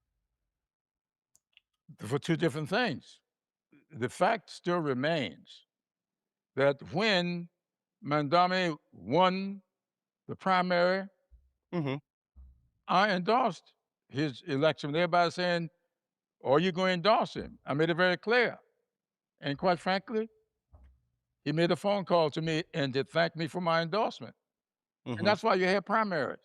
For two different things. The fact still remains that when Mandami won the primary, I endorsed his election. Everybody saying, are you going to endorse him? I made it very clear. And quite frankly, he made a phone call to me and did thank me for my endorsement. And that's why you have primaries.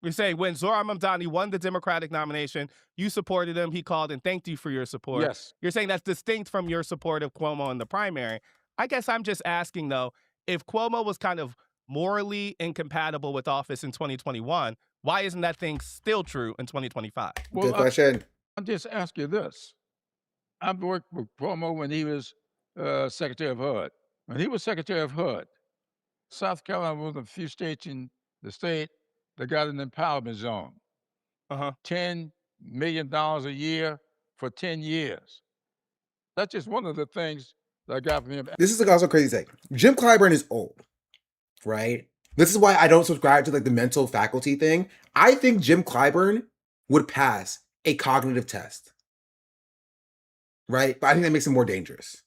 We say when Zohran Mamdani won the Democratic nomination, you supported him. He called and thanked you for your support. Yes. You're saying that's distinct from your support of Cuomo in the primary. I guess I'm just asking, though, if Cuomo was kind of morally incompatible with office in 2021, why isn't that thing still true in 2025? Well, Good question. I'll just ask you this. I've worked with Cuomo when he was Secretary of HUD. When he was Secretary of HUD, South Carolina was one of the few states in the state that got an empowerment zone. $10 million a year for 10 years. That's just one of the things that I got from him. This is also crazy thing. Jim Clyburn is old, right? This is why I don't subscribe to like the mental faculty thing. I think Jim Clyburn would pass a cognitive test, right? But I think that makes him more dangerous,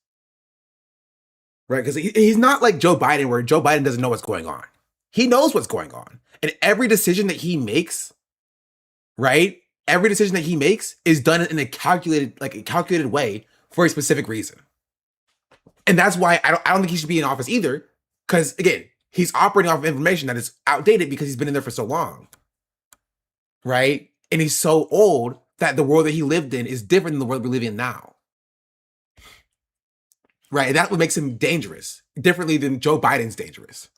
right? Because he's not like Joe Biden, where Joe Biden doesn't know what's going on. He knows what's going on. And every decision that he makes, right? Every decision that he makes is done in a calculated way for a specific reason. And that's why I don't think he should be in office either. Because again, he's operating off of information that is outdated because he's been in there for so long. Right? And he's so old that the world that he lived in is different than the world we live in now. Right? And that's what makes him dangerous. Differently than Joe Biden's dangerous.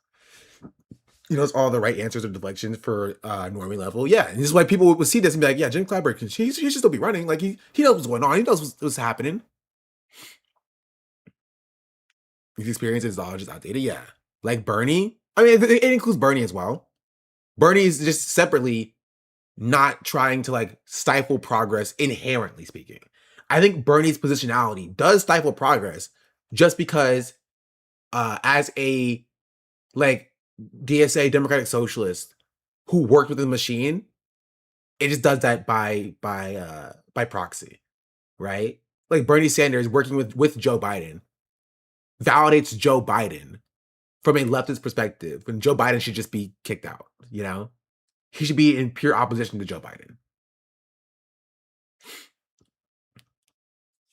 He knows all the right answers or deflections for normie level. Yeah. And this is why people would see this and be like, yeah, Jim CLyburn, he should still be running. Like he knows what's going on. He knows what's happening. His experience is all just outdated. Yeah. Like Bernie. I mean, it includes Bernie as well. Bernie is just separately not trying to like stifle progress, inherently speaking. I think Bernie's positionality does stifle progress just because as a like DSA Democratic Socialist who worked with the machine, it just does that by proxy, right? Like Bernie Sanders working with Joe Biden validates Joe Biden from a leftist perspective when Joe Biden should just be kicked out, you know? He should be in pure opposition to Joe Biden.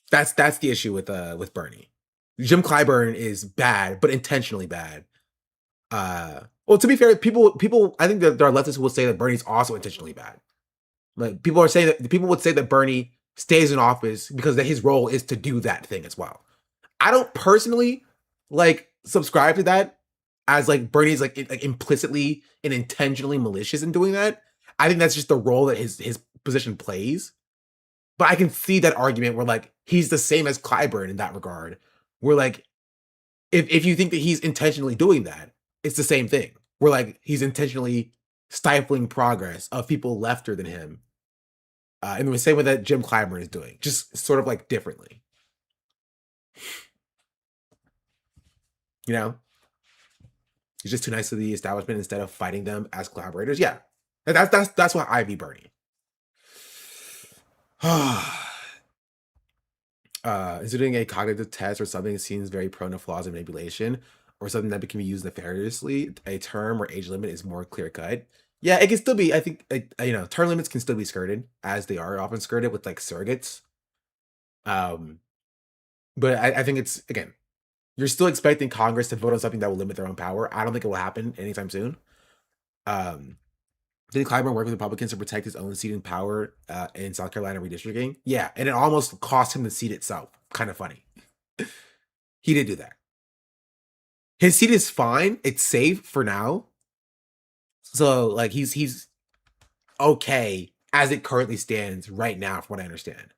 That's the issue with Bernie. Jim CLyburn is bad, but intentionally bad. Well, to be fair, people I think that there are leftists who will say that Bernie's also intentionally bad. Like people would say that Bernie stays in office because that his role is to do that thing as well. I don't personally like subscribe to that as like Bernie's like implicitly and intentionally malicious in doing that. I think that's just the role that his position plays. But I can see that argument where like he's the same as CLyburn in that regard. Where like if you think that he's intentionally doing that, it's the same thing. Where like he's intentionally stifling progress of people lefter than him. In the same way that Jim CLyburn is doing, just sort of like differently. You know? He's just too nice to the establishment instead of fighting them as collaborators. Yeah. That's why I be Bernie. Instituting a cognitive test or something seems very prone to flaws and manipulation, or something that can be used nefariously. A term where age limit is more clear cut. Yeah, it can still be. I think term limits can still be skirted, as they are often skirted with like surrogates. But I think it's again, you're still expecting Congress to vote on something that will limit their own power. I don't think it will happen anytime soon. Did CLyburn work with Republicans to protect his own seat in power in South Carolina redistricting? Yeah, and it almost cost him the seat itself. Kind of funny. He did do that. His seat is fine. It's safe for now. So like he's okay as it currently stands right now, from what I understand.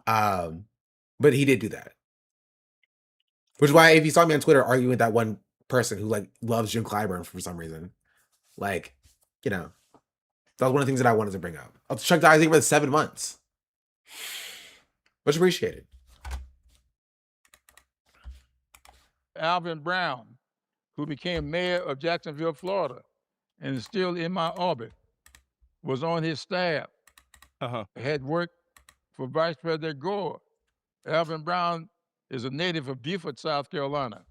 But he did do that. Which is why if you saw me on Twitter arguing with that one person who like loves Jim CLyburn for some reason, like, you know, that was one of the things that I wanted to bring up. I'll check the Isaac for 7 months. Much appreciated. Alvin Brown, who became mayor of Jacksonville, Florida, and is still in my orbit, was on his staff. Had worked for Vice President Gore. Alvin Brown is a native of Beaufort, South Carolina.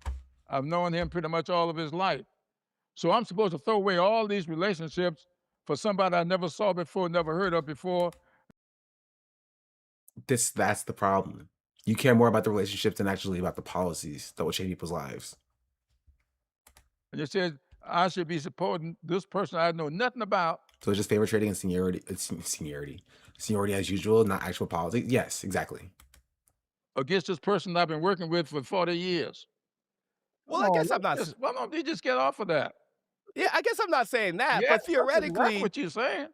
I've known him pretty much all of his life. So I'm supposed to throw away all these relationships for somebody I never saw before, never heard of before. That's the problem. You care more about the relationships than actually about the policies that will change people's lives. And you said I should be supporting this person I know nothing about. So it's just favor trading and seniority. Seniority as usual, not actual politics. Yes, exactly. Against this person I've been working with for 40 years. Well, I guess I'm not. Why don't they just get off of that? Yeah, I guess I'm not saying that, Yeah, but that's exactly theoretically, what you're saying.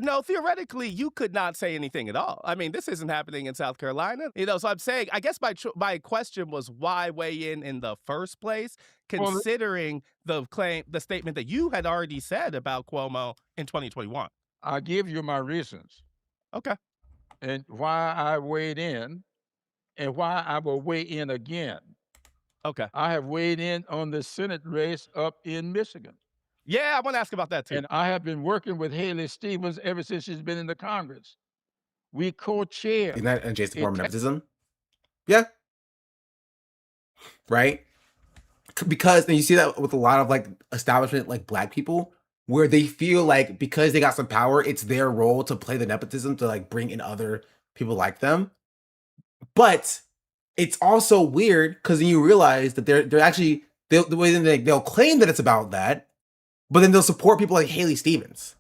No, theoretically, you could not say anything at all. I mean, this isn't happening in South Carolina. So I'm saying, I guess my question was why weigh in the first place, considering the statement that you had already said about Cuomo in 2021. I give you my reasons. Okay. And why I weighed in and why I will weigh in again. Okay. I have weighed in on the Senate race up in Michigan. Yeah, I want to ask about that too. And I have been working with Haley Stevens ever since she's been in the Congress. We co-chair. Isn't that adjacent form of nepotism? Yeah. Right? Because then you see that with a lot of like establishment, like Black people, where they feel like because they got some power, it's their role to play the nepotism to like bring in other people like them. But it's also weird because then you realize that they're they'll claim that it's about that, but then they'll support people like Haley Stevens,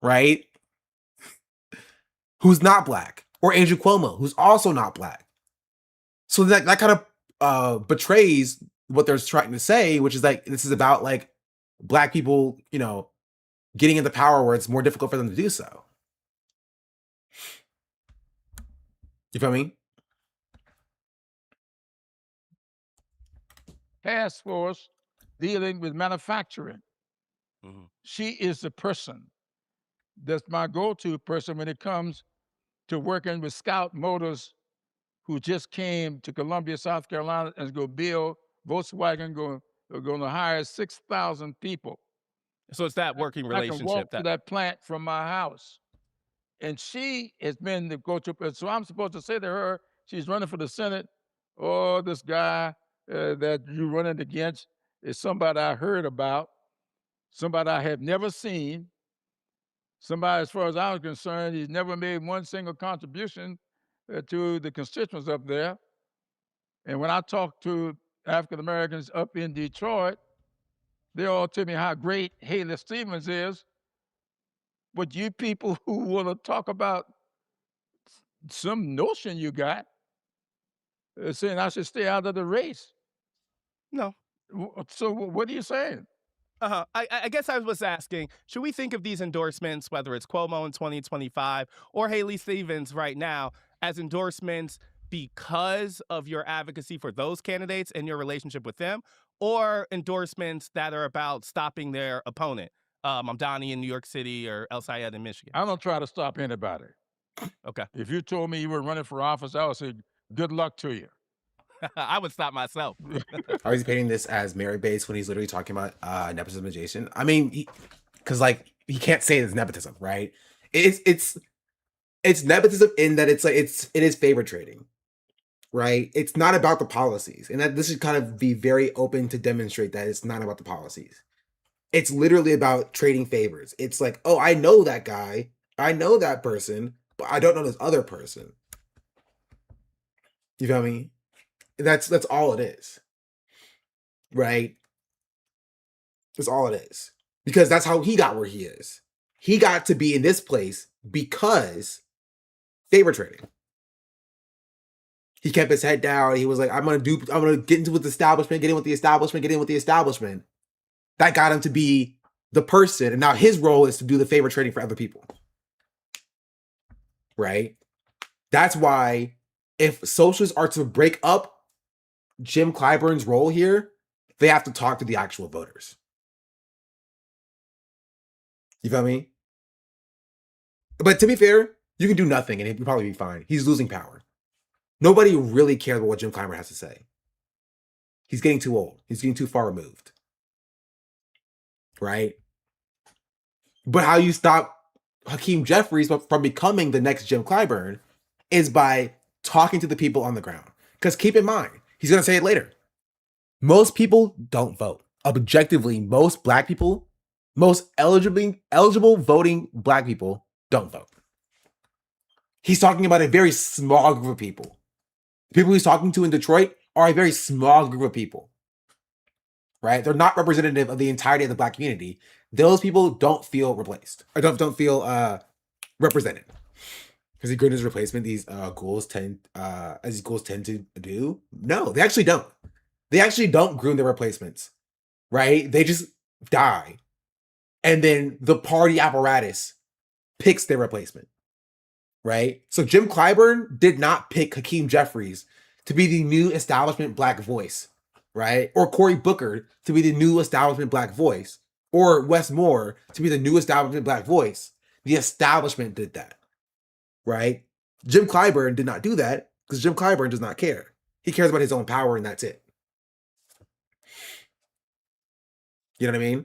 right? Who's not black, or Andrew Cuomo, who's also not black. So that kind of betrays what they're trying to say, which is like this is about like black people, getting into power where it's more difficult for them to do so. You feel me? Task force dealing with manufacturing. She is the person that's my go-to person when it comes to working with Scout Motors, who just came to Columbia, South Carolina, and is going to build Volkswagen, going to hire 6,000 people. So it's that working I can walk relationship to that plant from my house. And she has been the go-to person. So I'm supposed to say to her, she's running for the Senate, oh, this guy that you're running against is somebody I heard about, somebody I have never seen, somebody, as far as I was concerned, he's never made one single contribution to the constituents up there. And when I talk to African Americans up in Detroit, they all tell me how great Haley Stevens is. But you people who want to talk about some notion you got, saying I should stay out of the race. No. So what are you saying? I guess I was asking, should we think of these endorsements, whether it's Cuomo in 2025 or Haley Stevens right now, as endorsements because of your advocacy for those candidates and your relationship with them, or endorsements that are about stopping their opponent, Mamdani in New York City or El Sayed in Michigan? I don't try to stop anybody. Okay. If you told me you were running for office, I would say, good luck to you. I would stop myself. Are you painting this as merit-based when he's literally talking about nepotism adjacent? I mean, because like he can't say it's nepotism, right? It's nepotism in that it is favor trading, right? It's not about the policies, and that this should kind of be very open to demonstrate that it's not about the policies. It's literally about trading favors. It's like, oh, I know that guy, I know that person, but I don't know this other person. You feel me? That's all it is. Right? That's all it is. Because that's how he got where he is. He got to be in this place because favor trading. He kept his head down. He was like, I'm gonna get into with the establishment, get in with the establishment, get in with the establishment. That got him to be the person. And now his role is to do the favor trading for other people. Right? That's why if socialists are to break up Jim Clyburn's role here, they have to talk to the actual voters. You feel me? But to be fair, you can do nothing and he'll probably be fine. He's losing power. Nobody really cares about what Jim Clyburn has to say. He's getting too old. He's getting too far removed. Right? But how you stop Hakeem Jeffries from becoming the next Jim Clyburn is by talking to the people on the ground. Because keep in mind, he's going to say it later. Most people don't vote. Objectively, most black people, most eligible voting black people don't vote. He's talking about a very small group of people. The people he's talking to in Detroit are a very small group of people. Right? They're not representative of the entirety of the black community. Those people don't feel replaced. Or don't feel represented. Because he grown his replacement, these ghouls tend to do. No, they actually don't. They actually don't groom their replacements, right? They just die. And then the party apparatus picks their replacement, right? So Jim Clyburn did not pick Hakeem Jeffries to be the new establishment black voice, right? Or Cory Booker to be the new establishment black voice, or Wes Moore to be the new establishment black voice. The establishment did that, right? Jim Clyburn did not do that because Jim Clyburn does not care. He cares about his own power and that's it. You know what I mean?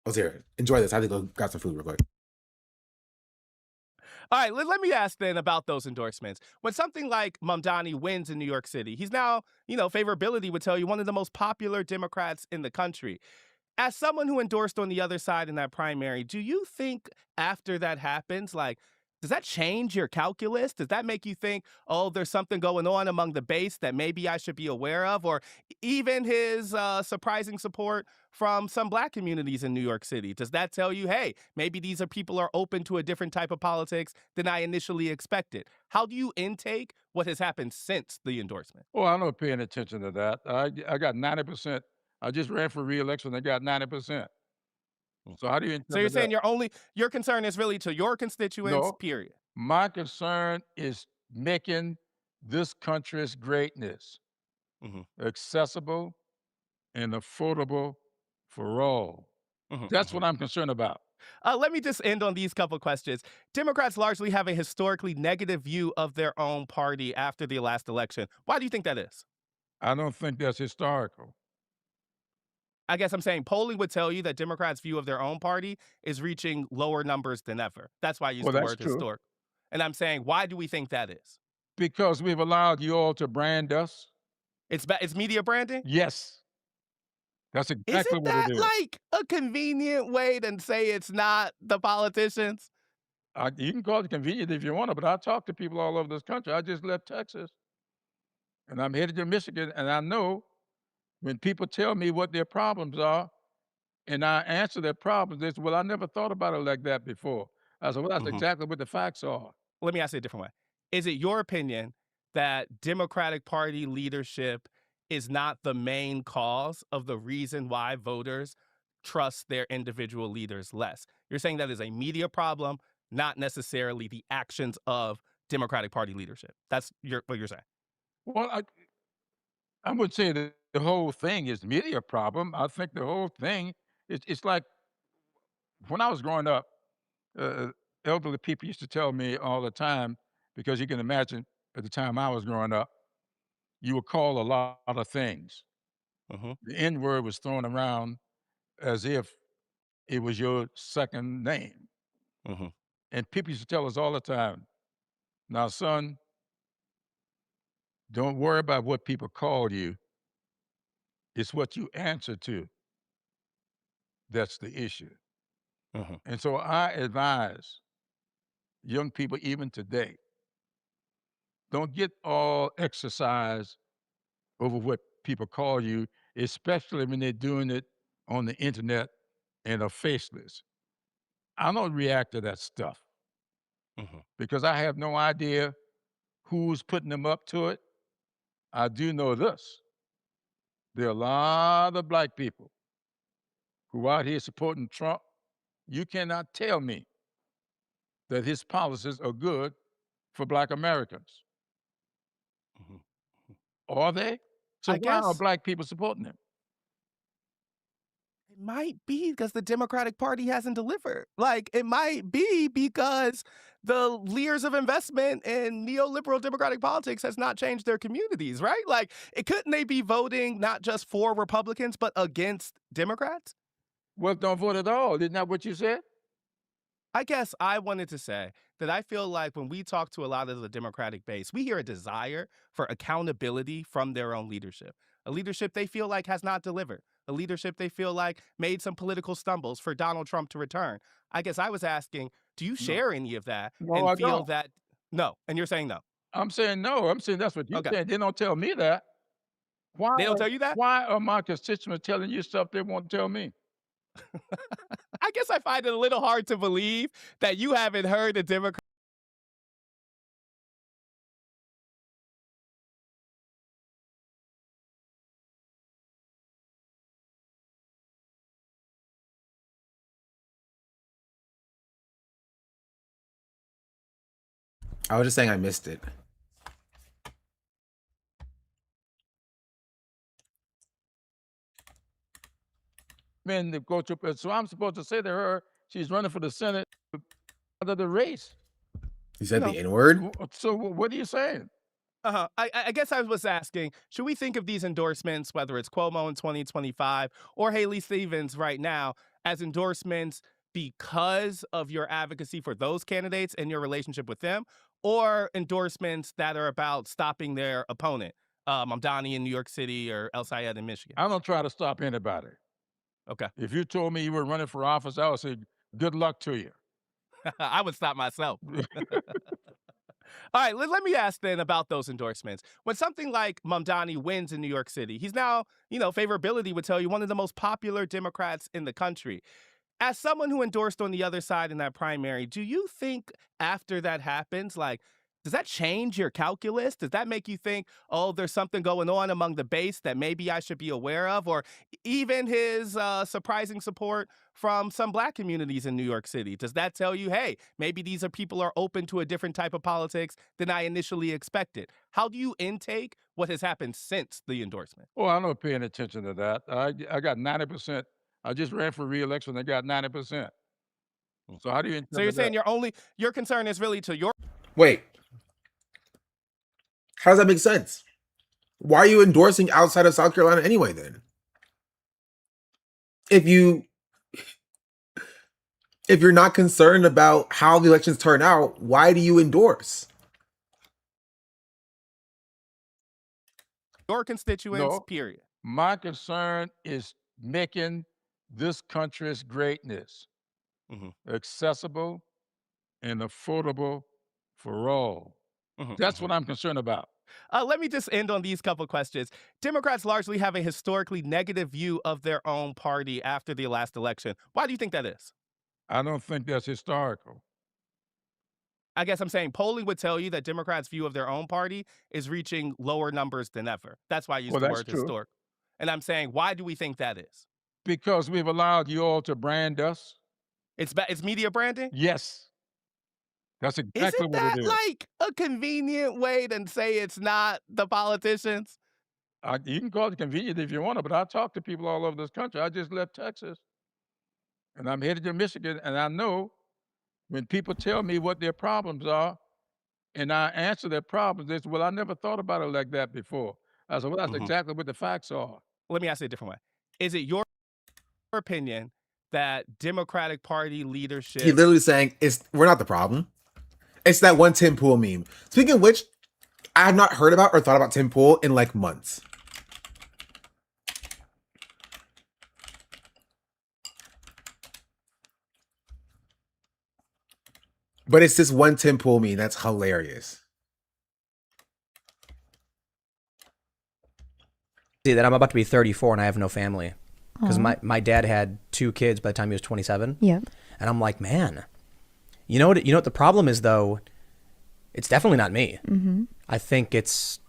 Let's hear it. Enjoy this. I have to go grab some food real quick. All right, let me ask then about those endorsements. When something like Mamdani wins in New York City, he's now, favorability would tell you one of the most popular Democrats in the country. As someone who endorsed on the other side in that primary, do you think after that happens, like, Does that change your calculus? Does that make you think, oh, there's something going on among the base that maybe I should be aware of? Or even his surprising support from some black communities in New York City. Does that tell you, hey, maybe these are people are open to a different type of politics than I initially expected? How do you intake what has happened since the endorsement? Well, I'm not paying attention to that. I got 90%. I just ran for re-election. I got 90%. So how do you So you're interpret that? saying your concern is really to your constituents, No, period. my concern is making this country's greatness accessible and affordable for all. That's what I'm concerned about. Let me just end on these couple questions. Democrats largely have a historically negative view of their own party after the last election. Why do you think that is? I don't think that's historical. I guess I'm saying polling would tell you that Democrats' view of their own party is reaching lower numbers than ever. That's why I use Well, the that's word true. historic. And I'm saying, why do we think that is? Because we've allowed you all to brand us. It's media branding? Yes. That's exactly Isn't what it that is. like a convenient way to say it's not the politicians? You can call it convenient if you want to, but I talk to people all over this country. I just left Texas, and I'm headed to Michigan, and I know when people tell me what their problems are, and I answer their problems, they say, well, I never thought about it like that before. I said, well, that's exactly what the facts are. Let me ask it a different way. Is it your opinion that Democratic Party leadership is not the main cause of the reason why voters trust their individual leaders less? You're saying that is a media problem, not necessarily the actions of Democratic Party leadership. That's what you're saying. Well, I would say that the whole thing is media problem. I think the whole thing it's like when I was growing up, uh, elderly people used to tell me all the time, because you can imagine at the time I was growing up, you were called a lot of things. The N word was thrown around as if it was your second name. And people used to tell us all the time, now, son, don't worry about what people call you. It's what you answer to. That's the issue. And so I advise young people, even today, don't get all exercised over what people call you, especially when they're doing it on the internet and are faceless. I don't react to that stuff because I have no idea who's putting them up to it. I do know this. There are a lot of black people who are out here supporting Trump. You cannot tell me that his policies are good for black Americans. Are they? So I why are guess black people supporting him? it might be because the Democratic Party hasn't delivered. Like, it might be because the leers of investment in neoliberal democratic politics has not changed their communities, right? Like, couldn't they be voting not just for Republicans, but against Democrats? Well, don't vote at all. Isn't that what you said? I guess I wanted to say that I feel like when we talk to a lot of the Democratic base, we hear a desire for accountability from their own leadership, a leadership they feel like has not delivered, a leadership they feel like made some political stumbles for Donald Trump to return. I guess I was asking, do you share any of that No, and I feel don't. that no? And you're saying no. I'm saying no. I'm saying that's what you Okay. said. They don't tell me that. They don't tell you that? Why are my constituents telling you stuff they won't tell me? I guess I find it a little hard to believe that you haven't heard the Democrat. I was just saying I missed it. Men that go to, so I'm supposed to say to her, she's running for the Senate out of the race. You said No. the N word? So what are you saying? I guess I was asking, should we think of these endorsements, whether it's Cuomo in 2025 or Haley Stevens right now, as endorsements because of your advocacy for those candidates and your relationship with them, or endorsements that are about stopping their opponent, Mamdani in New York City or El Sayed in Michigan? I don't try to stop anybody. Okay. If you told me you were running for office, I would say, good luck to you. I would stop myself. All right, let me ask then about those endorsements. When something like Mamdani wins in New York City, he's now, favorability would tell you one of the most popular Democrats in the country. As someone who endorsed on the other side in that primary, do you think after that happens, like, does that change your calculus? Does that make you think, oh, there's something going on among the base that maybe I should be aware of? Or even his surprising support from some Black communities in New York City. Does that tell you, hey, maybe these are people are open to a different type of politics than I initially expected? How do you intake what has happened since the endorsement? Well, I'm not paying attention to that. I got 90%. I just ran for re-election. I got 90%. So how do you So you're interpret saying that? your concern is really to your Wait, how does that make sense? Why are you endorsing outside of South Carolina anyway then? If you're not concerned about how the elections turn out, why do you endorse? constituents, No, period. my concern is making this country's greatness accessible and affordable for all. That's what I'm concerned about. Let me just end on these couple questions. Democrats largely have a historically negative view of their own party after the last election. Why do you think that is? I don't think that's historical. I guess I'm saying polling would tell you that Democrats' view of their own party is reaching lower numbers than ever. That's why I use Well, the that's word true. historic. And I'm saying, why do we think that is? Because we've allowed you all to brand us. It's media branding? Yes. That's exactly Isn't what it that is. like a convenient way to say it's not the politicians? You can call it convenient if you want to, but I talk to people all over this country. I just left Texas, and I'm headed to Michigan, and I know when people tell me what their problems are, and I answer their problems, they say, well, I never thought about it like that before. I said, well, that's exactly what the facts are. Let me ask it a different way. Is it your opinion that Democratic Party He leadership literally saying we're not the problem. It's that one Tim Pool meme. Speaking of which, I have not heard about or thought about Tim Pool in like months. But it's this one Tim Pool meme that's hilarious. See that I'm about to be 34 and I have no family because my dad had 2 kids by the time he was 27. Yeah. And I'm like, man, you know what the problem is though? It's definitely not me. Mm-hmm. I think it's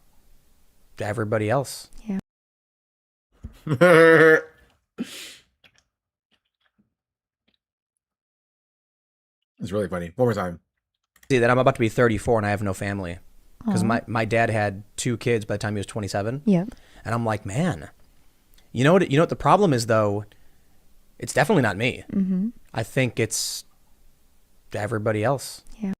everybody else. Yeah. It's really funny. One more time. See that I'm about to be 34 and I have no family because my dad had 2 kids by the time he was 27. Yeah. And I'm like, man, you know what the problem is though? It's definitely not me. Mm-hmm. I think it's everybody else. Yeah.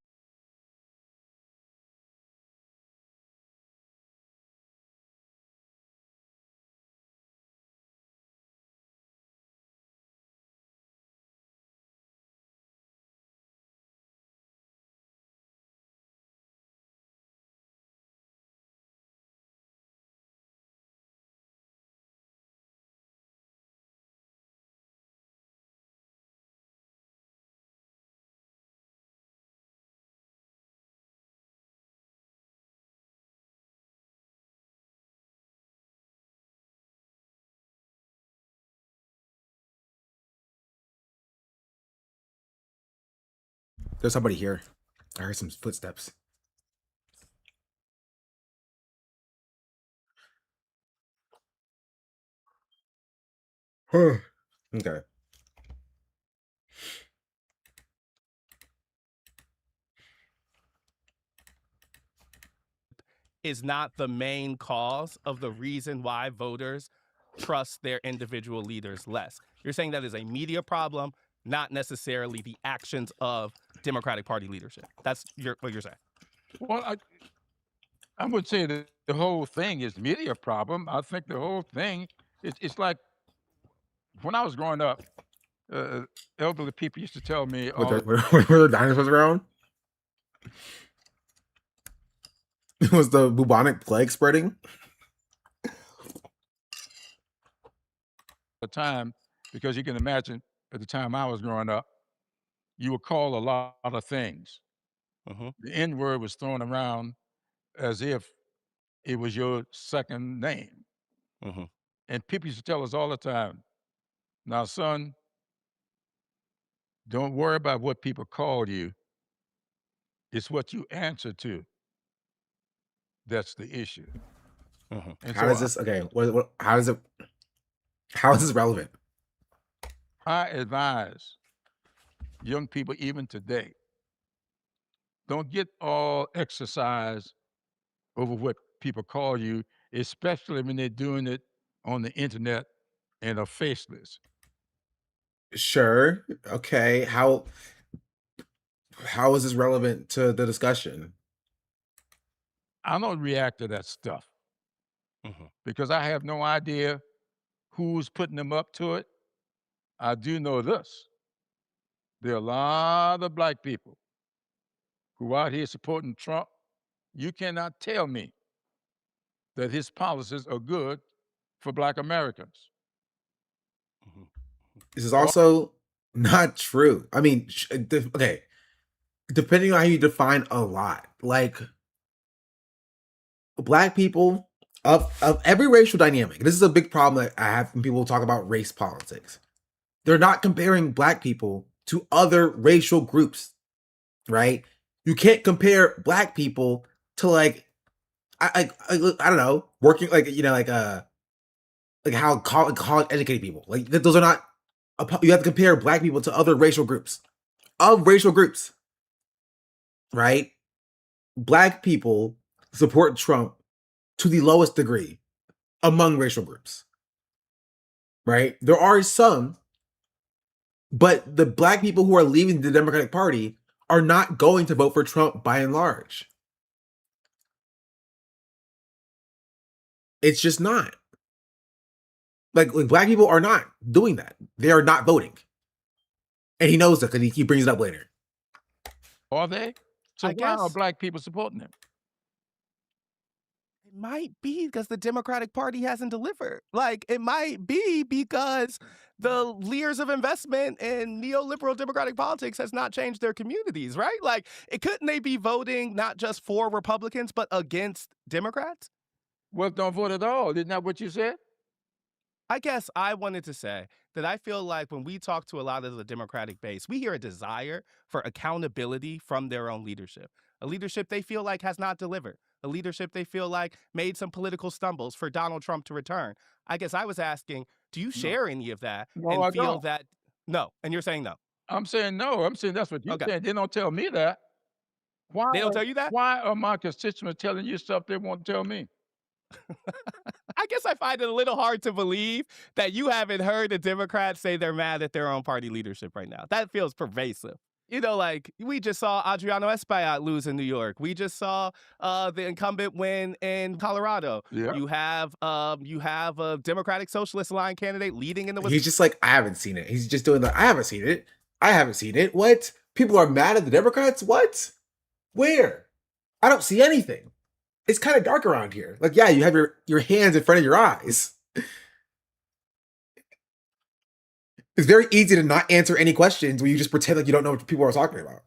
There's somebody here. I heard some footsteps. Okay. is not the main cause of the reason why voters trust their individual leaders less. You're saying that is a media problem, not necessarily the actions of Democratic Party leadership. That's what you're saying. Well, I would say that the whole thing is media problem. I think the whole thing, it's like when I was growing up, elderly people used to tell me, Were the dinosaurs around? Was the bubonic plague spreading? the time, because you can imagine at the time I was growing up, you were called a lot of things. Mhm. The N word was thrown around as if it was your second name. Mhm. And people used to tell us all the time, now, son, don't worry about what people call you. It's what you answer to. That's the issue. Mhm. And How so does this? Okay, what? How does it? How is this relevant? I advise young people, even today, don't get all exercised over what people call you, especially when they're doing it on the internet and are faceless. Sure. Okay. How is this relevant to the discussion? I don't react to that stuff Mhm. because I have no idea who's putting them up to it. I do know this. There are a lot of black people who are out here supporting Trump. You cannot tell me that his policies are good for black Americans. This is Or also not true. I mean, okay, depending on how you define a lot, like black people of every racial dynamic. This is a big problem that I have when people talk about race politics. They're not comparing black people to other racial groups, right? You can't compare black people to like I don't know, working like how college educated people. Like those are not you have to compare black people to other racial groups. Of racial groups, right? Black people support Trump to the lowest degree among racial groups, right? There are some, but the black people who are leaving the Democratic Party are not going to vote for Trump by and large. It's just not. Like black people are not doing that. They are not voting. And he knows that because he brings it up later. are they? So I why are guess black people supporting him? it might be because the Democratic Party hasn't delivered. Like, it might be because the leers of investment in neoliberal democratic politics has not changed their communities, right? Like, couldn't they be voting not just for Republicans, but against Democrats? Well, don't vote at all. Isn't that what you said? I guess I wanted to say that I feel like when we talk to a lot of the Democratic base, we hear a desire for accountability from their own leadership, a leadership they feel like has not delivered, a leadership they feel like made some political stumbles for Donald Trump to return. I guess I was asking, do you No. share any of that No, and I feel don't. that no? And you're saying no. I'm saying no. I'm saying that's what you're Okay. saying. They don't tell me that. Why They don't are tell you that? why are my constituents telling you stuff they won't tell me? I guess I find it a little hard to believe that you haven't heard the Democrats say they're mad at their own party leadership right now. That feels pervasive. You know, like we just saw Adriano Espaillat lose in New York. We just saw the incumbent win in Colorado. Yeah. You have a Democratic Socialist Line candidate leading in the He's just like, I haven't seen it. He's just doing the I haven't seen it. I haven't seen it. What? People are mad at the Democrats? What? Where? I don't see anything. It's kind of dark around here. Like, yeah, you have your hands in front of your eyes. It's very easy to not answer any questions when you just pretend like you don't know what people are talking about.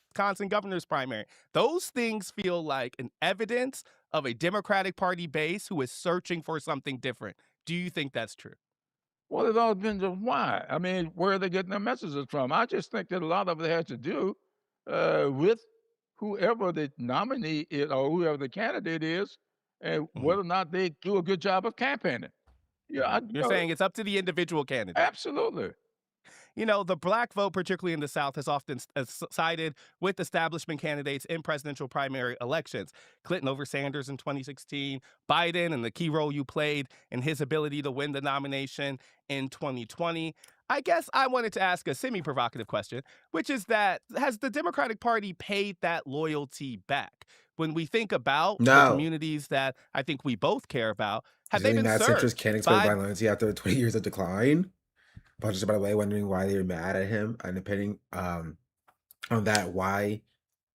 Wisconsin governor's primary. Those things feel like an evidence of a Democratic Party base who is searching for something different. Do you think that's true? Well, it all depends on why. I mean, where are they getting their messages from? I just think that a lot of it has to do with whoever the nominee is or whoever the candidate is, and whether or not they do a good job of campaigning. Yeah, You're saying it's up to the individual candidate. absolutely. You know, the black vote, particularly in the South, has often sided with establishment candidates in presidential primary elections. Clinton over Sanders in 2016, Biden and the key role you played in his ability to win the nomination in 2020. I guess I wanted to ask a semi-provocative question, which is that has the Democratic Party paid that loyalty back? When we think about the No. communities that I think we both care about, have Does they any been mad centrist served can't explain by by loyalty after 20 years of decline? But just by the way, wondering why they're mad at him, and depending on that, why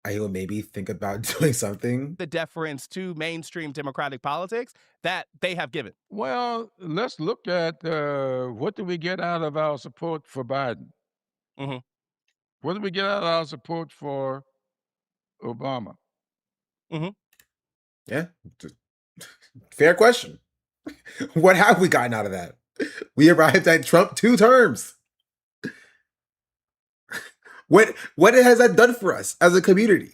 I will maybe think about doing something. the deference to mainstream Democratic politics that they have given? Well, let's look at what do we get out of our support for Biden? Mhm. What did we get out of our support for Obama? Yeah. Fair question. What have we gotten out of that? We arrived at Trump 2 terms. What has that done for us as a community?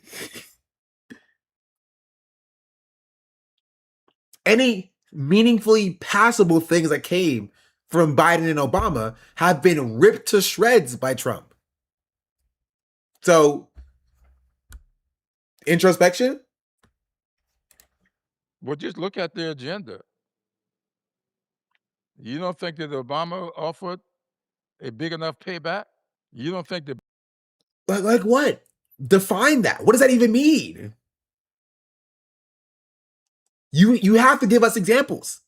Any meaningfully passable things that came from Biden and Obama have been ripped to shreds by Trump. So, introspection? Well, just look at the agenda. You don't think that Obama offered a big enough payback? You don't think that Like what? Define that. What does that even mean? You have to give us examples.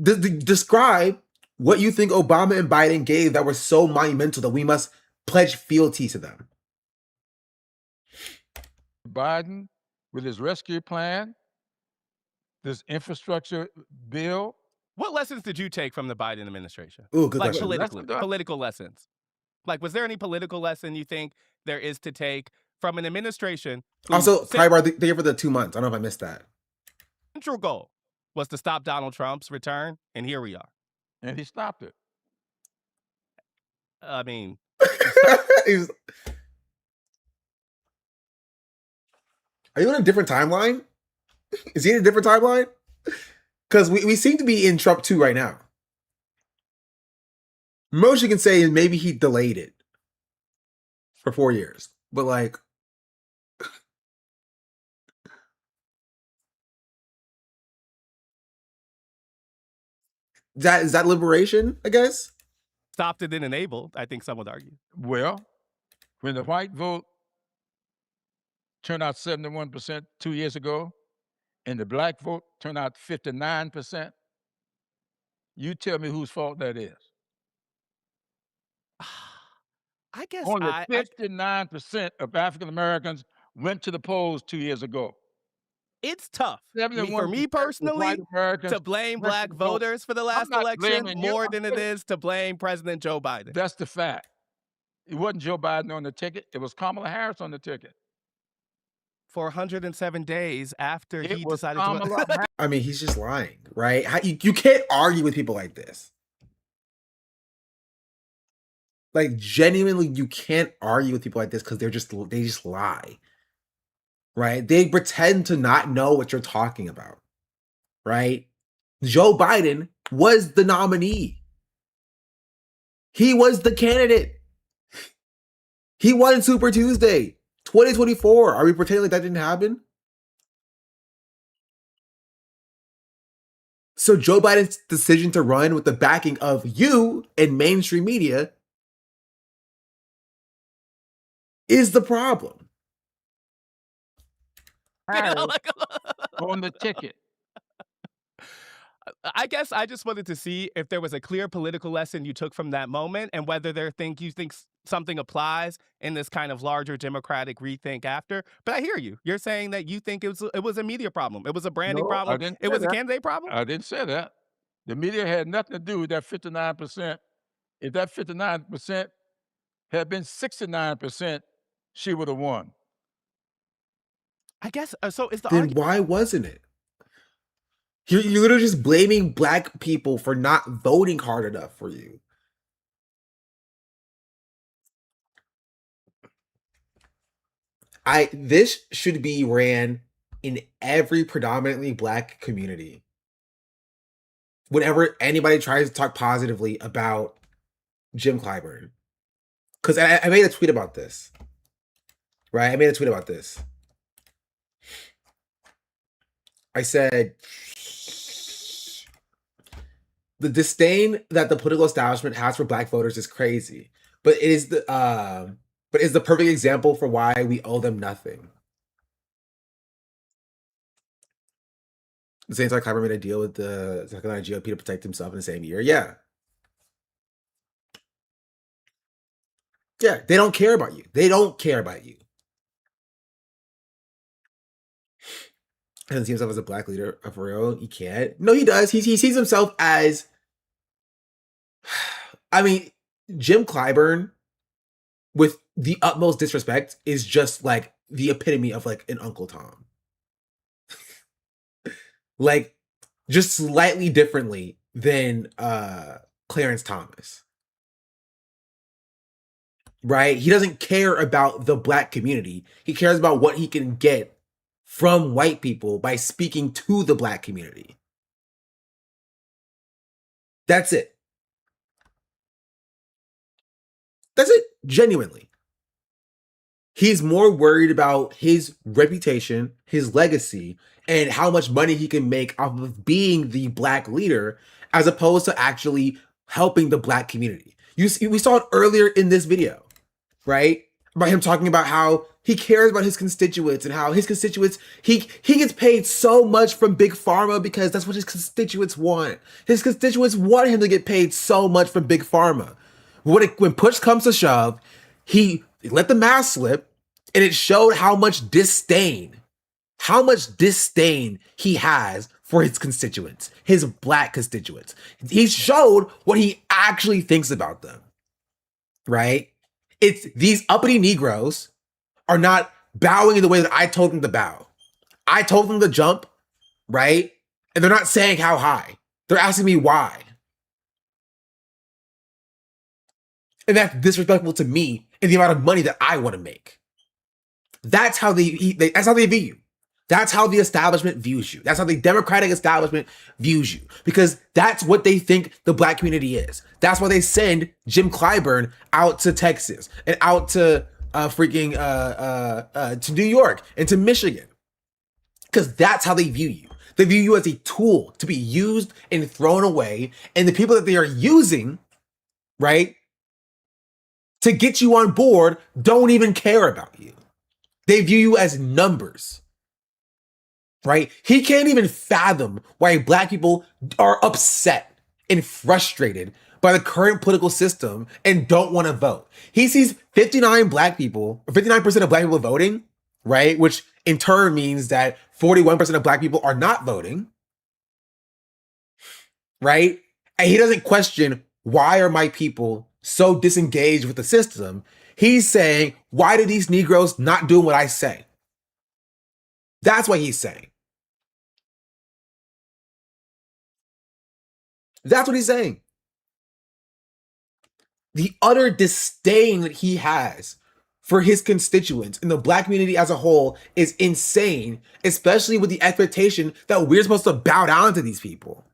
Describe what you think Obama and Biden gave that were so monumental that we must pledge fealty to them. Biden, with his rescue plan, this infrastructure bill. What lessons did you take from the Biden administration? Ooh, good Like question. political lessons. Like, was there any political lesson you think there is to take from an administration whose Also, CLyburn, they for the 2 months. I don't know if I missed that. central goal was to stop Donald Trump's return, and here we are. And he stopped it. I mean, Are you on a different timeline? Is he in a different timeline? Because we seem to be in Trump 2 right now. Most you can say is maybe he delayed it for 4 years. But like, is that liberation, I guess? stopped it and enabled, I think some would argue. Well, when the white vote turned out 71% 2 years ago, and the black vote turned out 59%, you tell me whose fault that is. I guess only 59% of African Americans went to the polls 2 years ago. It's tough. For me 71% of personally, white Americans to blame went black to vote. voters for the I'm last not election blaming you. more I'm than it saying is to blame President Joe Biden. That's the fact. It wasn't Joe Biden on the ticket. It was Kamala Harris on the ticket. For 107 days after It he was decided to Kamala Harris. I mean, he's just lying, right? You can't argue with people like this. Like, genuinely, you can't argue with people like this because they just lie, right? They pretend to not know what you're talking about, right? Joe Biden was the nominee. He was the candidate. He won Super Tuesday 2024. Are we pretending like that didn't happen? So Joe Biden's decision to run with the backing of you and mainstream media is the problem. Harris on the ticket. I guess I just wanted to see if there was a clear political lesson you took from that moment and whether you think something applies in this kind of larger democratic rethink after. But I hear you. You're saying that you think it was a media problem. It was a branding No, problem. I didn't It say was a that. candidate problem. I didn't say that. The media had nothing to do with that 59%. If that 59% had been 69%, she would have won. I guess so. Is the Then argument why wasn't it? You're literally just blaming black people for not voting hard enough for you. This should be ran in every predominantly black community. Whenever anybody tries to talk positively about Jim Clyburn. Because I made a tweet about this. Right? I made a tweet about this. I said, the disdain that the political establishment has for black voters is crazy, but it is the perfect example for why we owe them nothing. The same time Clyburn made a deal with the South Carolina GOP to protect himself in the same year. Yeah. Yeah, they don't care about you. They don't care about you. He doesn't see himself as a black leader for real. He can't. No, he does. He sees himself as, I mean, Jim Clyburn, with the utmost disrespect, is just like the epitome of like an Uncle Tom. Like, just slightly differently than Clarence Thomas. Right? He doesn't care about the black community. He cares about what he can get from white people by speaking to the black community. That's it. That's it. Genuinely. He's more worried about his reputation, his legacy, and how much money he can make off of being the black leader, as opposed to actually helping the black community. We saw it earlier in this video, right? About him talking about how he cares about his constituents and how his constituents, he gets paid so much from Big Pharma because that's what his constituents want. His constituents want him to get paid so much from Big Pharma. When push comes to shove, he let the mask slip, and it showed how much disdain he has for his constituents, his black constituents. He showed what he actually thinks about them, right? It's these uppity Negroes are not bowing in the way that I told them to bow. I told them to jump, right? And they're not saying how high. They're asking me why. And that's disrespectful to me and the amount of money that I want to make. That's how that's how they view you. That's how the establishment views you. That's how the Democratic establishment views you. Because that's what they think the black community is. That's why they send Jim Clyburn out to Texas and out to to New York and to Michigan. Because that's how they view you. They view you as a tool to be used and thrown away. And the people that they are using, right, to get you on board don't even care about you. They view you as numbers, right? He can't even fathom why black people are upset and frustrated by the current political system and don't want to vote. He sees 59% of black people voting, right? Which in turn means that 41% of black people are not voting, right? And he doesn't question, why are my people so disengaged with the system? He's saying, why do these Negroes not do what I say? That's what he's saying. That's what he's saying. The utter disdain that he has for his constituents and the black community as a whole is insane, especially with the expectation that we're supposed to bow down to these people.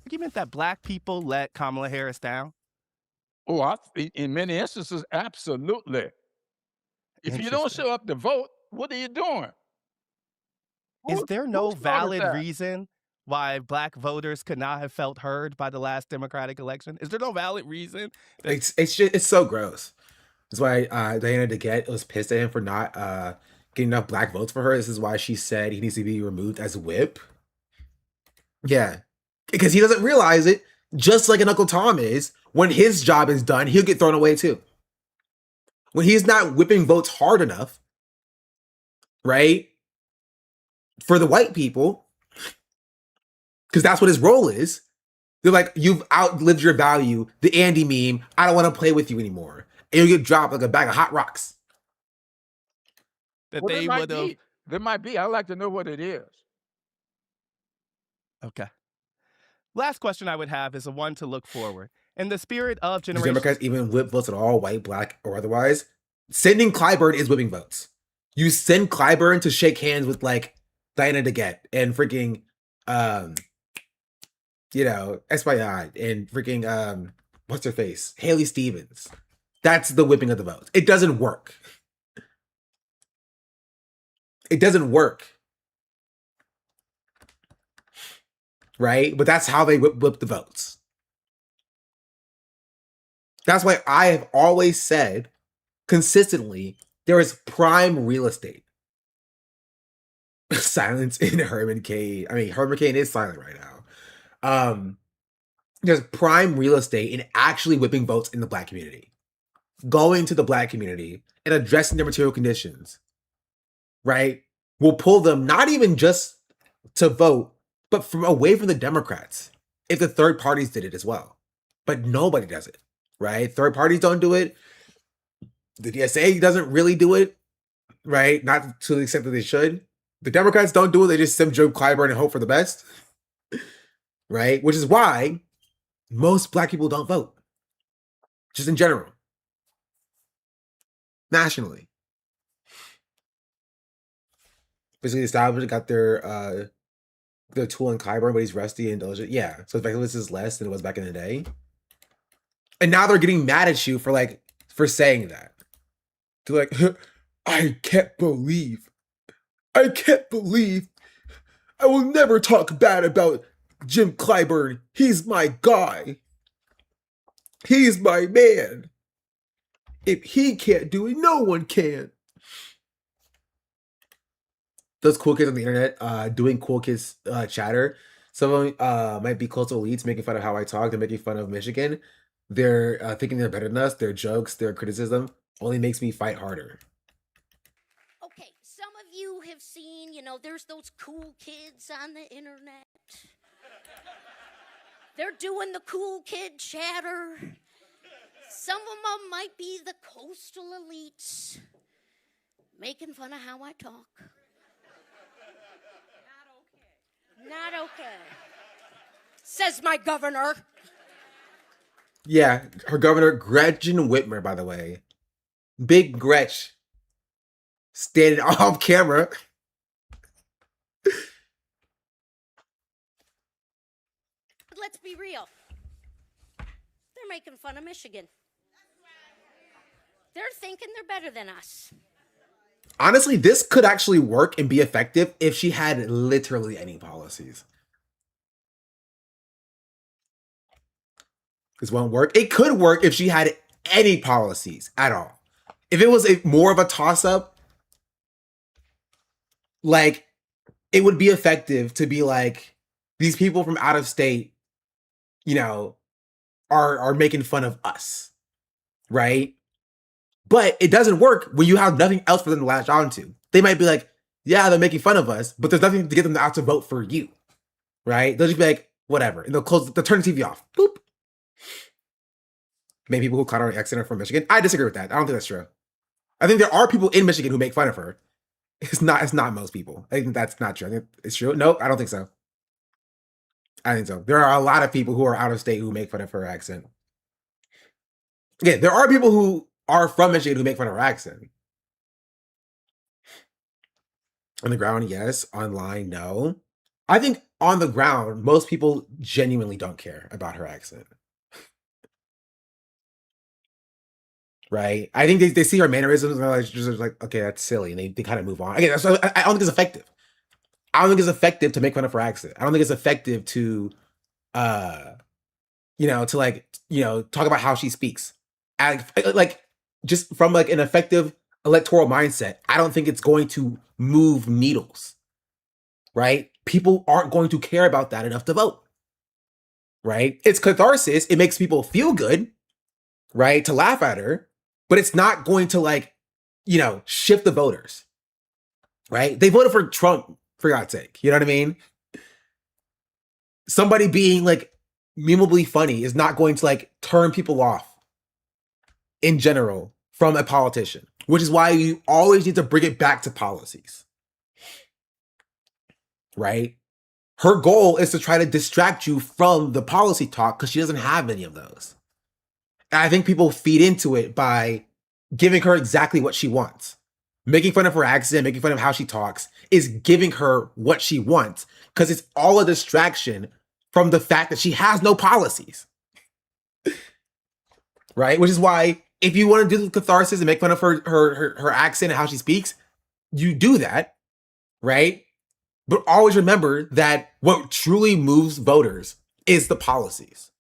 Argument that black people let Kamala Harris down? Oh, in many instances, absolutely. If you don't show up to vote, what are you doing? Is there no who started valid that? reason why black voters could not have felt heard by the last Democratic election? Is there no valid reason? It's so gross. That's why Diana DeGette was pissed at him for not getting enough black votes for her. This is why she said he needs to be removed as whip. Yeah, because he doesn't realize it. Just like an Uncle Tom is, when his job is done, he'll get thrown away too. When he's not whipping votes hard enough, right, for the white people, because that's what his role is. They're like, you've outlived your value. The Andy meme. I don't want to play with you anymore. And you'll get dropped like a bag of hot rocks. That Well, they would have. There might be. I'd like to know what it is. Okay. Last question I would have is a one to look forward. In the spirit of Do generation. Democrats even whip votes at all, white, black, or otherwise? Sending Clyburn is whipping votes. You send Clyburn to shake hands with like Diana DeGette and freaking Espaillat and freaking what's her face? Haley Stevens. That's the whipping of the votes. It doesn't work. It doesn't work. Right? But that's how they whip the votes. That's why I have always said consistently, there is prime real estate. Silence in Herman Cain. I mean, Herman Cain is silent right now. There's prime real estate in actually whipping votes in the black community. Going to the black community and addressing their material conditions. Right? will pull them not even just to vote, but from away from the Democrats if the third parties did it as well. But nobody does it, right? Third parties don't do it. The DSA doesn't really do it, right? Not to the extent that they should. The Democrats don't do it. They just send Joe CLyburn and hope for the best, right? Which is why most Black people don't vote, just in general, nationally. Basically, the establishment got their tool in CLyburn, but he's rusty and diligent. Yeah, so effectiveness is less than it was back in the day. And now they're getting mad at you for saying that. They're like, I can't believe I will never talk bad about Jim CLyburn. He's my guy. He's my man. If he can't do it, no one can. Those cool kids on the internet doing cool kids chatter. Some of them might be close to elites, making fun of how I talk. They're making fun of Michigan. They're thinking they're better than us. Their jokes, their criticism only makes me fight harder. Okay, some of you have seen, there's those cool kids on the internet. They're doing the cool kid chatter. Some of them might be the coastal elites, making fun of how I talk. Not okay. Says my governor. Yeah, her governor, Gretchen Whitmer, by the way. Big Gretch. Standing off camera. Let's be real. They're making fun of Michigan. They're thinking they're better than us. Honestly, this could actually work and be effective if she had literally any policies. This won't work. It could work if she had any policies at all. If it was more of a toss-up, like, it would be effective to be like, these people from out of state, are making fun of us, right? But it doesn't work when you have nothing else for them to latch on to. They might be like, yeah, they're making fun of us, but there's nothing to get them out to vote for you, right? They'll just be like, whatever. And they'll turn the TV off. Boop. Maybe people who caught her accident are from Michigan. I disagree with that. I don't think that's true. I think there are people in Michigan who make fun of her. It's not most people. I think that's not true. I think it's true. Nope, I don't think so. I think so. There are a lot of people who are out of state who make fun of her accent. Yeah, there are people who are from Michigan who make fun of her accent. On the ground, yes. Online, no. I think on the ground, most people genuinely don't care about her accent. Right? I think they see her mannerisms and they're just like, okay, that's silly. And they kind of move on. Again, so I don't think it's effective. I don't think it's effective to make fun of her accent. I don't think it's effective to, talk about how she speaks. Just from an effective electoral mindset, I don't think it's going to move needles, right? People aren't going to care about that enough to vote, right? It's catharsis. It makes people feel good, right? To laugh at her, but it's not going to shift the voters, right? They voted for Trump, for God's sake. You know what I mean? Somebody being memeably funny is not going to turn people off in general from a politician, which is why you always need to bring it back to policies, right? Her goal is to try to distract you from the policy talk because she doesn't have any of those. And I think people feed into it by giving her exactly what she wants. Making fun of her accent, making fun of how she talks is giving her what she wants because it's all a distraction from the fact that she has no policies. Right? Which is why if you want to do the catharsis and make fun of her accent and how she speaks, you do that, right? But always remember that what truly moves voters is the policies.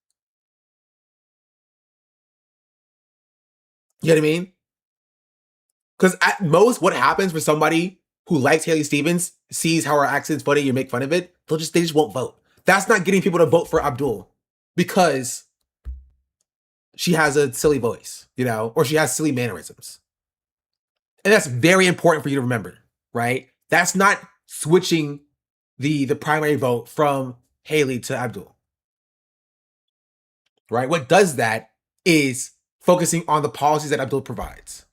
You know what I mean? Because at most, what happens for somebody who likes Haley Stevens, sees how her accent's funny, you make fun of it, they just won't vote. That's not getting people to vote for Abdul because she has a silly voice, or she has silly mannerisms. And that's very important for you to remember, right? That's not switching the primary vote from Haley to Abdul. Right? What does that is focusing on the policies that Abdul provides.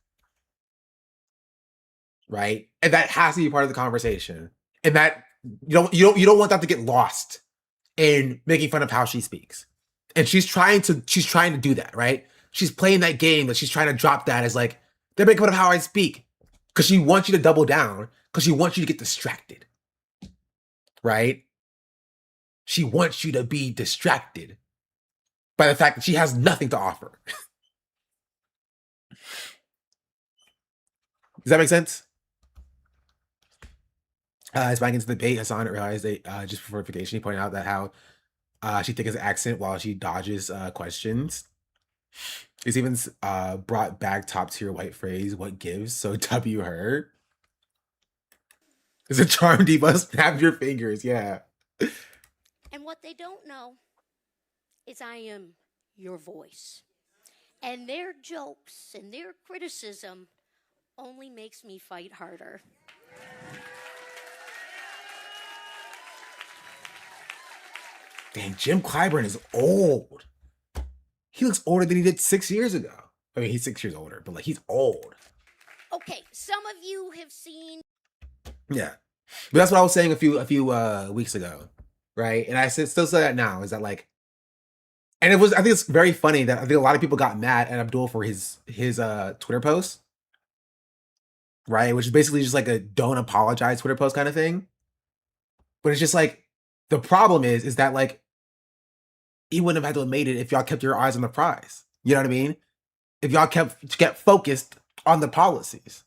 Right? And that has to be part of the conversation. And that you don't want that to get lost in making fun of how she speaks. And she's trying to do that, right? She's playing that game that she's trying to drop that as like, they're making fun of how I speak. Because she wants you to double down, because she wants you to get distracted. Right? She wants you to be distracted by the fact that she has nothing to offer. Does that make sense? As back into the debate, Hassan realized that just for verification, he pointed out that how she thickens the accent while she dodges questions. It's even brought back top tier white phrase, what gives? So W her. It's a charm diva, snap your fingers, yeah. And what they don't know is I am your voice. And their jokes and their criticism only makes me fight harder. Dang, Jim Clyburn is old. He looks older than he did 6 years ago. I mean, he's 6 years older, but like he's old. Okay, some of you have seen. Yeah, but that's what I was saying a few weeks ago, right? And I still say that now is that like, and I think it's very funny that I think a lot of people got mad at Abdul for his Twitter post, right? Which is basically just like a don't apologize Twitter post kind of thing. But it's just like the problem is that like he wouldn't have had to have made it if y'all kept your eyes on the prize. You know what I mean? If y'all kept focused on the policies.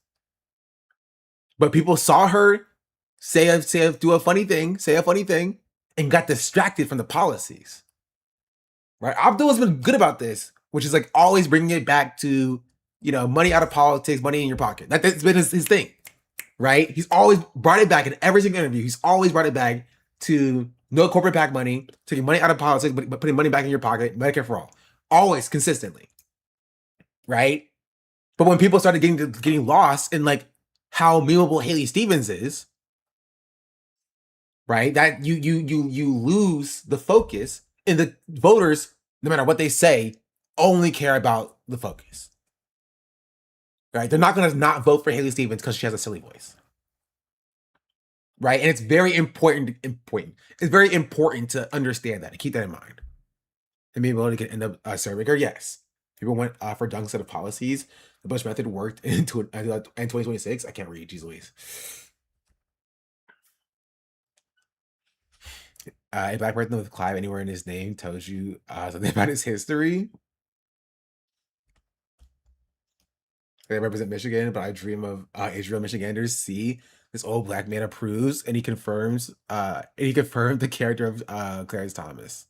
But people saw her say a funny thing, and got distracted from the policies. Right? Abdul has been good about this, which is like always bringing it back to, money out of politics, money in your pocket. That's been his thing, right? He's always brought it back in every single interview. He's always brought it back to no corporate PAC money, taking money out of politics, but putting money back in your pocket, Medicare for all. Always, consistently. Right? But when people started getting lost in like how memeable Haley Stevens is, right? That you lose the focus, and the voters, no matter what they say, only care about the focus. Right? They're not going to not vote for Haley Stevens because she has a silly voice. Right? And it's very important. It's very important to understand that and keep that in mind. And being able to end up serving her, yes. People went for Dunk's set of policies. The Bush method worked in 2026. I can't read, geez Louise. A black person with Clive anywhere in his name tells you something about his history. They represent Michigan, but I dream of Israel Michiganders. See, this old black man approves, and he confirmed the character of Clarence Thomas.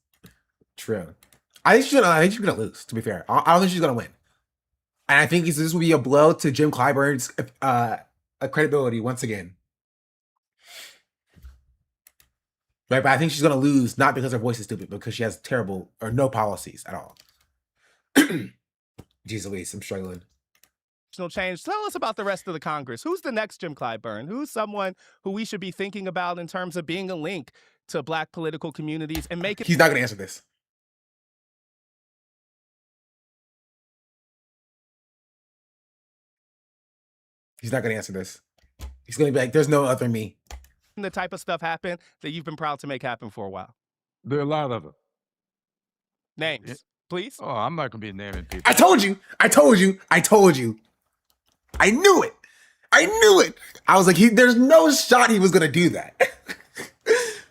True. I think she's gonna lose. To be fair, I don't think she's gonna win, and I think this will be a blow to Jim Clyburn's credibility once again. Right, but I think she's gonna lose not because her voice is stupid, but because she has terrible or no policies at all. Jeez Louise, I'm struggling. Change. Tell us about the rest of the Congress. Who's the next Jim Clyburn? Who's someone who we should be thinking about in terms of being a link to black political communities and making? He's not going to answer this. He's not going to answer this. He's going to be like, "There's no other me." The type of stuff happen that you've been proud to make happen for a while. There are a lot of them. Names, please. Oh, I'm not going to be naming people. I told you. I knew it. I was like, there's no shot he was going to do that.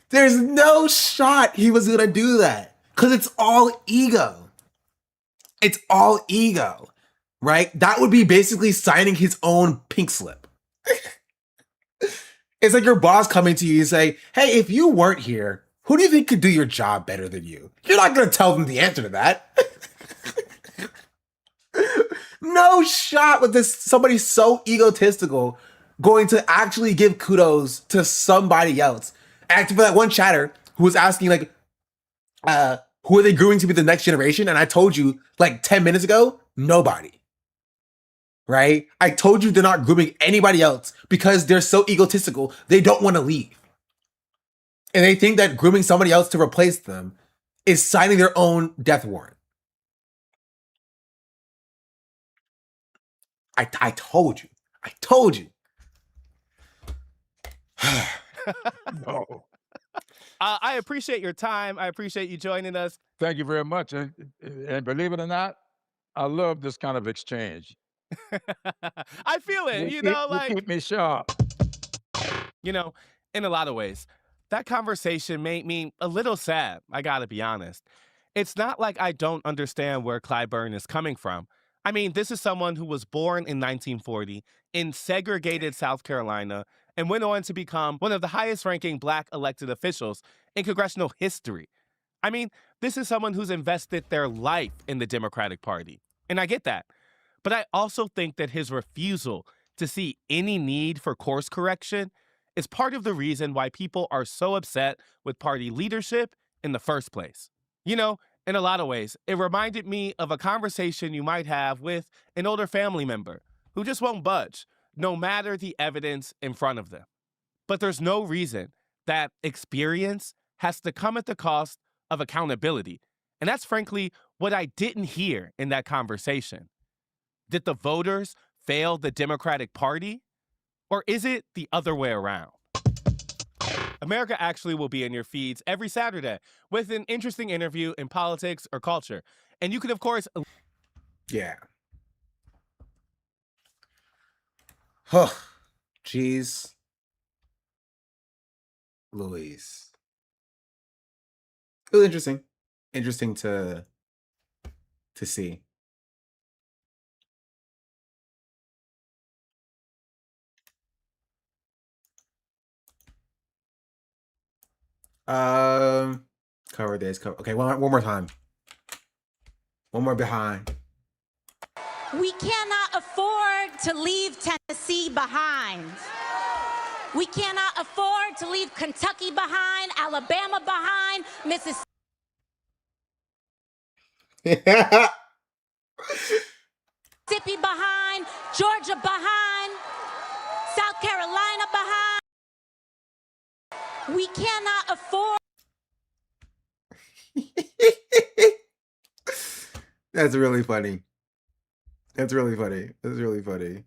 There's no shot he was going to do that. Because it's all ego. It's all ego, right? That would be basically signing his own pink slip. It's like your boss coming to you and say, "Hey, if you weren't here, who do you think could do your job better than you?" You're not going to tell them the answer to that. No shot with this somebody so egotistical going to actually give kudos to somebody else. Acting for that one chatter who was asking like, who are they growing to be the next generation? And I told you like 10 minutes ago, nobody. right? I told you they're not grooming anybody else because they're so egotistical. They don't want to leave. And they think that grooming somebody else to replace them is signing their own death warrant. I told you. I told you. No. I appreciate your time. I appreciate you joining us. Thank you very much. And believe it or not, I love this kind of exchange. I feel it, You keep me sharp. You know, in a lot of ways, that conversation made me a little sad, I gotta be honest. It's not like I don't understand where CLyburn is coming from. I mean, this is someone who was born in 1940 in segregated South Carolina and went on to become one of the highest ranking Black elected officials in congressional history. I mean, this is someone who's invested their life in the Democratic Party. And I get that. But I also think that his refusal to see any need for course correction is part of the reason why people are so upset with party leadership in the first place. You know, in a lot of ways, it reminded me of a conversation you might have with an older family member who just won't budge, no matter the evidence in front of them. But there's no reason that experience has to come at the cost of accountability. And that's frankly what I didn't hear in that conversation. Did the voters fail the Democratic Party? Or is it the other way around? America Actually will be in your feeds every Saturday with an interesting interview in politics or culture. And you can, of course... Yeah. Huh. Jeez. Louise. It was interesting. Interesting to see. Cover this. Okay, one more time. One more behind. We cannot afford to leave Tennessee behind. We cannot afford to leave Kentucky behind, Alabama behind, Mississippi behind, Georgia behind, South Carolina behind. We cannot afford. That's really funny. That's really funny. That's really funny.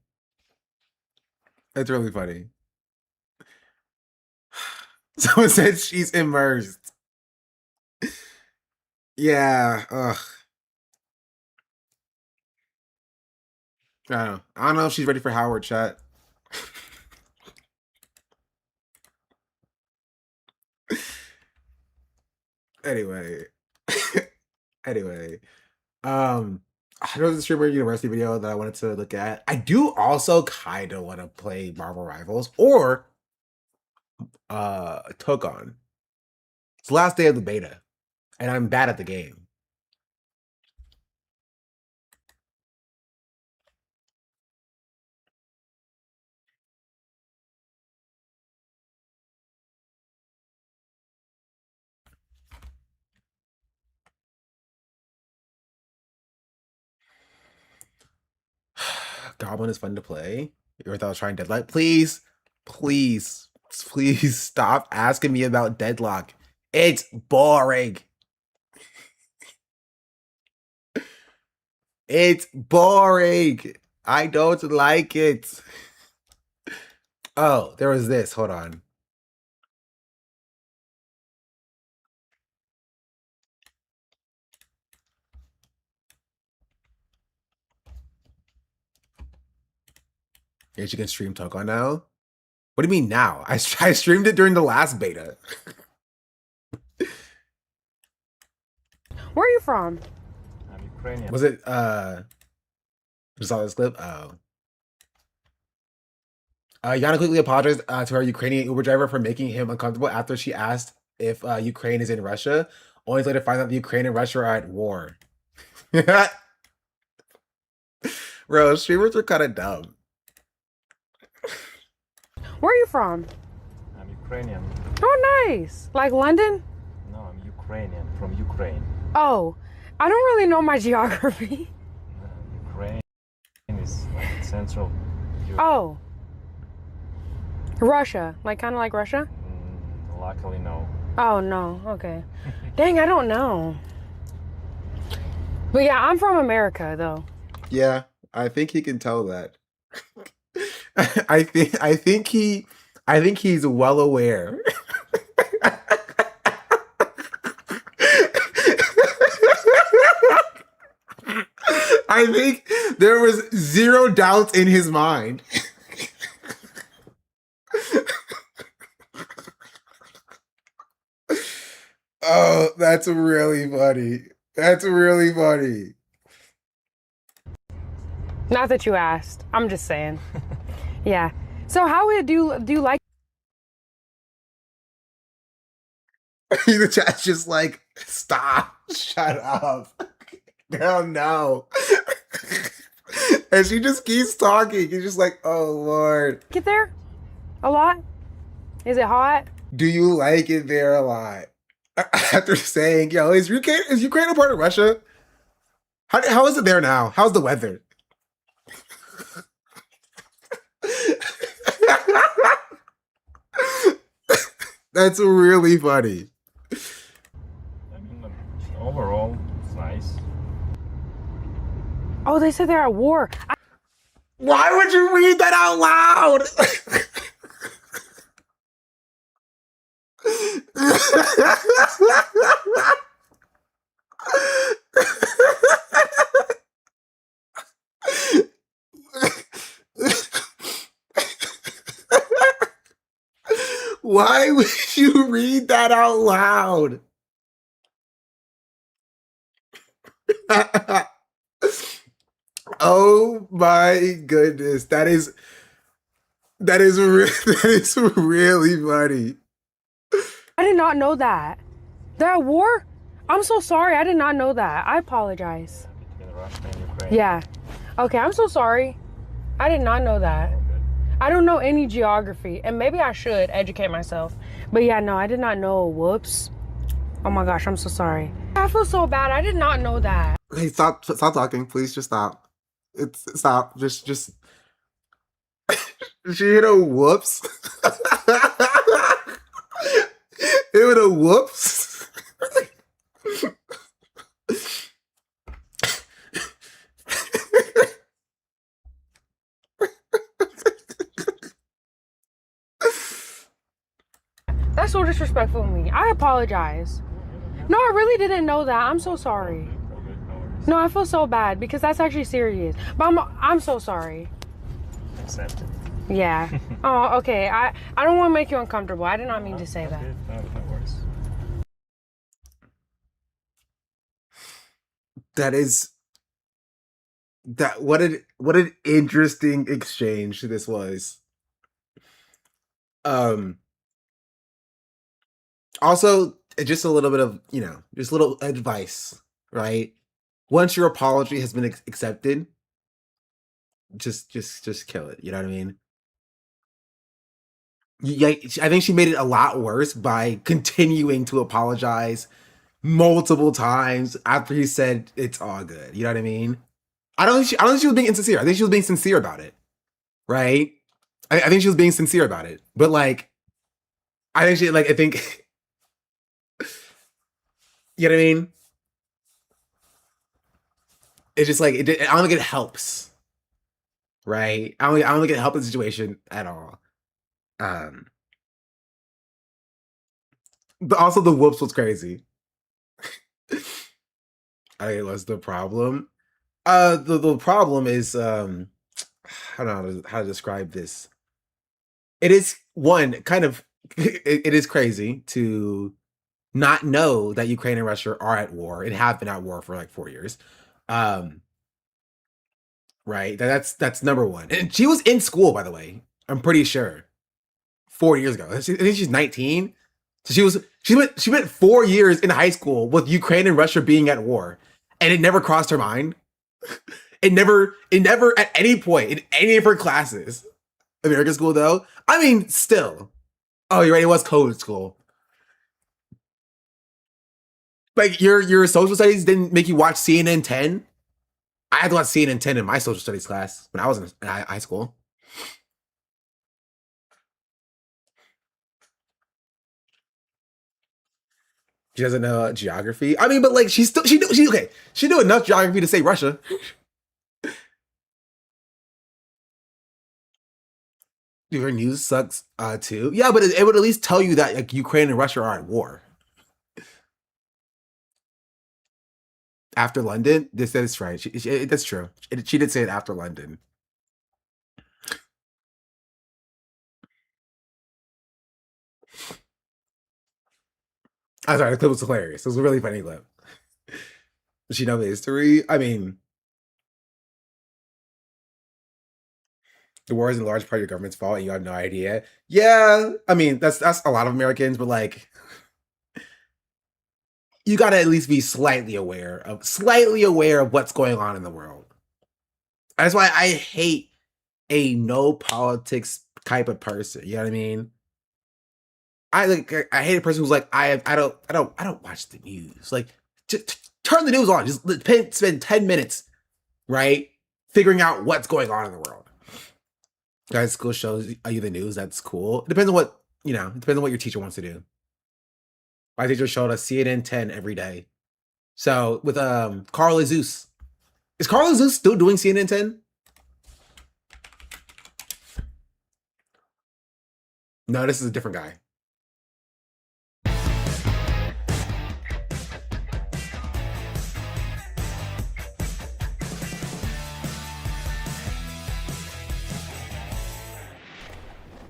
That's really funny. Someone said she's immersed. Yeah. Ugh. I don't know if she's ready for Howard, chat. Anyway. There was a Streamer University video that I wanted to look at. I do also kind of want to play Marvel Rivals or Togon. It's the last day of the beta, and I'm bad at the game. Goblin is fun to play. You ever thought of trying Deadlock? Please stop asking me about Deadlock. It's boring. It's boring. I don't like it. Oh, there was this. Hold on. Yes, you can stream Togon now. What do you mean now? I streamed it during the last beta. Where are you from? I'm Ukrainian. Was it you saw this clip? Oh. Yana quickly apologized to her Ukrainian Uber driver for making him uncomfortable after she asked if Ukraine is in Russia, only to later find out that Ukraine and Russia are at war. Bro, streamers are kind of dumb. Where are you from? I'm Ukrainian. Oh, nice. Like London? No, I'm Ukrainian, from Ukraine. Oh, I don't really know my geography. Ukraine is like Central Europe. Oh. Russia. Like kind of like Russia? Luckily, no. Oh, no. Okay. Dang, I don't know. But yeah, I'm from America, though. Yeah, I think he can tell that. I think he's well aware. I think there was zero doubt in his mind. Oh, that's really funny. That's really funny. Not that you asked. I'm just saying. Yeah. So how do you like The chat's just like, stop, shut up. Girl, no. And she just keeps talking. He's just like, oh Lord. it there? A lot? Is it hot? Do you like it there a lot? After saying, yo, is Ukraine a part of Russia? How is it there now? How's the weather? That's really funny. I mean, overall, it's nice. Oh, they said they're at war. Why would you read that out loud? Why would you read that out loud? Oh my goodness. That is that is really funny. I did not know that. They're at war? I'm so sorry. I did not know that. I apologize. Between Russia and Ukraine. Yeah. Okay, I'm so sorry. I did not know that. I don't know any geography, and maybe I should educate myself. But yeah, no, I did not know. Whoops. Oh my gosh, I'm so sorry. I feel so bad. I did not know that. Hey, stop talking, please. Just stop. Stop. Just she hit a whoops. It was a whoops. That's so disrespectful of me. I apologize. No, I really didn't know that. I'm so sorry. No, I feel so bad because that's actually serious. But I'm so sorry. Accept it. Yeah. Oh, okay. I don't want to make you uncomfortable. I did not mean to say that. No worries. What an interesting exchange this was. Also, just a little bit of, just a little advice, right? Once your apology has been accepted, just kill it. You know what I mean? Yeah, I think she made it a lot worse by continuing to apologize multiple times after he said it's all good. You know what I mean? I don't think she was being insincere. I think she was being sincere about it, right? I think she was being sincere about it, but like, I think you know what I mean? It's just like I don't think it helps, right? I don't think it helps the situation at all. But also the whoops was crazy. I think it was the problem. The problem is I don't know how to describe this. It is one kind of it is crazy to not know that Ukraine and Russia are at war and have been at war for like 4 years. Right. That's number one. And she was in school, by the way. I'm pretty sure 4 years ago. I think she's 19. So she went 4 years in high school with Ukraine and Russia being at war, and it never crossed her mind. It never at any point in any of her classes. American school though. I mean, still. Oh, you're right. It was code school. Like your social studies didn't make you watch CNN 10. I had to watch CNN 10 in my social studies class when I was in high school. She doesn't know geography. I mean, but like she knew enough geography to say Russia. Dude, her news sucks too. Yeah, but it would at least tell you that like Ukraine and Russia are at war. After London, that is right. That's true. She did say it after London. I'm sorry, the clip was hilarious. It was a really funny clip. Does she know the history? I mean, the war is in large part your government's fault and you have no idea. Yeah, I mean, that's a lot of Americans, but like you gotta at least be slightly aware of what's going on in the world. That's why I hate a no politics type of person. You know what I mean? I hate a person who's like, I don't watch the news. Like, just turn the news on. Just spend 10 minutes, right, figuring out what's going on in the world. Guys, school shows you the news. That's cool. It depends on what It depends on what your teacher wants to do. My teacher showed us CNN 10 every day. So with Carl Zeus, is Carl Zeus still doing CNN 10? No, this is a different guy.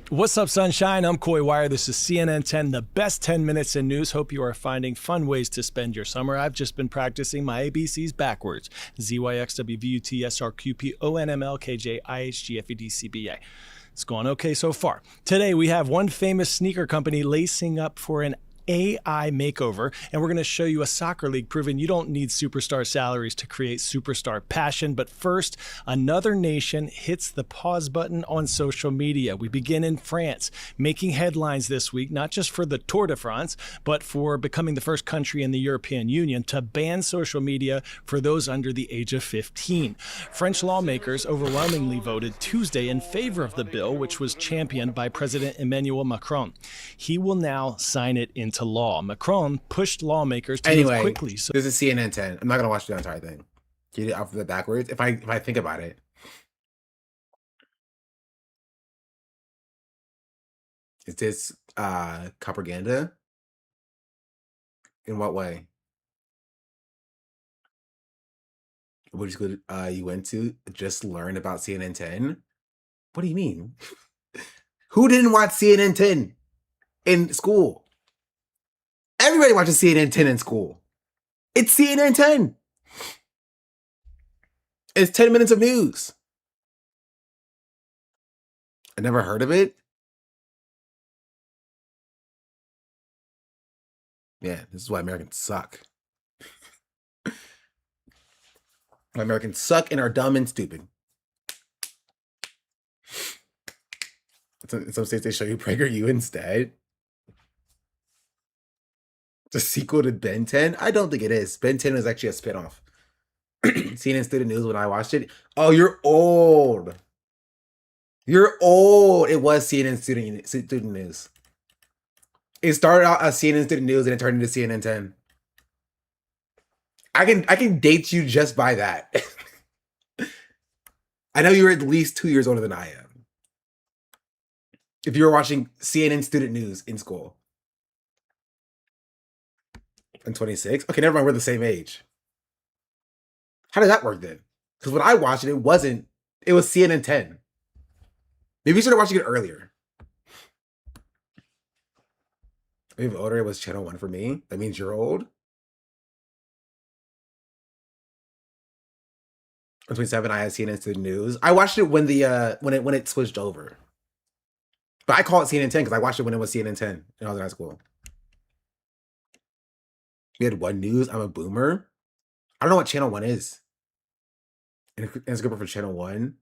What's up, sunshine? I'm Coy Wire. This is CNN 10, the best 10 minutes in news. Hope you are finding fun ways to spend your summer. I've just been practicing my ABCs backwards. ZYXWVUTSRQPONMLKJIHGFEDCBA. It's going okay so far. Today, we have one famous sneaker company lacing up for an AI makeover, and we're going to show you a soccer league proving you don't need superstar salaries to create superstar passion. But first, another nation hits the pause button on social media. We begin in France, making headlines this week, not just for the Tour de France, but for becoming the first country in the European Union to ban social media for those under the age of 15. French lawmakers overwhelmingly voted Tuesday in favor of the bill, which was championed by President Emmanuel Macron. He will now sign it into law. Macron pushed lawmakers to move quickly. So this is CNN 10. I'm not gonna watch the entire thing. Get it off the backwards. If I think about it, is this propaganda? In what way? Which school you went to just learn about CNN 10? What do you mean? Who didn't watch CNN 10 in school? Everybody watches CNN 10 in school. It's CNN 10. It's 10 minutes of news. I never heard of it. Yeah, this is why Americans suck. Americans suck and are dumb and stupid. In some states, they show you PragerU instead. The sequel to Ben 10? I don't think it is. Ben 10 is actually a spinoff. CNN Student News when I watched it. Oh, you're old. You're old. It was CNN Student News. It started out as CNN Student News and it turned into CNN 10. I can date you just by that. I know you're at least 2 years older than I am. If you were watching CNN Student News in school. I'm 26. Okay, never mind. We're the same age. How did that work then? Because when I watched it, it was CNN 10. Maybe you started watching it earlier. Maybe older, it was channel 1 for me. That means you're old. I'm 27. I had CNN Student News. I watched it when it switched over. But I call it CNN 10 because I watched it when it was CNN 10 and I was in high school. We had One News. I'm a boomer. I don't know what channel 1 is. And it's good for channel 1.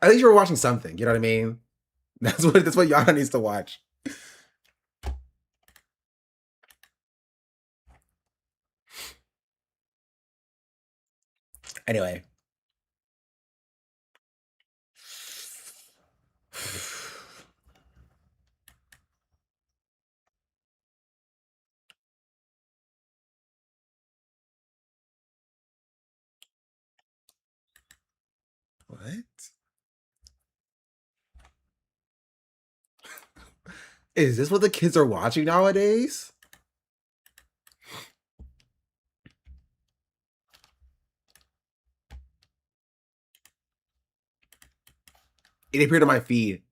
At least you were watching something. You know what I mean? That's what Yana needs to watch. Anyway. What? Is this what the kids are watching nowadays? It appeared on my feed.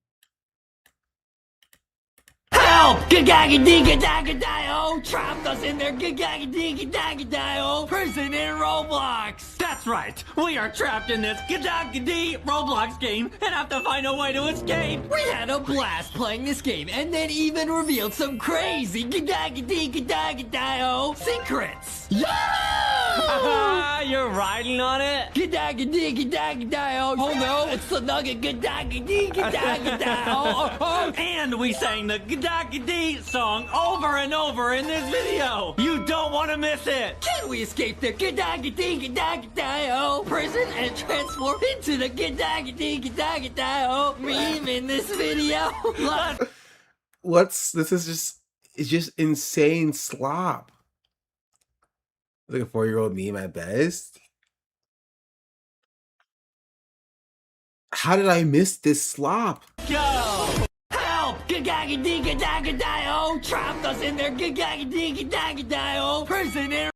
Help! Gagagadagadio! Trapped us in their gagagadagadio prison in Roblox! That's right! We are trapped in this gadagadi Roblox game and have to find a way to escape! We had a blast playing this game and then even revealed some crazy gagagadagadio secrets! Yeah! You're riding on it? Gadagadi. Oh no, it's the nugget gadagadi. And we sang the gadagadi song over and over in this video. You don't want to miss it. Can we escape the gadagadi prison and transform into the gadagadi meme in this video? This is just insane slop. Like a 4-year-old meme at best. How did I miss this slop? Go! Help! Gagagadagadio! Trapped us in their gagagadagadio prison in...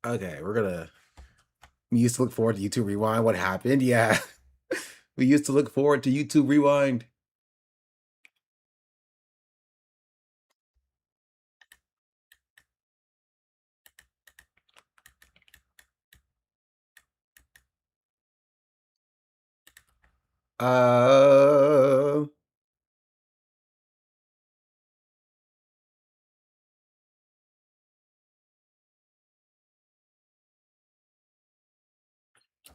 Okay, we used to look forward to YouTube Rewind. What happened? Yeah. We used to look forward to YouTube Rewind.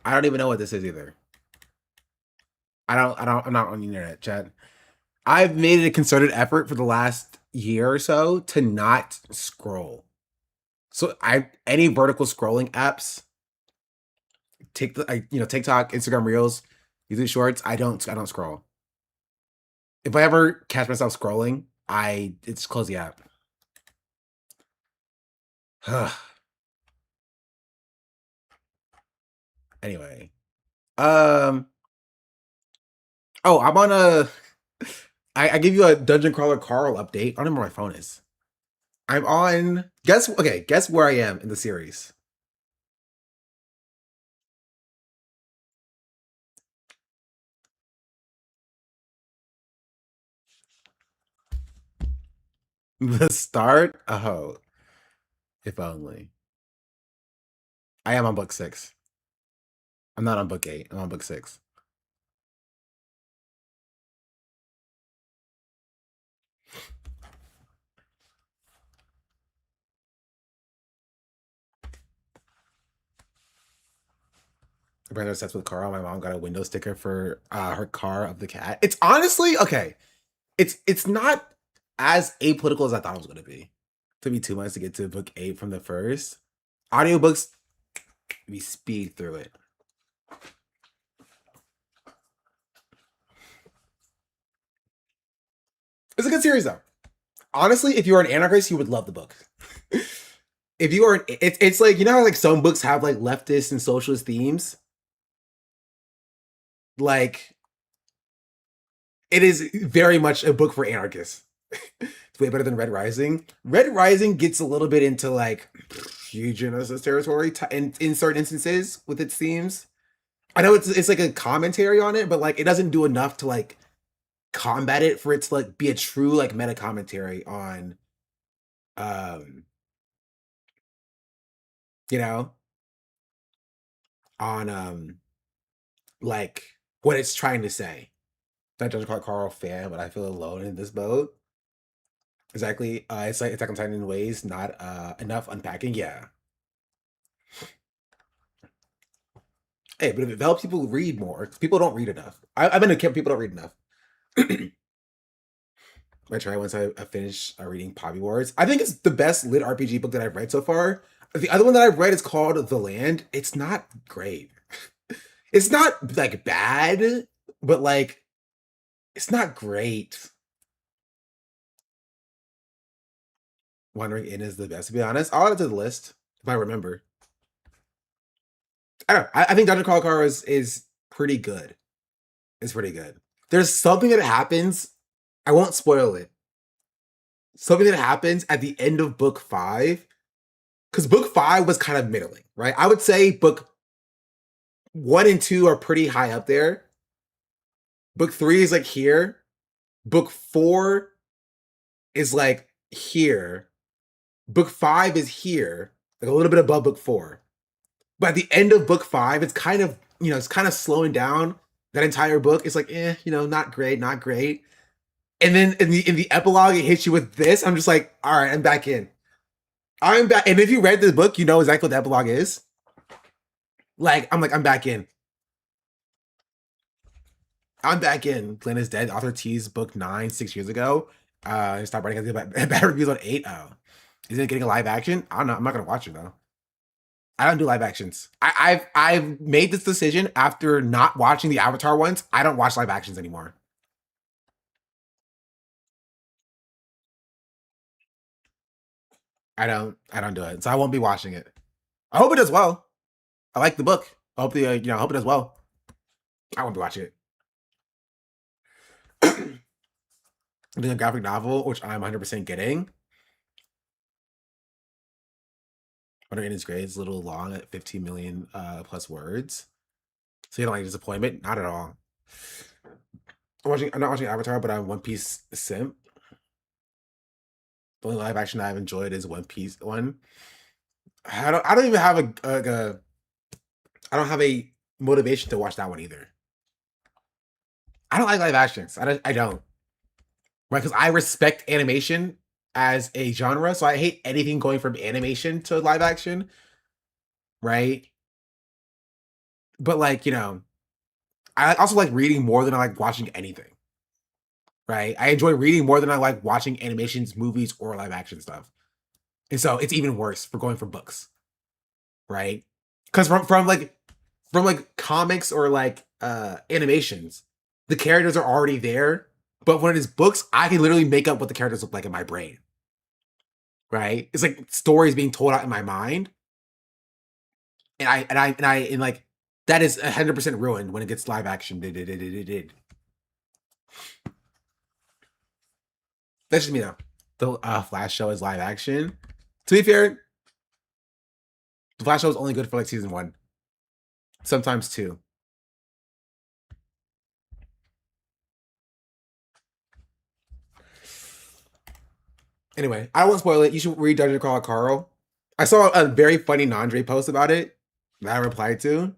I don't even know what this is either. I'm not on the internet, chat. I've made it a concerted effort for the last year or so to not scroll. So any vertical scrolling apps, TikTok, Instagram Reels, YouTube Shorts, I don't scroll. If I ever catch myself scrolling, it's close the app. Anyway. Oh, I'm on I give you a Dungeon Crawler Carl update. I don't know where my phone is. I'm on guess where I am in the series. The start? Oh. If only. I am on book 6. I'm not on book 8. I'm on book 6. I'm obsessed with Carl. My mom got a window sticker for her car of the cat. It's honestly okay. It's not as apolitical as I thought it was going to be. It took me 2 months to get to book 8 from the first. Audiobooks, we speed through it. It's a good series though. Honestly, if you are an anarchist, you would love the book. If you are, it's like, you know how like some books have like leftist and socialist themes? Like, it is very much a book for anarchists. It's way better than Red Rising. Red Rising gets a little bit into like eugenicist territory in certain instances with its themes. I know it's like a commentary on it, but like it doesn't do enough to like combat it for it to like be a true like meta commentary on you know, on like what it's trying to say. Not Dungeon Crawler Carl fan, but I feel alone in this boat. Exactly. It's like Attack on Titan in ways, not enough unpacking. Yeah. Hey, but if it helps people read more, 'cause people don't read enough. I've been a kid, people don't read enough. I try once I finish reading Poppy Wars. I think it's the best lit RPG book that I've read so far. The other one that I've read is called The Land. It's not great. It's not like bad, but like it's not great. Wandering Inn is the best, to be honest. I'll add it to the list if I remember. I don't know. I think Dungeon Crawl Car is pretty good. It's pretty good. There's something that happens. I won't spoil it. Something that happens at the end of book 5. Because book 5 was kind of middling, right? I would say book 1 and 2 are pretty high up there. Book 3 is like here. Book 4 is like here. Book 5 is here, like a little bit above book 4. But at the end of book 5, it's kind of, it's kind of slowing down. That entire book is like, not great, not great. And then in the epilogue, it hits you with this. I'm just like, all right, I'm back in. I'm back. And if you read this book, you know exactly what the epilogue is. I'm back in. I'm back in. Glenn is Dead. Author teased book 9 6 years ago. He stopped writing bad reviews on 8. Oh. Is it getting a live action? I don't know. I'm not gonna watch it though. I don't do live actions. I've made this decision after not watching the Avatar ones. I don't watch live actions anymore. I don't do it. So I won't be watching it. I hope it does well. I like the book. I hope I hope it does well. I won't be watching it. I'm doing a graphic novel, which I'm 100% getting. Wonder Inn is great. It's a little long at 15 million plus words. So you don't like disappointment? Not at all. I'm not watching Avatar, but I'm One Piece simp. The only live action I've enjoyed is One Piece one. I don't even have I don't have a motivation to watch that one either. I don't like live actions. I don't. Right? Because I respect animation as a genre, so I hate anything going from animation to live action. Right? But I also like reading more than I like watching anything. Right? I enjoy reading more than I like watching animations, movies, or live action stuff. And so it's even worse for going from books. Right? Because from comics or animations, the characters are already there. But when it is books, I can literally make up what the characters look like in my brain. Right? It's like stories being told out in my mind. And that is 100% ruined when it gets live action. That's just me though. The Flash show is live action. To be fair, the Flash show is only good for season 1. Sometimes 2. Anyway, I won't spoil it. You should read Dungeon Crawl Carl. I saw a very funny Nandre post about it that I replied to.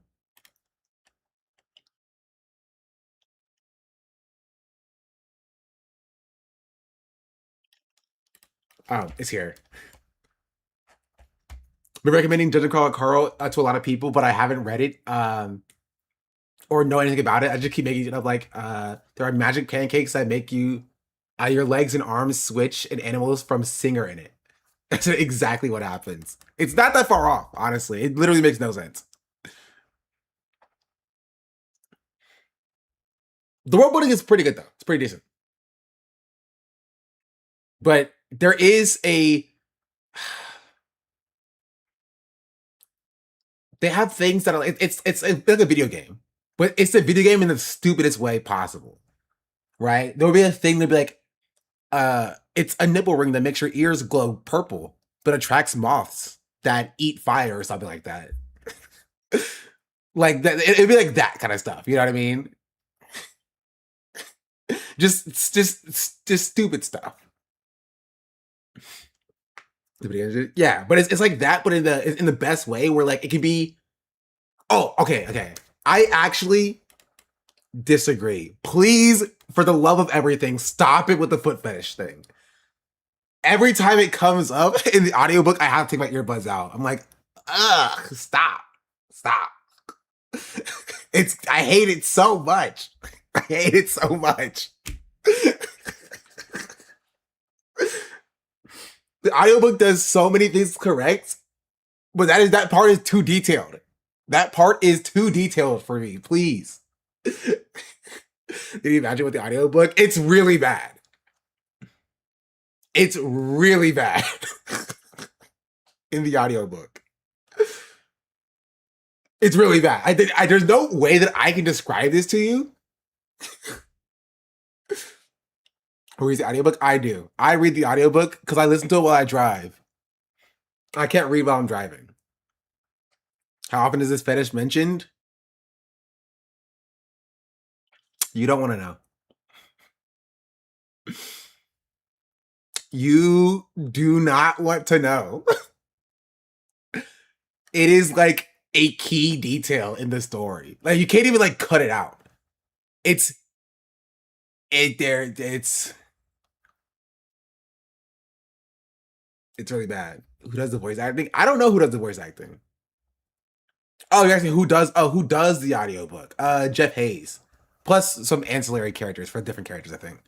Oh, it's here. Been recommending Dungeon Crawl Carl to a lot of people, but I haven't read it or know anything about it. I just keep making it up there are magic pancakes that make you your legs and arms switch and animals from Singer in it. That's exactly what happens. It's not that far off, honestly. It literally makes no sense. The world building is pretty good, though. It's pretty decent. But there is they have things that are it's like a video game, but it's a video game in the stupidest way possible, right? There will be a thing that'll be like, it's a nipple ring that makes your ears glow purple, but attracts moths that eat fire or something like that. Like that, it'd be like that kind of stuff. You know what I mean? just stupid stuff. Yeah, but it's like that, but in the best way, where it can be. Oh, okay. I actually disagree. Please, for the love of everything, stop it with the foot fetish thing. Every time it comes up in the audiobook, I have to take my earbuds out. I'm like, ugh, stop. I hate it so much. I hate it so much. The audiobook does so many things correct, but that part is too detailed. That part is too detailed for me, please. Did you imagine with the audiobook? It's really bad. It's really bad in the audiobook. It's really bad. There's no way that I can describe this to you. Who reads the audiobook? I do. I read the audiobook because I listen to it while I drive. I can't read while I'm driving. How often is this fetish mentioned? You don't want to know. You do not want to know. It is like a key detail in the story. Like you can't even like cut it out. It's really bad. Who does the voice acting? I don't know who does the voice acting. Oh, you're asking who does the audiobook? Jeff Hayes. Plus some ancillary characters for different characters, I think.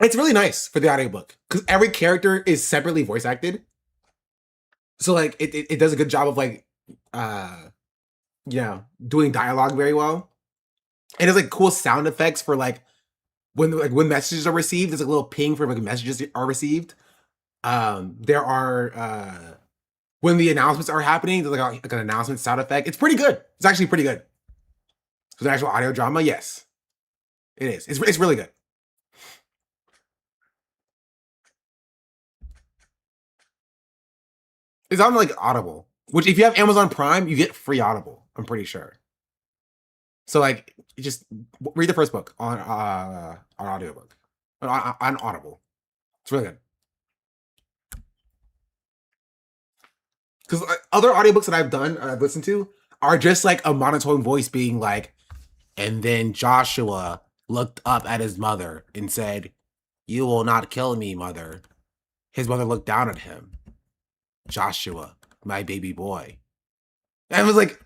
It's really nice for the audiobook because every character is separately voice acted. So like it does a good job of like doing dialogue very well. And there's like cool sound effects for like when messages are received, there's a little ping for like messages are received. There are when the announcements are happening, there's like an announcement sound effect. It's pretty good. It's actually pretty good. For the actual audio drama, yes. It is. It's really good. It's on like Audible, which if you have Amazon Prime, you get free Audible, I'm pretty sure. So like just read the first book on audiobook. On Audible. It's really good. Because other audiobooks that I've listened to are just like a monotone voice being like, and then Joshua looked up at his mother and said, "You will not kill me, mother." His mother looked down at him. "Joshua, my baby boy." And I was like,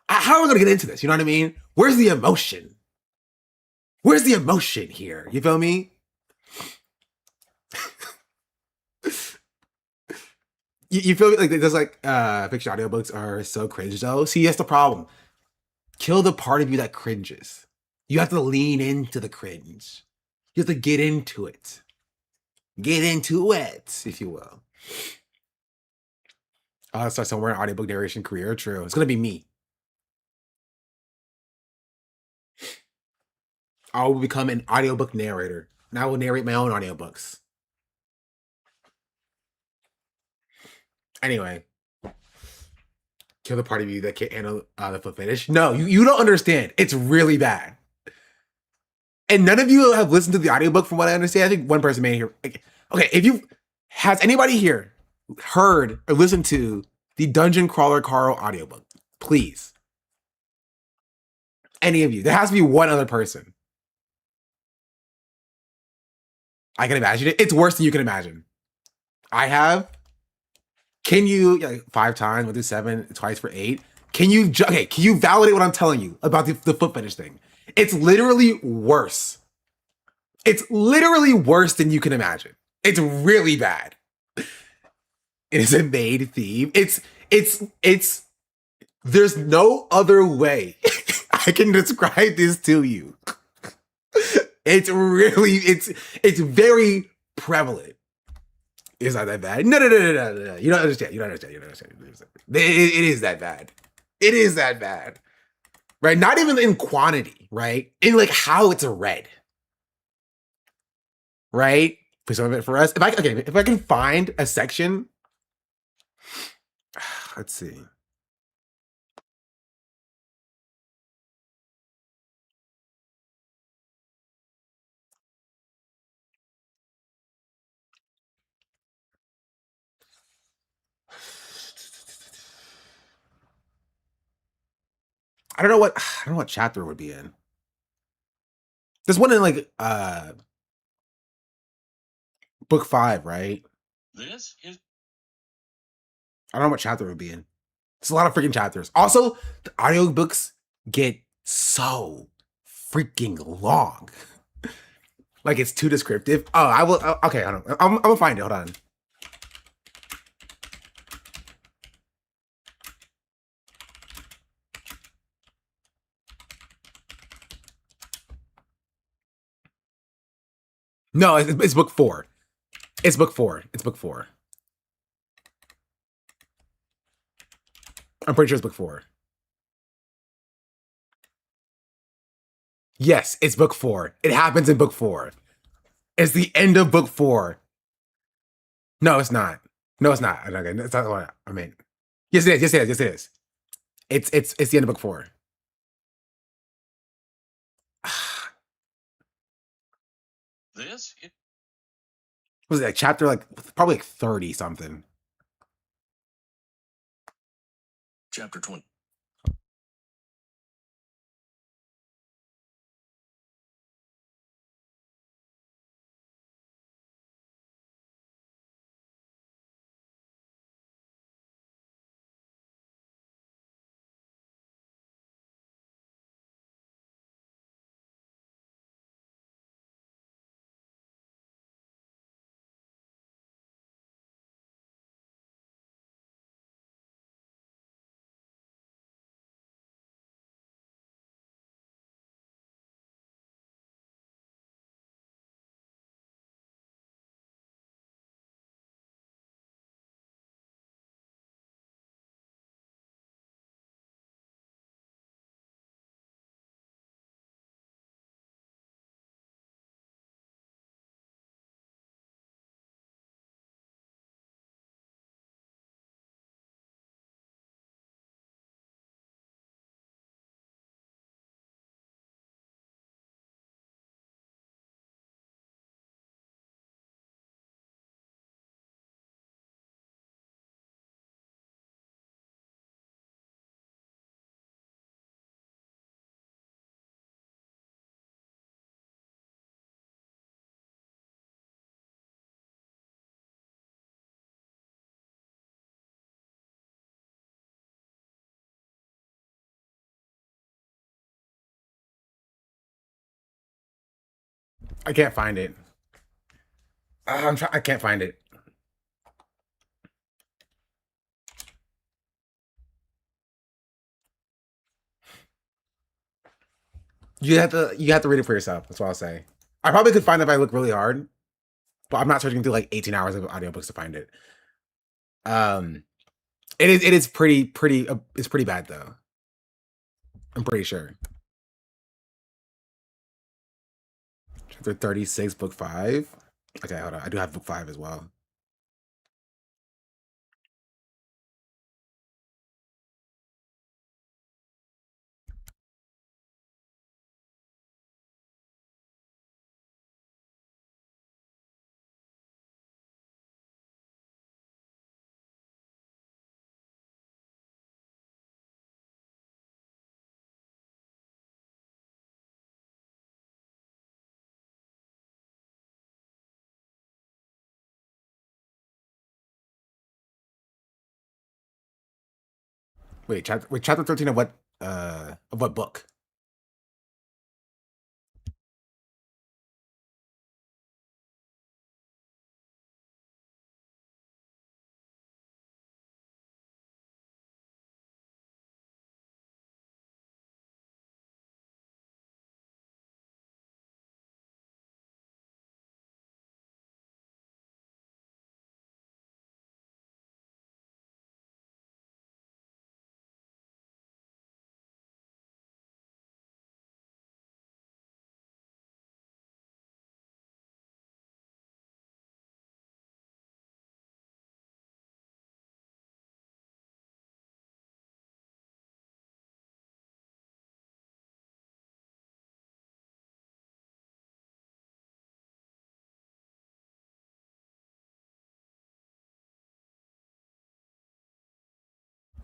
how are we going to get into this? You know what I mean? Where's the emotion? Where's the emotion here? You feel me? You feel like there's like fiction audiobooks are so cringe though. See, that's the problem. Kill the part of you that cringes. You have to lean into the cringe. You have to get into it. Get into it, if you will. I'll start somewhere in audiobook narration career. True. It's gonna be me. I will become an audiobook narrator. And I will narrate my own audiobooks. Anyway. Kill the part of you that can't handle the foot fetish. No, you don't understand. It's really bad. And none of you have listened to the audiobook from what I understand. I think one person may hear. Okay, has anybody here heard or listened to the Dungeon Crawler Carl audiobook? Please. Any of you. There has to be one other person. I can imagine it. It's worse than you can imagine. I have. Can you, 5 times, 1 through 7, twice for 8? Can you validate what I'm telling you about the foot fetish thing? It's literally worse. It's literally worse than you can imagine. It's really bad. It is a maid theme. There's no other way I can describe this to you. It's very prevalent. It's not that bad. No. You don't understand. It is that bad. It is that bad. Right? Not even in quantity, right? In like how it's read. Right? Put some of it for us. If I can find a section. Let's see. I don't know what chapter it would be in. There's one in like book 5, right? This is I don't know what chapter it would be in. It's a lot of freaking chapters. Also, the audiobooks get so freaking long. Like it's too descriptive. Oh, I will. Okay, hold on. I'm gonna find it. Hold on. No, it's book 4. It's book 4. It's book 4. I'm pretty sure it's book 4. Yes, it's book 4. It happens in book 4. It's the end of book 4. No, it's not. No, it's not. Okay, it's not what I mean. Yes, it is. Yes, it is. Yes, it is. It's the end of book 4. This? Was it like chapter like probably like 30 something? Chapter 20. I can't find it. I'm trying. I can't find it. You have to read it for yourself. That's what I'll say. I probably could find it if I look really hard, but I'm not searching through like 18 hours of audiobooks to find it. It is pretty it's pretty bad though. I'm pretty sure. Chapter 36, book 5. Okay, hold on. I do have book 5 as well. Wait, chapter 13 of what book?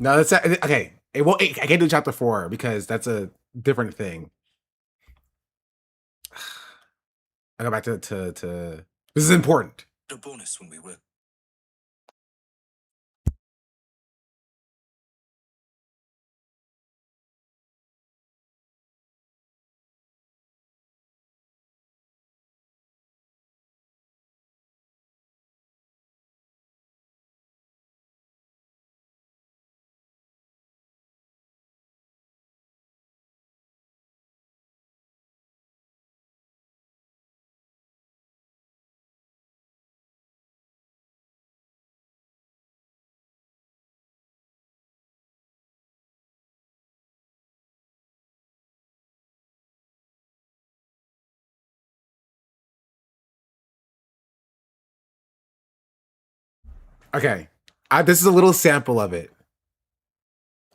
No, that's okay. It won't. I can't do chapter 4 because that's a different thing. I go back to this is important. The bonus when we win. Okay. This is a little sample of it.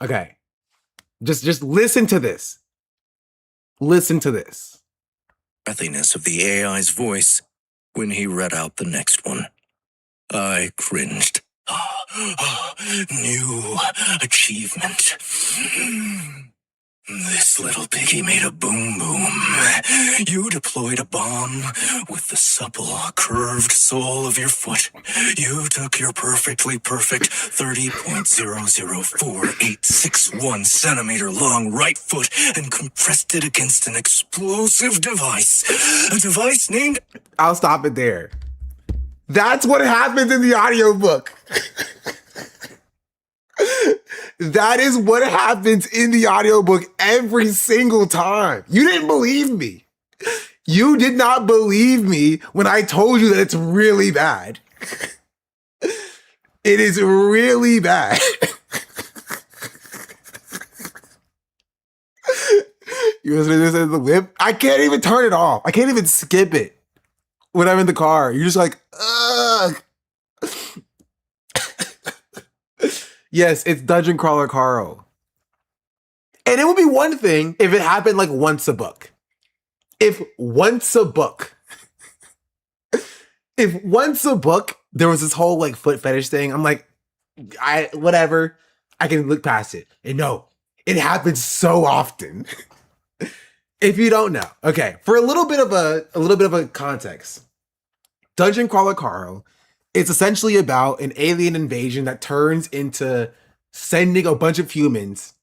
Okay. Just listen to this. Listen to this. Breathiness of the AI's voice when he read out the next one. I cringed. New achievement. This little piggy made a boom boom. You deployed a bomb with the supple, curved sole of your foot. You took your perfectly perfect 30.004861 centimeter long right foot and compressed it against an explosive device. A device named... I'll stop it there. That's what happens in the audiobook. That is what happens in the audiobook every single time. You didn't believe me. You did not believe me when I told you that it's really bad. It is really bad. You listen to this in the whip? I can't even turn it off. I can't even skip it when I'm in the car. You're just like, ugh. Yes, it's Dungeon Crawler Carl. And it would be one thing if it happened like once a book. If once a book there was this whole like foot fetish thing, I'm like, whatever, I can look past it. And no, it happens so often. If you don't know, okay, for a little bit of a context, Dungeon Crawler Carl, it's essentially about an alien invasion that turns into sending a bunch of humans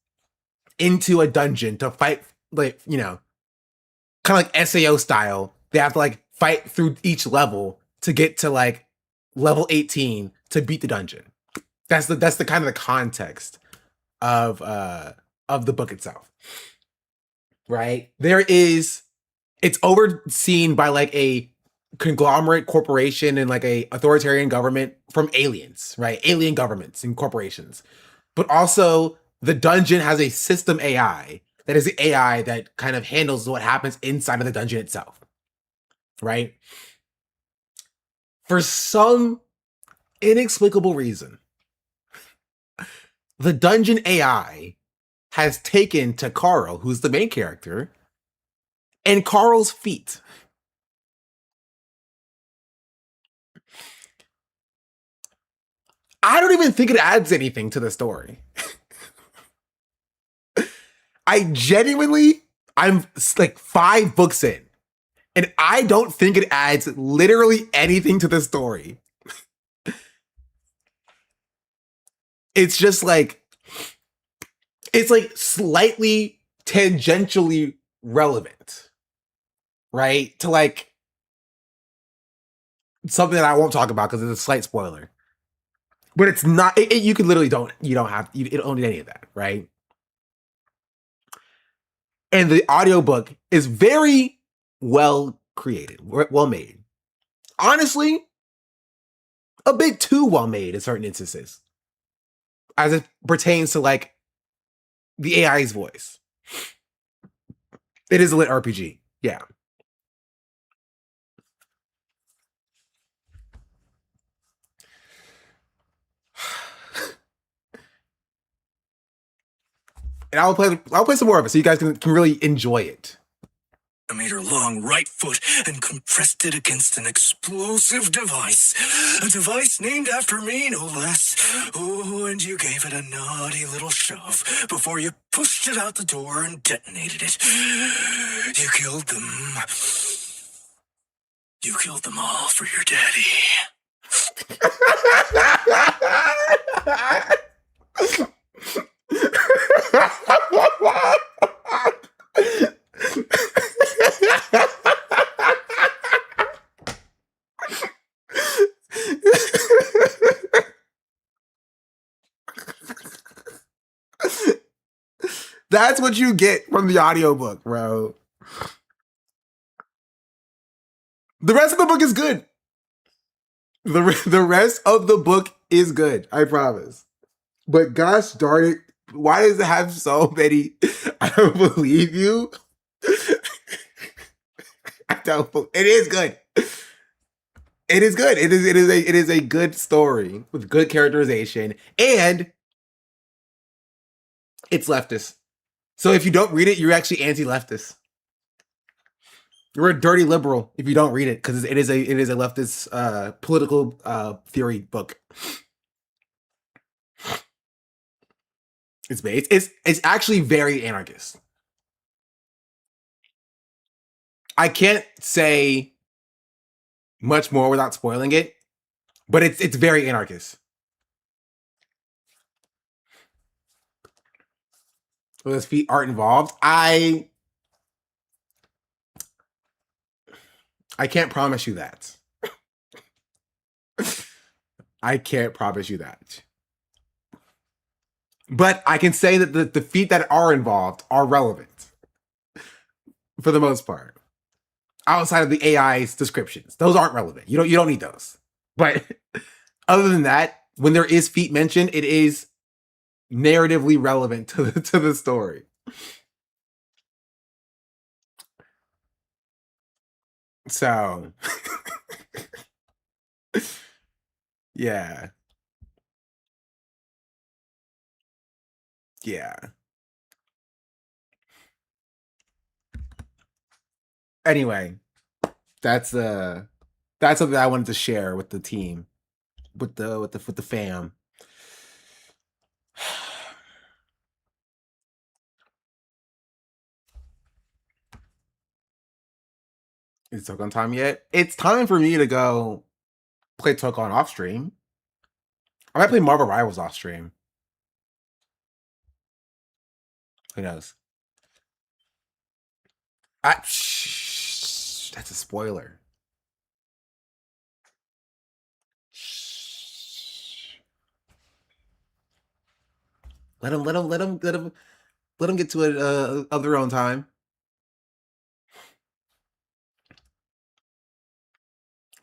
into a dungeon to fight, like, you know, kind of like SAO style. They have to like fight through each level to get to like level 18 to beat the dungeon. That's the kind of the context of the book itself. Right? It's overseen by like a conglomerate corporation and like a authoritarian government from aliens, right? Alien governments and corporations. But also the dungeon has a system AI that is the AI that kind of handles what happens inside of the dungeon itself, right? For some inexplicable reason, the dungeon AI has taken to Carl, who's the main character, and Carl's feet. I don't even think it adds anything to the story. I'm like 5 books in, and I don't think it adds literally anything to the story. It's just like, it's like slightly tangentially relevant, right? To like something that I won't talk about because it's a slight spoiler. But it's not, you could literally you don't need any of that, right? And the audiobook is very well created, well made. Honestly, a bit too well made in certain instances, as it pertains to like the AI's voice. It is a lit RPG, yeah. And I'll play some more of it so you guys can really enjoy it. Long right foot and compressed it against an explosive device. A device named after me, no less. Oh, and you gave it a naughty little shove before you pushed it out the door and detonated it. You killed them. You killed them all for your daddy. That's what you get from the audiobook, bro. The rest of the book is good. The rest of the book is good, I promise. But gosh darn it, why does it have so many? I don't believe you. It is good. It is good. It is a good story with good characterization, and it's leftist. So if you don't read it, you're actually anti-leftist. You're a dirty liberal if you don't read it, because it is a leftist political theory book. It's actually very anarchist. I can't say much more without spoiling it, but it's very anarchist. Those feet aren't involved. I can't promise you that. I can't promise you that. But I can say that the feet that are involved are relevant for the most part. Outside of the AI's descriptions, those aren't relevant. You don't need those. But other than that, when there is feet mentioned, it is narratively relevant to the story. So, yeah. Yeah. Anyway, that's something I wanted to share with the team, with the fam. Is Token time yet? It's time for me to go play Token off stream. I might play Marvel Rivals off stream. Who knows? That's a spoiler. Let them get to it of their own time.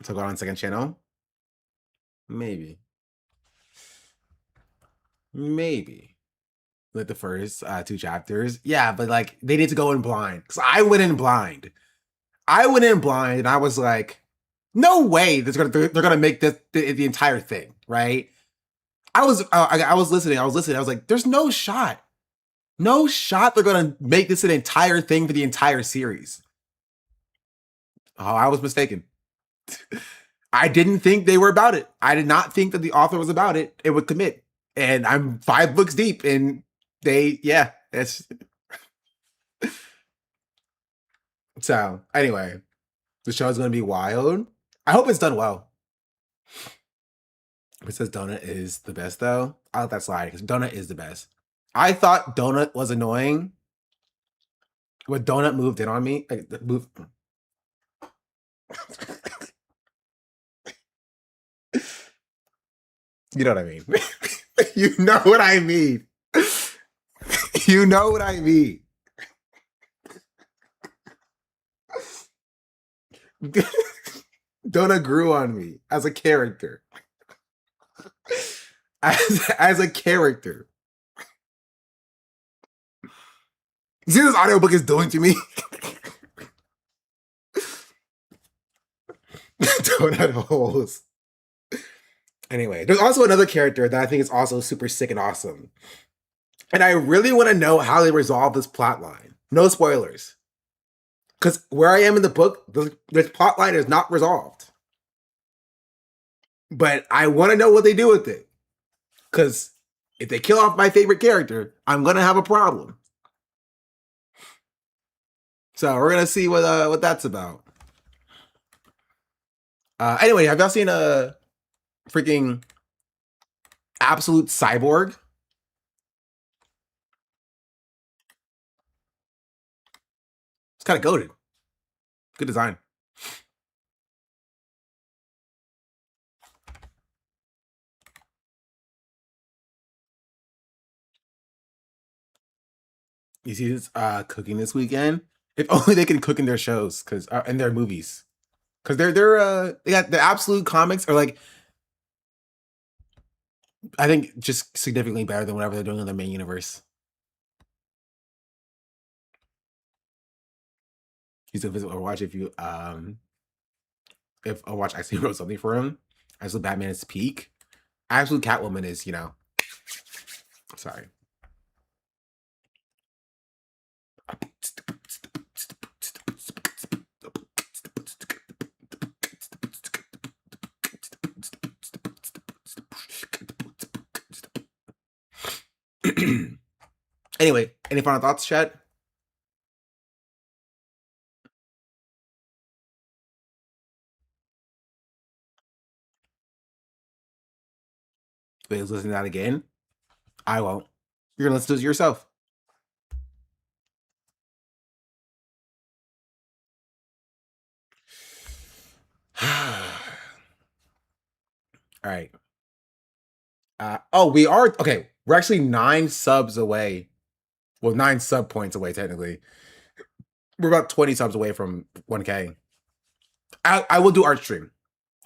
So go on second channel. Maybe. Like the first 2 chapters. Yeah, but like they need to go in blind. Because I went in blind. And I was like, no way they're gonna make this the entire thing, right? I was listening. I was like, there's no shot. No shot they're gonna make this an entire thing for the entire series. Oh, I was mistaken. I didn't think they were about it. I did not think that the author was about it and would commit. And I'm 5 books deep, and it's so anyway, the show's gonna be wild. I hope it's done well. It says Donut is the best though. I'll let that slide because Donut is the best. I thought Donut was annoying. When Donut moved in on me, you know what I mean. You know what I mean. You know what I mean. Donut grew on me as a character. As a character. You see what this audiobook is doing to me? Donut holes. Anyway, there's also another character that I think is also super sick and awesome. And I really want to know how they resolve this plot line. No spoilers. Because where I am in the book, this plot line is not resolved. But I want to know what they do with it. Because if they kill off my favorite character, I'm going to have a problem. So we're going to see what that's about. Anyway, have y'all seen a freaking Absolute Cyborg? It's kind of goated. Good design. You see this cooking this weekend? If only they can cook in their shows, because in their movies, because they got the Absolute comics are like, I think just significantly better than whatever they're doing in the main universe. You should visit or watch if you if Overwatch actually wrote something for him. Absolute Batman is peak. Absolute Catwoman is, you know. Sorry. Anyway, any final thoughts, chat? Wait, listen to that again? I won't. You're gonna listen to it yourself. All right. Oh, we are okay. We're actually 9 subs away. Well, 9 sub points away, technically. We're about 20 subs away from 1K. I will do art stream.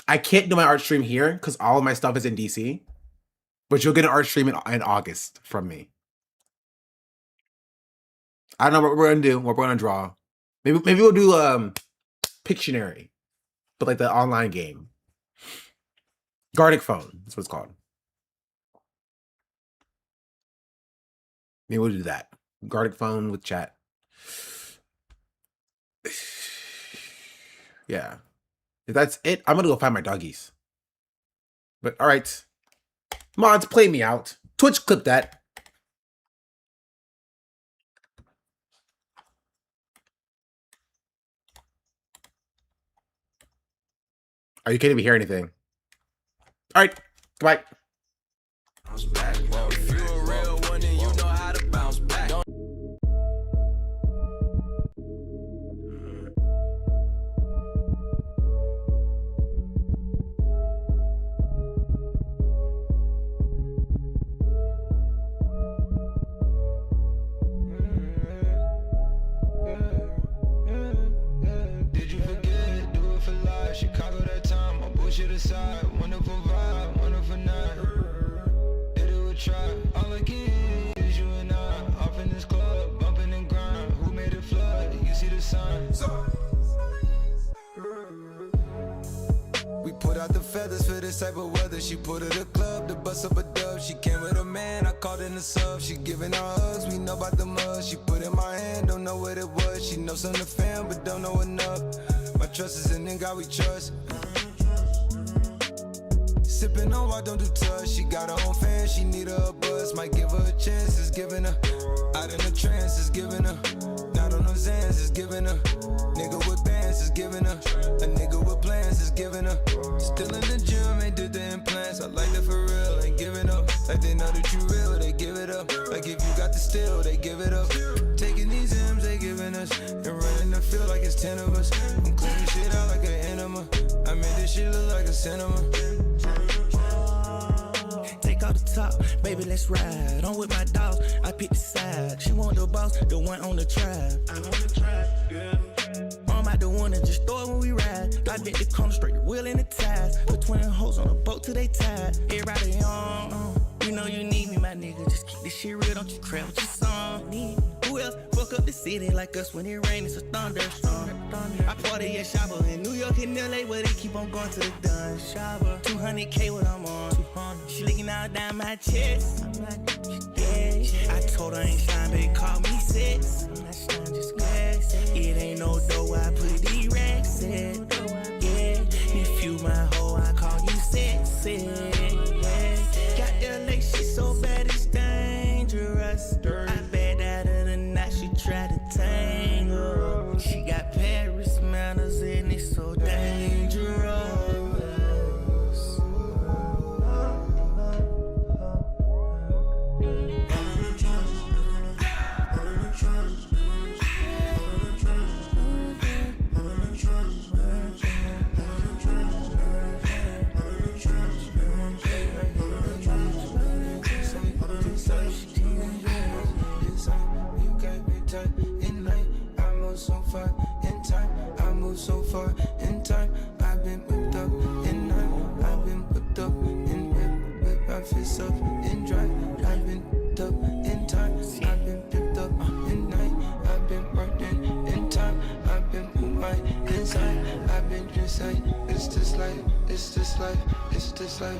I can't do my art stream here because all of my stuff is in DC. But you'll get an art stream in August from me. I don't know what we're gonna do, what we're gonna draw. Maybe we'll do Pictionary, but like the online game. Gartic Phone, that's what it's called. Maybe we'll do that. Gartic Phone with chat. Yeah. If that's it, I'm gonna go find my doggies. But all right. Mods, play me out. Twitch, clip that. Oh, you can't even hear anything. All right, goodbye. Aside, wonderful vibe, wonderful night. Did it with try. All I get is you and I. Off in this club, bumping and grind. Who made it flood? You see the signs. We put out the feathers for this type of weather. She put her the club to bust up a dub. She came with a man, I called in the sub. She giving her hugs, we know about the mud. She put in my hand, don't know what it was. She knows something to fam, but don't know enough. My trust is in God we trust. Sipping on what don't do touch. She got her own fan, she need her a buzz. Might give her a chance, it's giving her. Out in the trance, it's giving her. Not on those Zans, it's giving her. Nigga with bands, it's giving her. A nigga with plans, it's giving her. Still in the gym, ain't did the implants. I like that for real, ain't giving up. Like they know that you real, they give it up. Like if you got the steal, they give it up. Taking these M's, they giving us. And running the field like it's 10 of us. I'm cleaning shit out like an enema. I made this shit look like a cinema. Take off the top, baby, let's ride. I'm with my dog, I pick the side. She want the boss, the one on the trap. I'm on the trap, yeah. I'm out the one and just throw it when we ride. I bet the corner straight, the wheel in the ties. Put 20 hoes on the boat till they tied. Everybody on, you know you need me, my nigga. Just keep this shit real, don't you crap with your song. Who else fuck up the city like us when it rains? It's a thunderstorm. I party at Shabba in New York and LA where they keep on going to the dun. Shabba, 200K what I'm on. She licking out down my chest. Yeah, I told her I ain't shine, baby, call me sex. I'm not shine, just gas. It ain't no dough, I put the racks in. Yeah, if you my hoe, I call you sexy. Yeah, got LA, she so bad it's dangerous. I bet out of the night she tried to tangle. She got Paris manners and it's so dangerous. So far in time, I move so far in time. I've been whipped up in night. I've been whipped up in whip my fists up in drive. I've been whipped up in time. I've been whipped up in night. I've been working in time. I've been put my inside. I've been just like It's this life, it's this life, it's this life.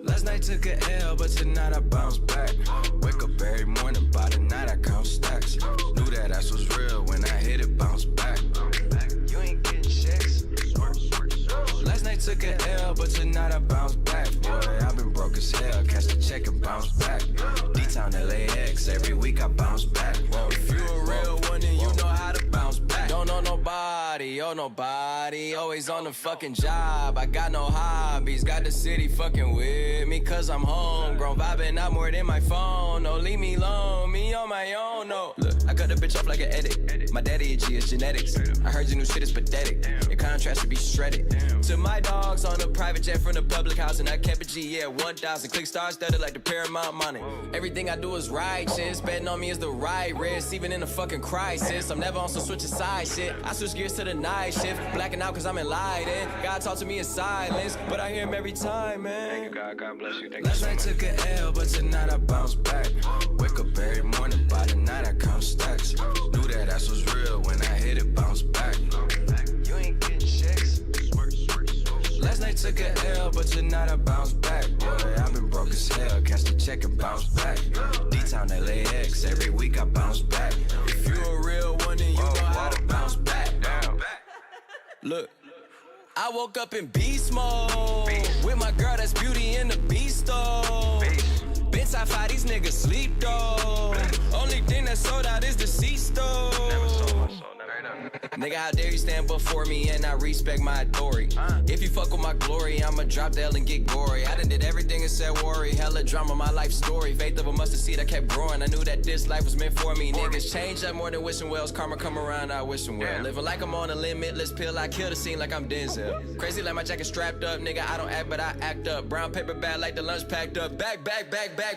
Last night took a L, but tonight I bounce back. Wake up every morning, by the night I count stacks. Knew that ass was real when I hit it, bounce back. You ain't getting checks. Last night took a L, but tonight I bounce back. Boy, I've been broke as hell, catch the check and bounce back. D-Town LAX, every week I bounce back. If you a real one, then you know how to bounce back. Don't know nobody, oh nobody, always on the fucking job. I got no hobbies, got the city fucking with me, cause I'm homegrown, vibing out more than my phone. No, leave me alone, me on my own, no. Look, I cut the bitch off like an edit. My daddy a G, it's genetics. I heard your new shit is pathetic. Your contrast should be shredded. To my dogs on a private jet from the public house, and I kept a G, yeah, 1,000. Click stars studded like the Paramount money. Everything I do is righteous. Betting on me is the right risk, even in a fucking crisis. I'm never on some switching side shit. I switch gears to the night shift, blacking out cause I'm enlightened. God talk to me in silence, but I hear him every time, man. Thank you, God. God bless you. Last night took an L, but tonight I bounce back. Wake up every morning, by the night I count stacks. Knew that ass was real when I hit it, bounce back. You ain't getting checks. Last night took an L, but tonight I bounce back. Boy, I've been broke as hell, catch the check and bounce back. D-Town LAX, every week I bounce back. If you a real one, then you know how to bounce back. Look, I woke up in beast mode with my girl that's Beauty and the Beast though. Been top 5, these niggas sleep though. Only thing that sold out is the deceased though. Nigga, how dare you stand before me and I respect my authority. If you fuck with my glory, I'ma drop the L and get gory. I done did everything and said worry. Hella drama, my life story. Faith of a mustard seed, I kept growing. I knew that this life was meant for me. Niggas change up more than wishing wells. Karma come around, I wish them well. Living like I'm on a limitless pill. I kill the scene like I'm Denzel. Crazy like my jacket strapped up. Nigga, I don't act, but I act up. Brown paper bag like the lunch packed up. Back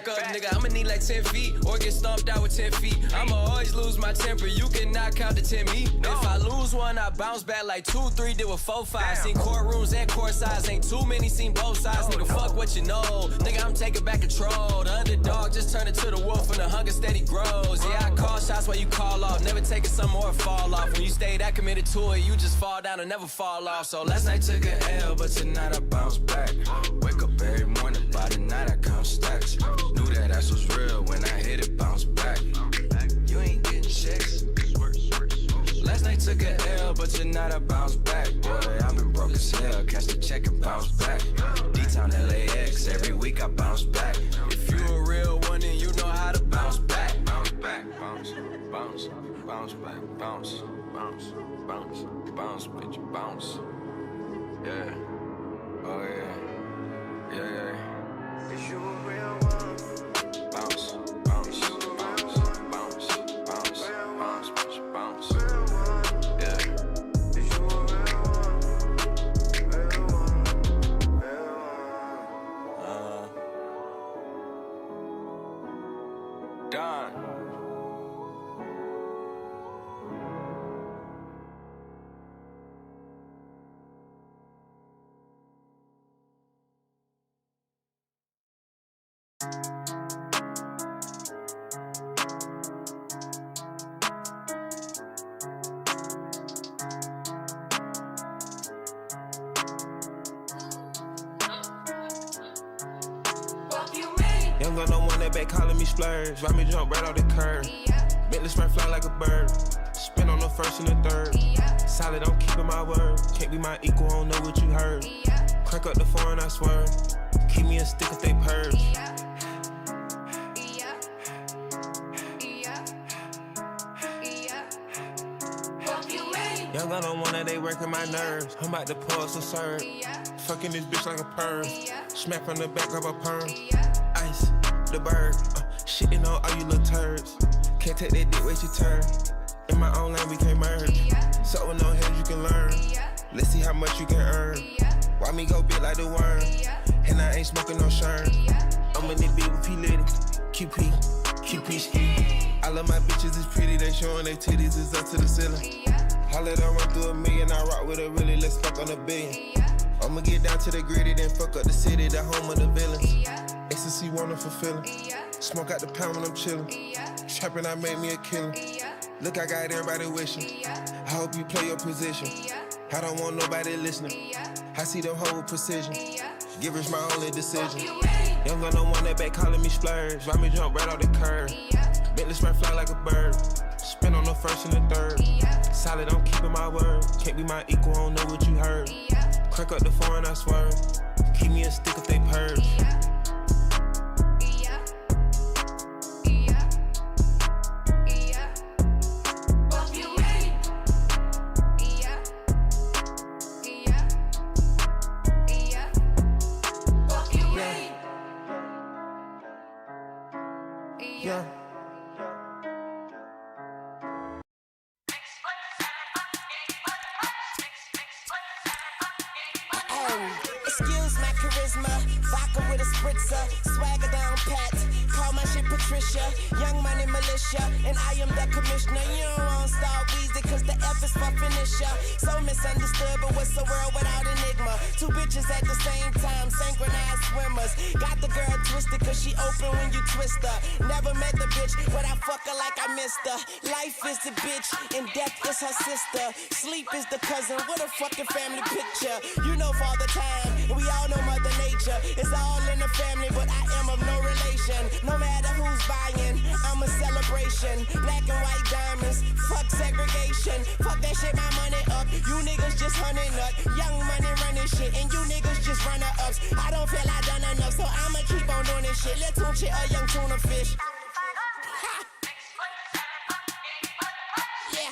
up. Nigga, I'ma need like 10 feet or get stomped out with 10 feet. I'ma always lose my temper. You cannot count to 10 me. If I lose one, I bounce back like 2, 3, did with 4, 5. Seen courtrooms and court sides, ain't too many, seen both sides. Nigga, fuck what you know. Nigga, I'm taking back control. The underdog just turned into the wolf and the hunger steady grows. Yeah, I call shots while you call off. Never taking some more fall off. When you stay that committed to it, you just fall down and never fall off. So last night took an L, but tonight I bounce back. Wake up every morning, by the night I count stacks. Knew that ass was real when I hit it, bounce back. You ain't getting checks. Last night took an L, but tonight I bounce back. Boy, I've been broke as hell, catch the check and bounce back. D-Town LAX, every week I bounce back. If you a real one, then you know how to bounce back. Bounce back, bounce, bounce, bounce back, bounce, bounce, bounce, bounce, bitch, bounce. Yeah, oh yeah, yeah. If you a real one, bounce, bounce, bounce, bounce, bounce, bounce, bitch, bounce. Done. Young gun don't want that back calling me splurge. Ride me jump right off the curb. Bentley spray fly like a bird. Spin on the first and the third. Solid, I'm keeping my word. Can't be my equal, I don't know what you heard. Crank up the foreign, I swear. Keep me a stick if they purge. Young gun don't want that, they working my nerves. I'm about to pull some serve. Fucking this bitch like a perm. Smack from the back, grab a perm. Ice, the bird. Shitting on all you little turds. Can't take that dick, wait your turn. In my own lane, we can't merge. So with no head, you can learn. Let's see how much you can earn. Why me go big like the worm? And I ain't smoking no shern. I'm in this beat with P. Litty, QP. Keep it. I love my bitches, it's pretty, they showing their titties, is up to the ceiling. I let her run through a million, I rock with her really, let's fuck on a billion. I'ma get down to the gritty, then fuck up the city, the home of the villains. Ecstasy, wonderful feeling. Smoke out the pound when I'm chillin'. Trapping, I made me a killer. Look, I got everybody wishing. I hope you play your position. I don't want nobody listening. I see them hold with precision. Givers my only decision. Young gun, no one that back calling me splurge. Ride me jump right off the curb. Bentley spread fly like a bird. Spin on the first and the third. Solid, I'm keeping my word. Can't be my equal, I don't know what you heard. Crack up the foreign, I swear. Keep me a stick if they purge. Yeah. Excuse my charisma, vodka with a spritzer, swagger down pat, call my shit Patricia, young money militia, and I am the commissioner. You don't want Star Weezy, cause the F is for finisher. So misunderstood, but what's the world without enigma? Two bitches at the same time, synchronized swimmers. Got the girl twisted, cause she open when you twist her. Never met the bitch, but I fuck her like I missed her. Life is the bitch, and death is her sister. Sleep is the cousin, what a fucking family picture. You know Father Time, we all know Mother Nature. It's all in the family, but I am of no relation. No matter who's buying, I'm a celebration. Black and white diamonds, fuck segregation. Fuck that shit, my money up. You niggas just hunting up. Young money running shit, and you niggas just runner ups. I don't feel I done enough, so I'ma keep on doing this shit. Let's tune shit, a young tuna fish. Yeah.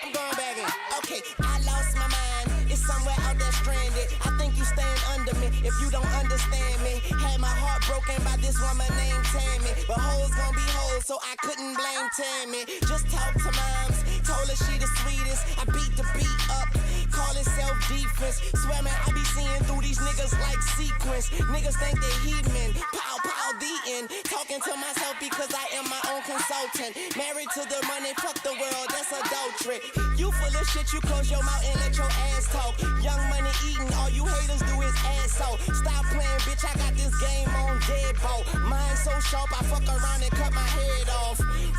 I'm going back in. Okay, I lost my mind. It's somewhere out there stranded. I think you stand under me if you don't understand me. Had my heart broken by this woman named Tammy, but hoes gon' be hoes, so I couldn't blame Tammy. Just talk to moms, told her she the sweetest. I beat the beat up, call it self-defense. Swear man, I be seeing through these niggas like sequence. Niggas think they heathen, pow pow the end. Talking to myself because I am my own consultant. Married to the money, fuck the world, that's adultery. You full of shit, you close your mouth and let your ass talk. Young money eating, all you haters do is ass so. Stop playing, bitch, I got this game on deadbolt. Mine so sharp, I fuck around and cut my head off.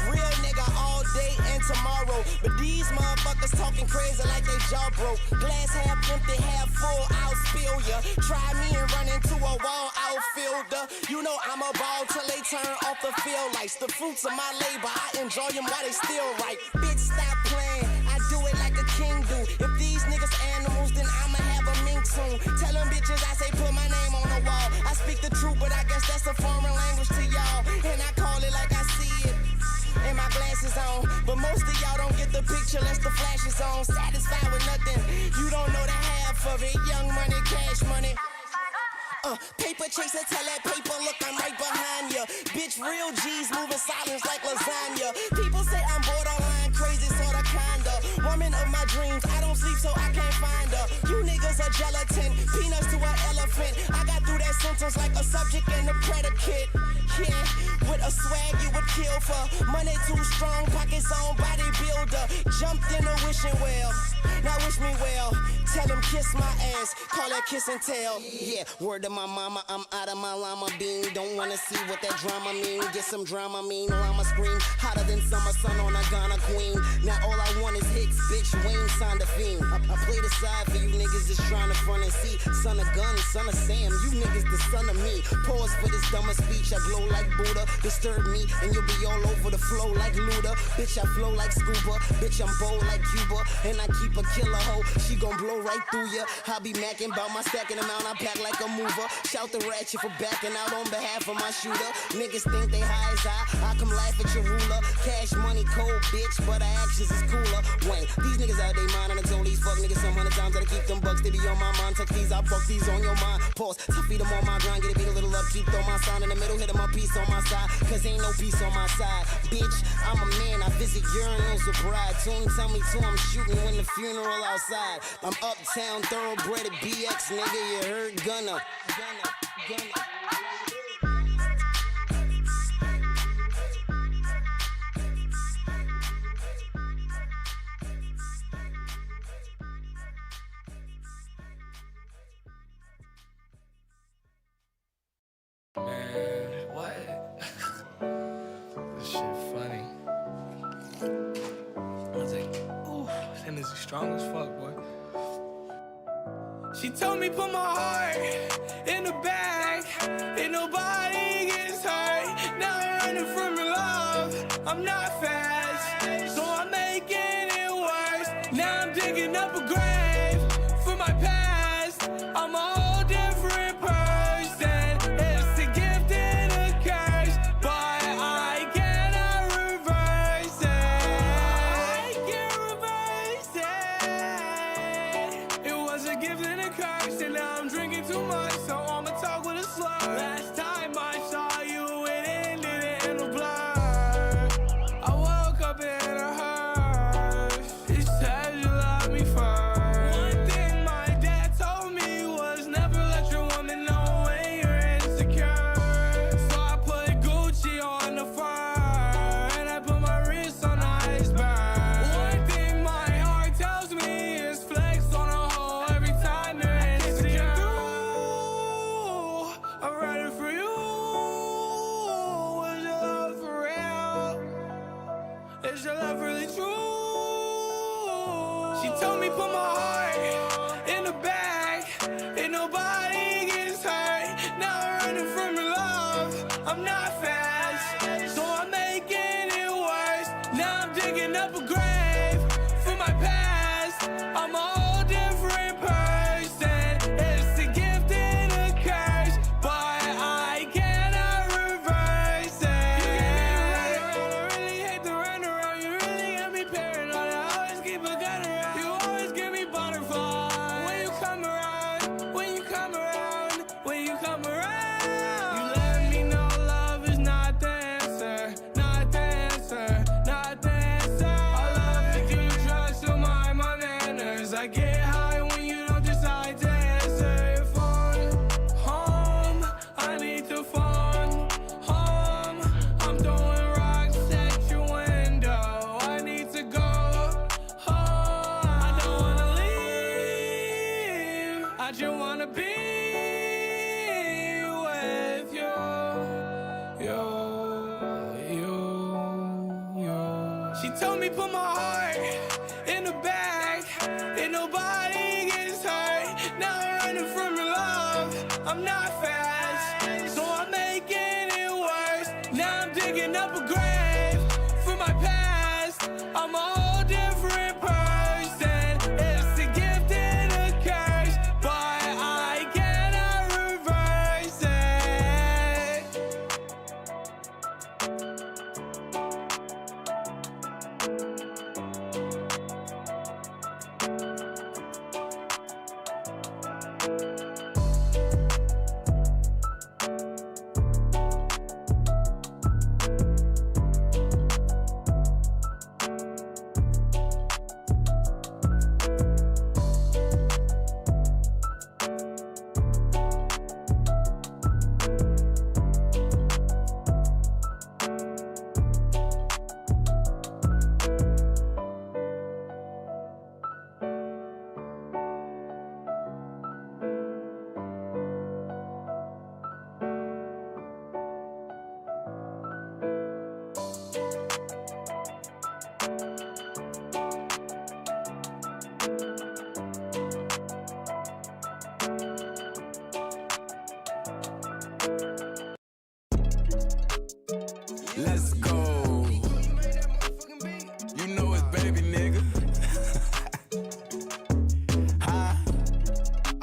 Real nigga all day and tomorrow. But these motherfuckers talking crazy like they jaw broke. Glass half empty, half full, I'll spill ya. Try me and run into a wall outfielder. You know I'm a ball till they turn off the field lights. The fruits of my labor, I enjoy them while they still right. Bitch, stop playing, I do it like a king do. If these niggas animals, then I'ma have a mink soon. Tell them bitches I say put my name on the wall. I speak the truth, but I guess that's a foreign language to y'all. And I call it like I see it. And my glasses on, but most of y'all don't get the picture unless the flash is on. Satisfied with nothing, you don't know the half of it. Young money, cash money. Paper chaser, tell that paper, look, I'm right behind ya. Bitch, real G's moving silence like lasagna. People say I'm borderline crazy, sorta kinda. Woman of my dreams, I don't sleep so I can't find her. You niggas are gelatin, peanuts to an elephant. I got through that sentence like a subject and a predicate. Yeah, with a swag you would kill for. Money too strong, pockets on bodybuilder. Jumped in a wishing well, now wish me well. Tell him kiss my ass, call that kiss and tell. Yeah, word to my mama, I'm out of my llama bean. Don't wanna see what that drama mean. Get some drama mean, llama scream. Hotter than summer sun on a Ghana queen. Now all I want is hits, bitch, Wayne signed a fiend. I play the side for you niggas just trying to front and see. Son of gun, son of Sam, you niggas the son of me. Pause for this dumber speech, I glow like Buddha. Disturb me and you'll be all over the flow like Luda. Bitch, I flow like scuba. Bitch, I'm bold like Cuba. And I keep a killer hoe, she gon' blow right through ya. I be macking about my stacking amount, I pack like a mover. Shout the ratchet for backing out on behalf of my shooter. Niggas think they high as I come laugh at your ruler. Cash money cold, bitch, but our actions is cooler. Wayne, these niggas out they mind and I told these fuck niggas some 100 times that I keep them bucks, they be on my mind. Tuck these, I buck these on your mind. Pause, to feed them on my grind, get a beat a little upkeep, throw my sign in the middle, hit my piece on my side, cause ain't no peace on my side. Bitch, I'm a man, I visit urinals with bride. Tune tell me too, I'm shooting when the funeral outside. I'm uptown, thoroughbred at BX, nigga, you heard gunna. Strong as fuck, boy. She told me put my heart in the bag, and nobody gets hurt. Now I'm running from your love. I'm not fast, so I'm making it worse. Now I'm digging up a grave for my past. I'm a whole different person. It's a gift and a curse, but I cannot reverse it. I can't reverse it. It was a gift and a curse, and now I'm drinking too much, so I'ma talk with a slur. Last time I saw you, it ended in a blur. I woke up in a hearse. It said you love me first. One thing my dad told me was never let your woman know when you're insecure. So I put Gucci on the fur, and I put my wrist on the iceberg. One thing my heart tells me is flex on a hoe every time they're insecure. I'm ready for you. Was your love for real? Is your love really true? She told me put my heart in the bag, and nobody gets hurt. Now I'm running from your love. I'm not fast, so I'm making it worse. Now I'm digging up a grave for my past. I'm a whole different person. It's a gift and a curse, but I cannot reverse it. You get me around, I really hate to run around. You really got me paranoid. I always keep a gun around. You always give me butterflies when you come around. When you come around. When you come around. You let me know love is not the answer. Not the answer. Not the answer. I love to give you trust to my manners. I get high when you don't decide to answer your phone. Home, I need to phone. Home, I'm throwing rocks at your window. I need to go home. I don't wanna leave. I just wanna be with you. She told me put my heart in the bag, and nobody gets hurt. Now I'm running from your love. I'm not fast, so I'm making it worse. Now I'm digging up a grave for my past. I'm a whole different person. It's a gift and a curse, but I cannot reverse it. Let's go. You know it's baby nigga.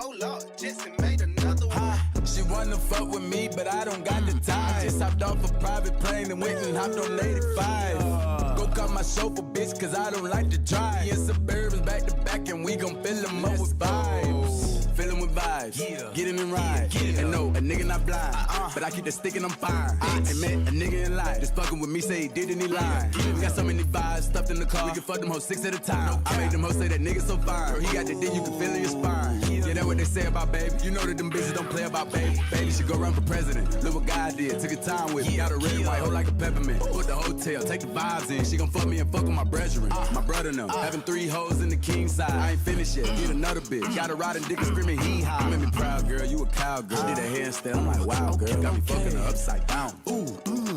Oh Lord, Jesse made another one. She wanna fuck with me, but I don't got the time. I just hopped off a private plane and went and hopped on 85. Go cut my chauffeur, bitch, cause I don't like to drive. In Suburbans back to back, and we gon' fill them up with vibes. Fill them with vibes, get in and ride. And no, a nigga not blind, but I keep the stick and I'm fine. Ain't met a nigga in life, just fucking with me, say he did and he lied. We got so many vibes stuffed in the car, we can fuck them hoes 6 at a time. I made them hoes say that nigga so fine, girl, he got the dick you can feel in your spine. Yeah, that's what they say about baby. You know that them bitches don't play about baby. Baby should go run for president. Look what God did, took a time with me. Got a red and white hoe like a peppermint. Put the hotel, take the vibes in. She gon' fuck me and fuck with my brethren. My brother know, having 3 hoes in the king side. I ain't finished yet, get another bitch. Got a riding dick and screaming hee-haw. You made me proud, girl, you a cowgirl. She did a handstand, I'm like, wow, girl. Got me fucking her upside down. Ooh,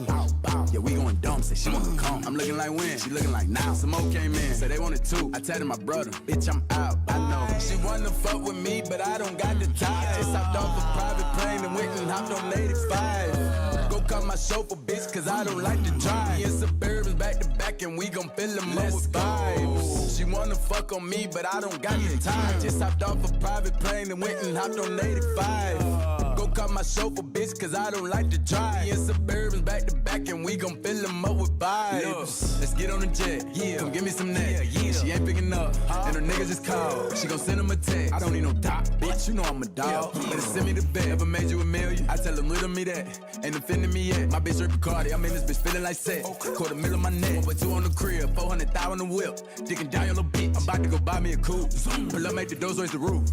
wow. Yeah, we going dumb, say she wanna come. I'm looking like when, she looking like now. Some more came in, say they wanted two. I tell my brother, bitch, I'm out. I know she wanna fuck with me, but I don't got the time. I just hopped off a private plane and went and hopped on 85. Go cut my chauffeur, bitch, cause I don't like to drive. Me and Suburbans back to back and we gon' fill them up with vibes. She wanna fuck on me, but I don't got the time. Just hopped off a private plane and went and hopped on 85. Go cut my chauffeur, bitch, cause I don't like to drive. Me and Suburbans back to back and we gon' fill them up with vibes. Let's get on the jet, come give me some neck. She ain't picking up, and her niggas just called. She gon' send him a text. I don't need no top, bitch, you know I'm a dog. Better send me the bet. Ever made you $1 million? I tell them little me that. Ain't offending me yet. My bitch Rick Cardi, I'm in this bitch feeling like sex. $250,000 on my neck, 1.2 on the crib, 400,000 on the whip. Digging down your little bitch. I'm about to go buy me a coupe. Pull up, make the doors raise the roof.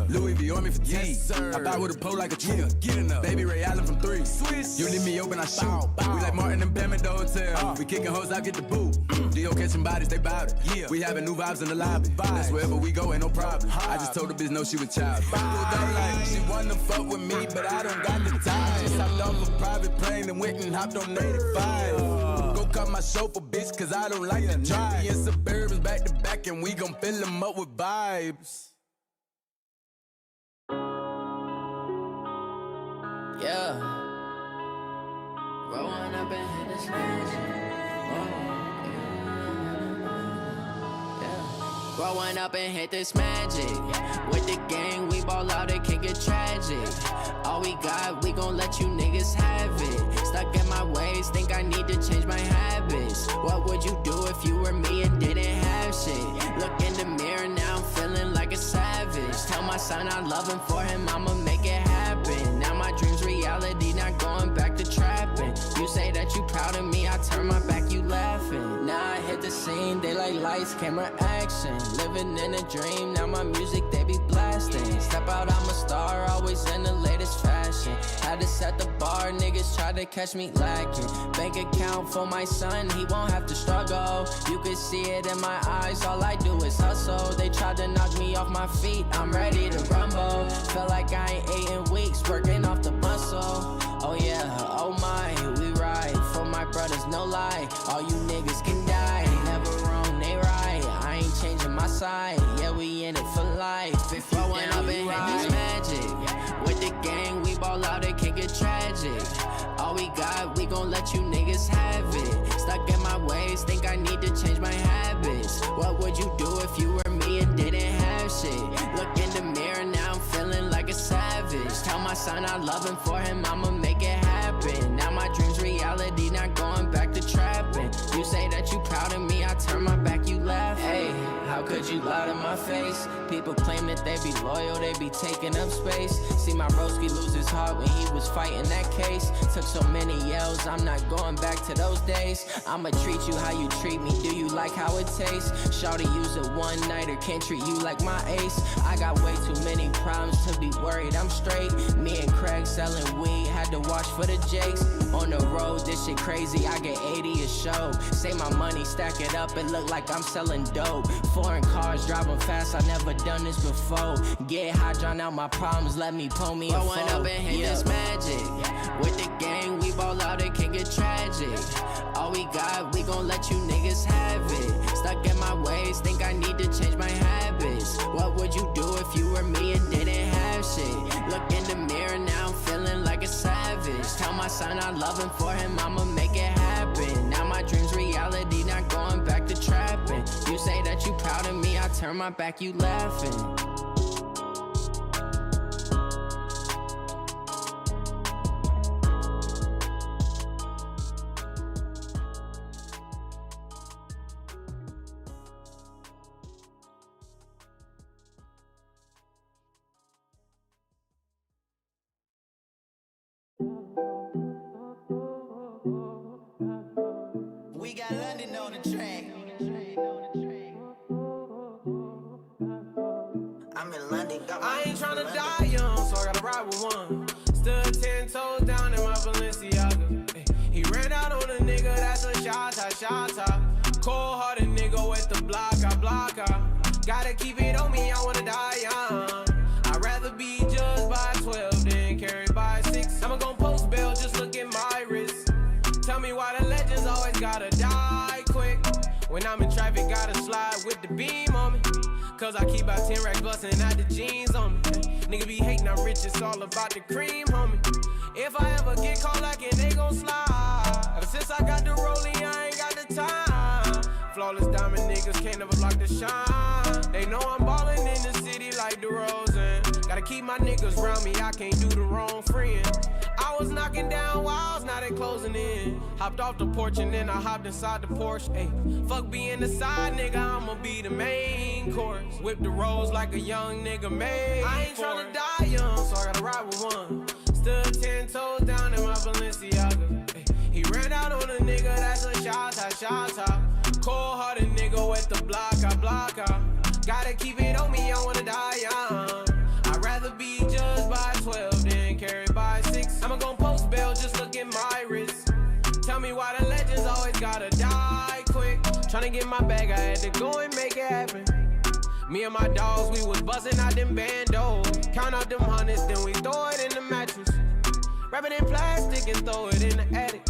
Louis V on me for T. I buy with a pole like a tree. Baby Ray Allen from 3. Swiss. You leave me open, I shoot. We like Martin and Bam at the hotel. We kicking hoes out, get the boot. D.O. catching bodies, they bout it. We having new vibes in the lobby. That's wherever we go, ain't no problem. I just told the bitch no, she was child. She wanna fuck with me, but I don't got the time. Just hopped off a private plane and went and hopped on 85. Go cut my chauffeur, bitch, cause I don't like to drive. Me and Suburbans back to back and we gon' fill them up with vibes. Yeah. Rolling up and hit this magic. Growing up and hit this magic. With the gang, we ball out, it can get tragic. All we got, we gon' let you niggas have it. Stuck in my ways, think I need to change my habits. What would you do if you were me and didn't have shit? Look in the mirror, now I'm feeling like a savage. Tell my son I love him, for him I'ma make it happen. Now my dream's reality, not going back to trapping. You say that you proud of me, I turn my back, you laughing. Now I hit the scene, they like lights, camera, action. Living in a dream, now my music they be blasting. Step out, I'm a star, always in the latest fashion. Had to set the bar, niggas try to catch me lacking. Bank account for my son, he won't have to struggle. You can see it in my eyes, all I do is hustle. They tried to knock me off my feet, I'm ready to rumble. Feel like I ain't ate in weeks, working off the muscle. Oh yeah, oh my, we ride for my brothers, no lie. All you niggas can die, never wrong, they right. I ain't changing my side, yeah, we in it for life. If you went up and hit this magic, with the gang, we ball out, it can get tragic. All we got, we gon' let you niggas have it. Stuck in my ways, think I need to change my habits. What would you do if you were me and didn't have shit? Look in the mirror, now I'm feeling like a savage. Tell my son I love him, for him I'ma make it happen. Now my dream's reality, not going back to trapping. You say that you proud of me, I turn my back, you laugh. Hey, how could you lie to my face? People claim that they be loyal, they be taking up space. See my broski lose his heart when he was fighting that case. Took so many yells, I'm not going back to those days. I'ma treat you how you treat me, do you like how it tastes? Shawty use it one night or can't treat you like my ace. I got way too many problems to be worried, I'm straight. Me and Craig selling weed, had to watch for the jakes. On the road, this shit crazy, I get 80 a show. Say my money, stack it up, it look like I'm selling dope. Foreign cars, driving fast, I never done this before. Get high, drown out my problems, let me pull me a phone. Growing up and hit this magic. With the gang, we ball out, it can get tragic. All we got, we gon' let you niggas have it. Stuck in my ways, think I need to change my habits. What would you do if you were me and didn't have shit? Look in the mirror, now I'm feeling like a savage. Tell my son I love him, for him I'ma make it happen. Now my dream's reality, not going back to trapping. You say that you proud of me, I turn my back, you laughing. We got London on the track. I'm in London, got my I ain't tryna die young, so I gotta ride with one. Stood 10 toes down in my Balenciaga. Ay, he ran out on a nigga, that's a shot. Cold-hearted nigga with the blocker. Gotta keep it on me, I wanna die young. I'd rather be judged by 12 than carried by 6. I'ma gon' post bail, just look at my wrist. Tell me why the When I'm in traffic, gotta slide with the beam on me. Cause I keep out 10 racks bustin' out the jeans on me. Nigga be hating, I'm rich, it's all about the cream, homie. If I ever get caught lacking, they gon' slide. Ever since I got the rollie, I ain't got the time. Flawless diamond niggas can't never block the shine. They know I'm ballin' in the city like DeRozan. Gotta keep my niggas round me, I can't do the wrong friend. I was knocking down walls, now they closing in. Hopped off the porch and then I hopped inside the Porsche. Ayy, fuck being the side nigga, I'ma be the main course. Whip the rolls like a young nigga made. I ain't tryna die young, so I gotta ride with one. Stood 10 toes down in my Balenciaga. Ayy, he ran out on a nigga, that's a shot. Cold-hearted nigga with the block, I block out. Gotta keep it on me, I wanna die young. I'd rather be judged by 12 than carried by 6. I'ma gon' post bail, just look at my wrist. Tell me why the legends always gotta die quick. Tryna get my bag, I had to go and make it happen. Me and my dogs, we was bustin' out them bandos. Count out them hundreds, then we throw it in the mattress. Wrap it in plastic and throw it in the attic.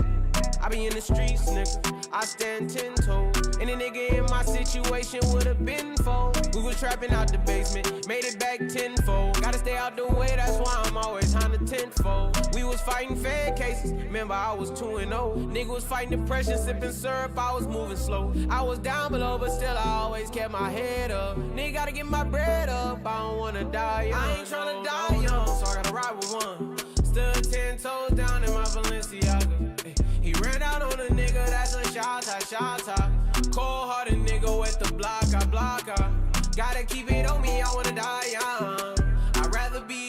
I be in the streets, nigga, I stand 10 toes. Any nigga in my situation would've been fold. We was trapping out the basement, made it back tenfold. Gotta stay out the way, that's why I'm always on the tenfold. We was fighting fed cases, remember I was 2-0. Nigga was fighting depression, sipping syrup, I was moving slow. I was down below, but still I always kept my head up. Nigga gotta get my bread up, I don't wanna die young. I ain't tryna die young, so I gotta ride with one. Stood 10 toes down in my Balenciaga. He ran out on a nigga, that's a shot. Cold-hearted nigga with the block, I block out. Gotta keep it on me, I wanna die young. I'd rather be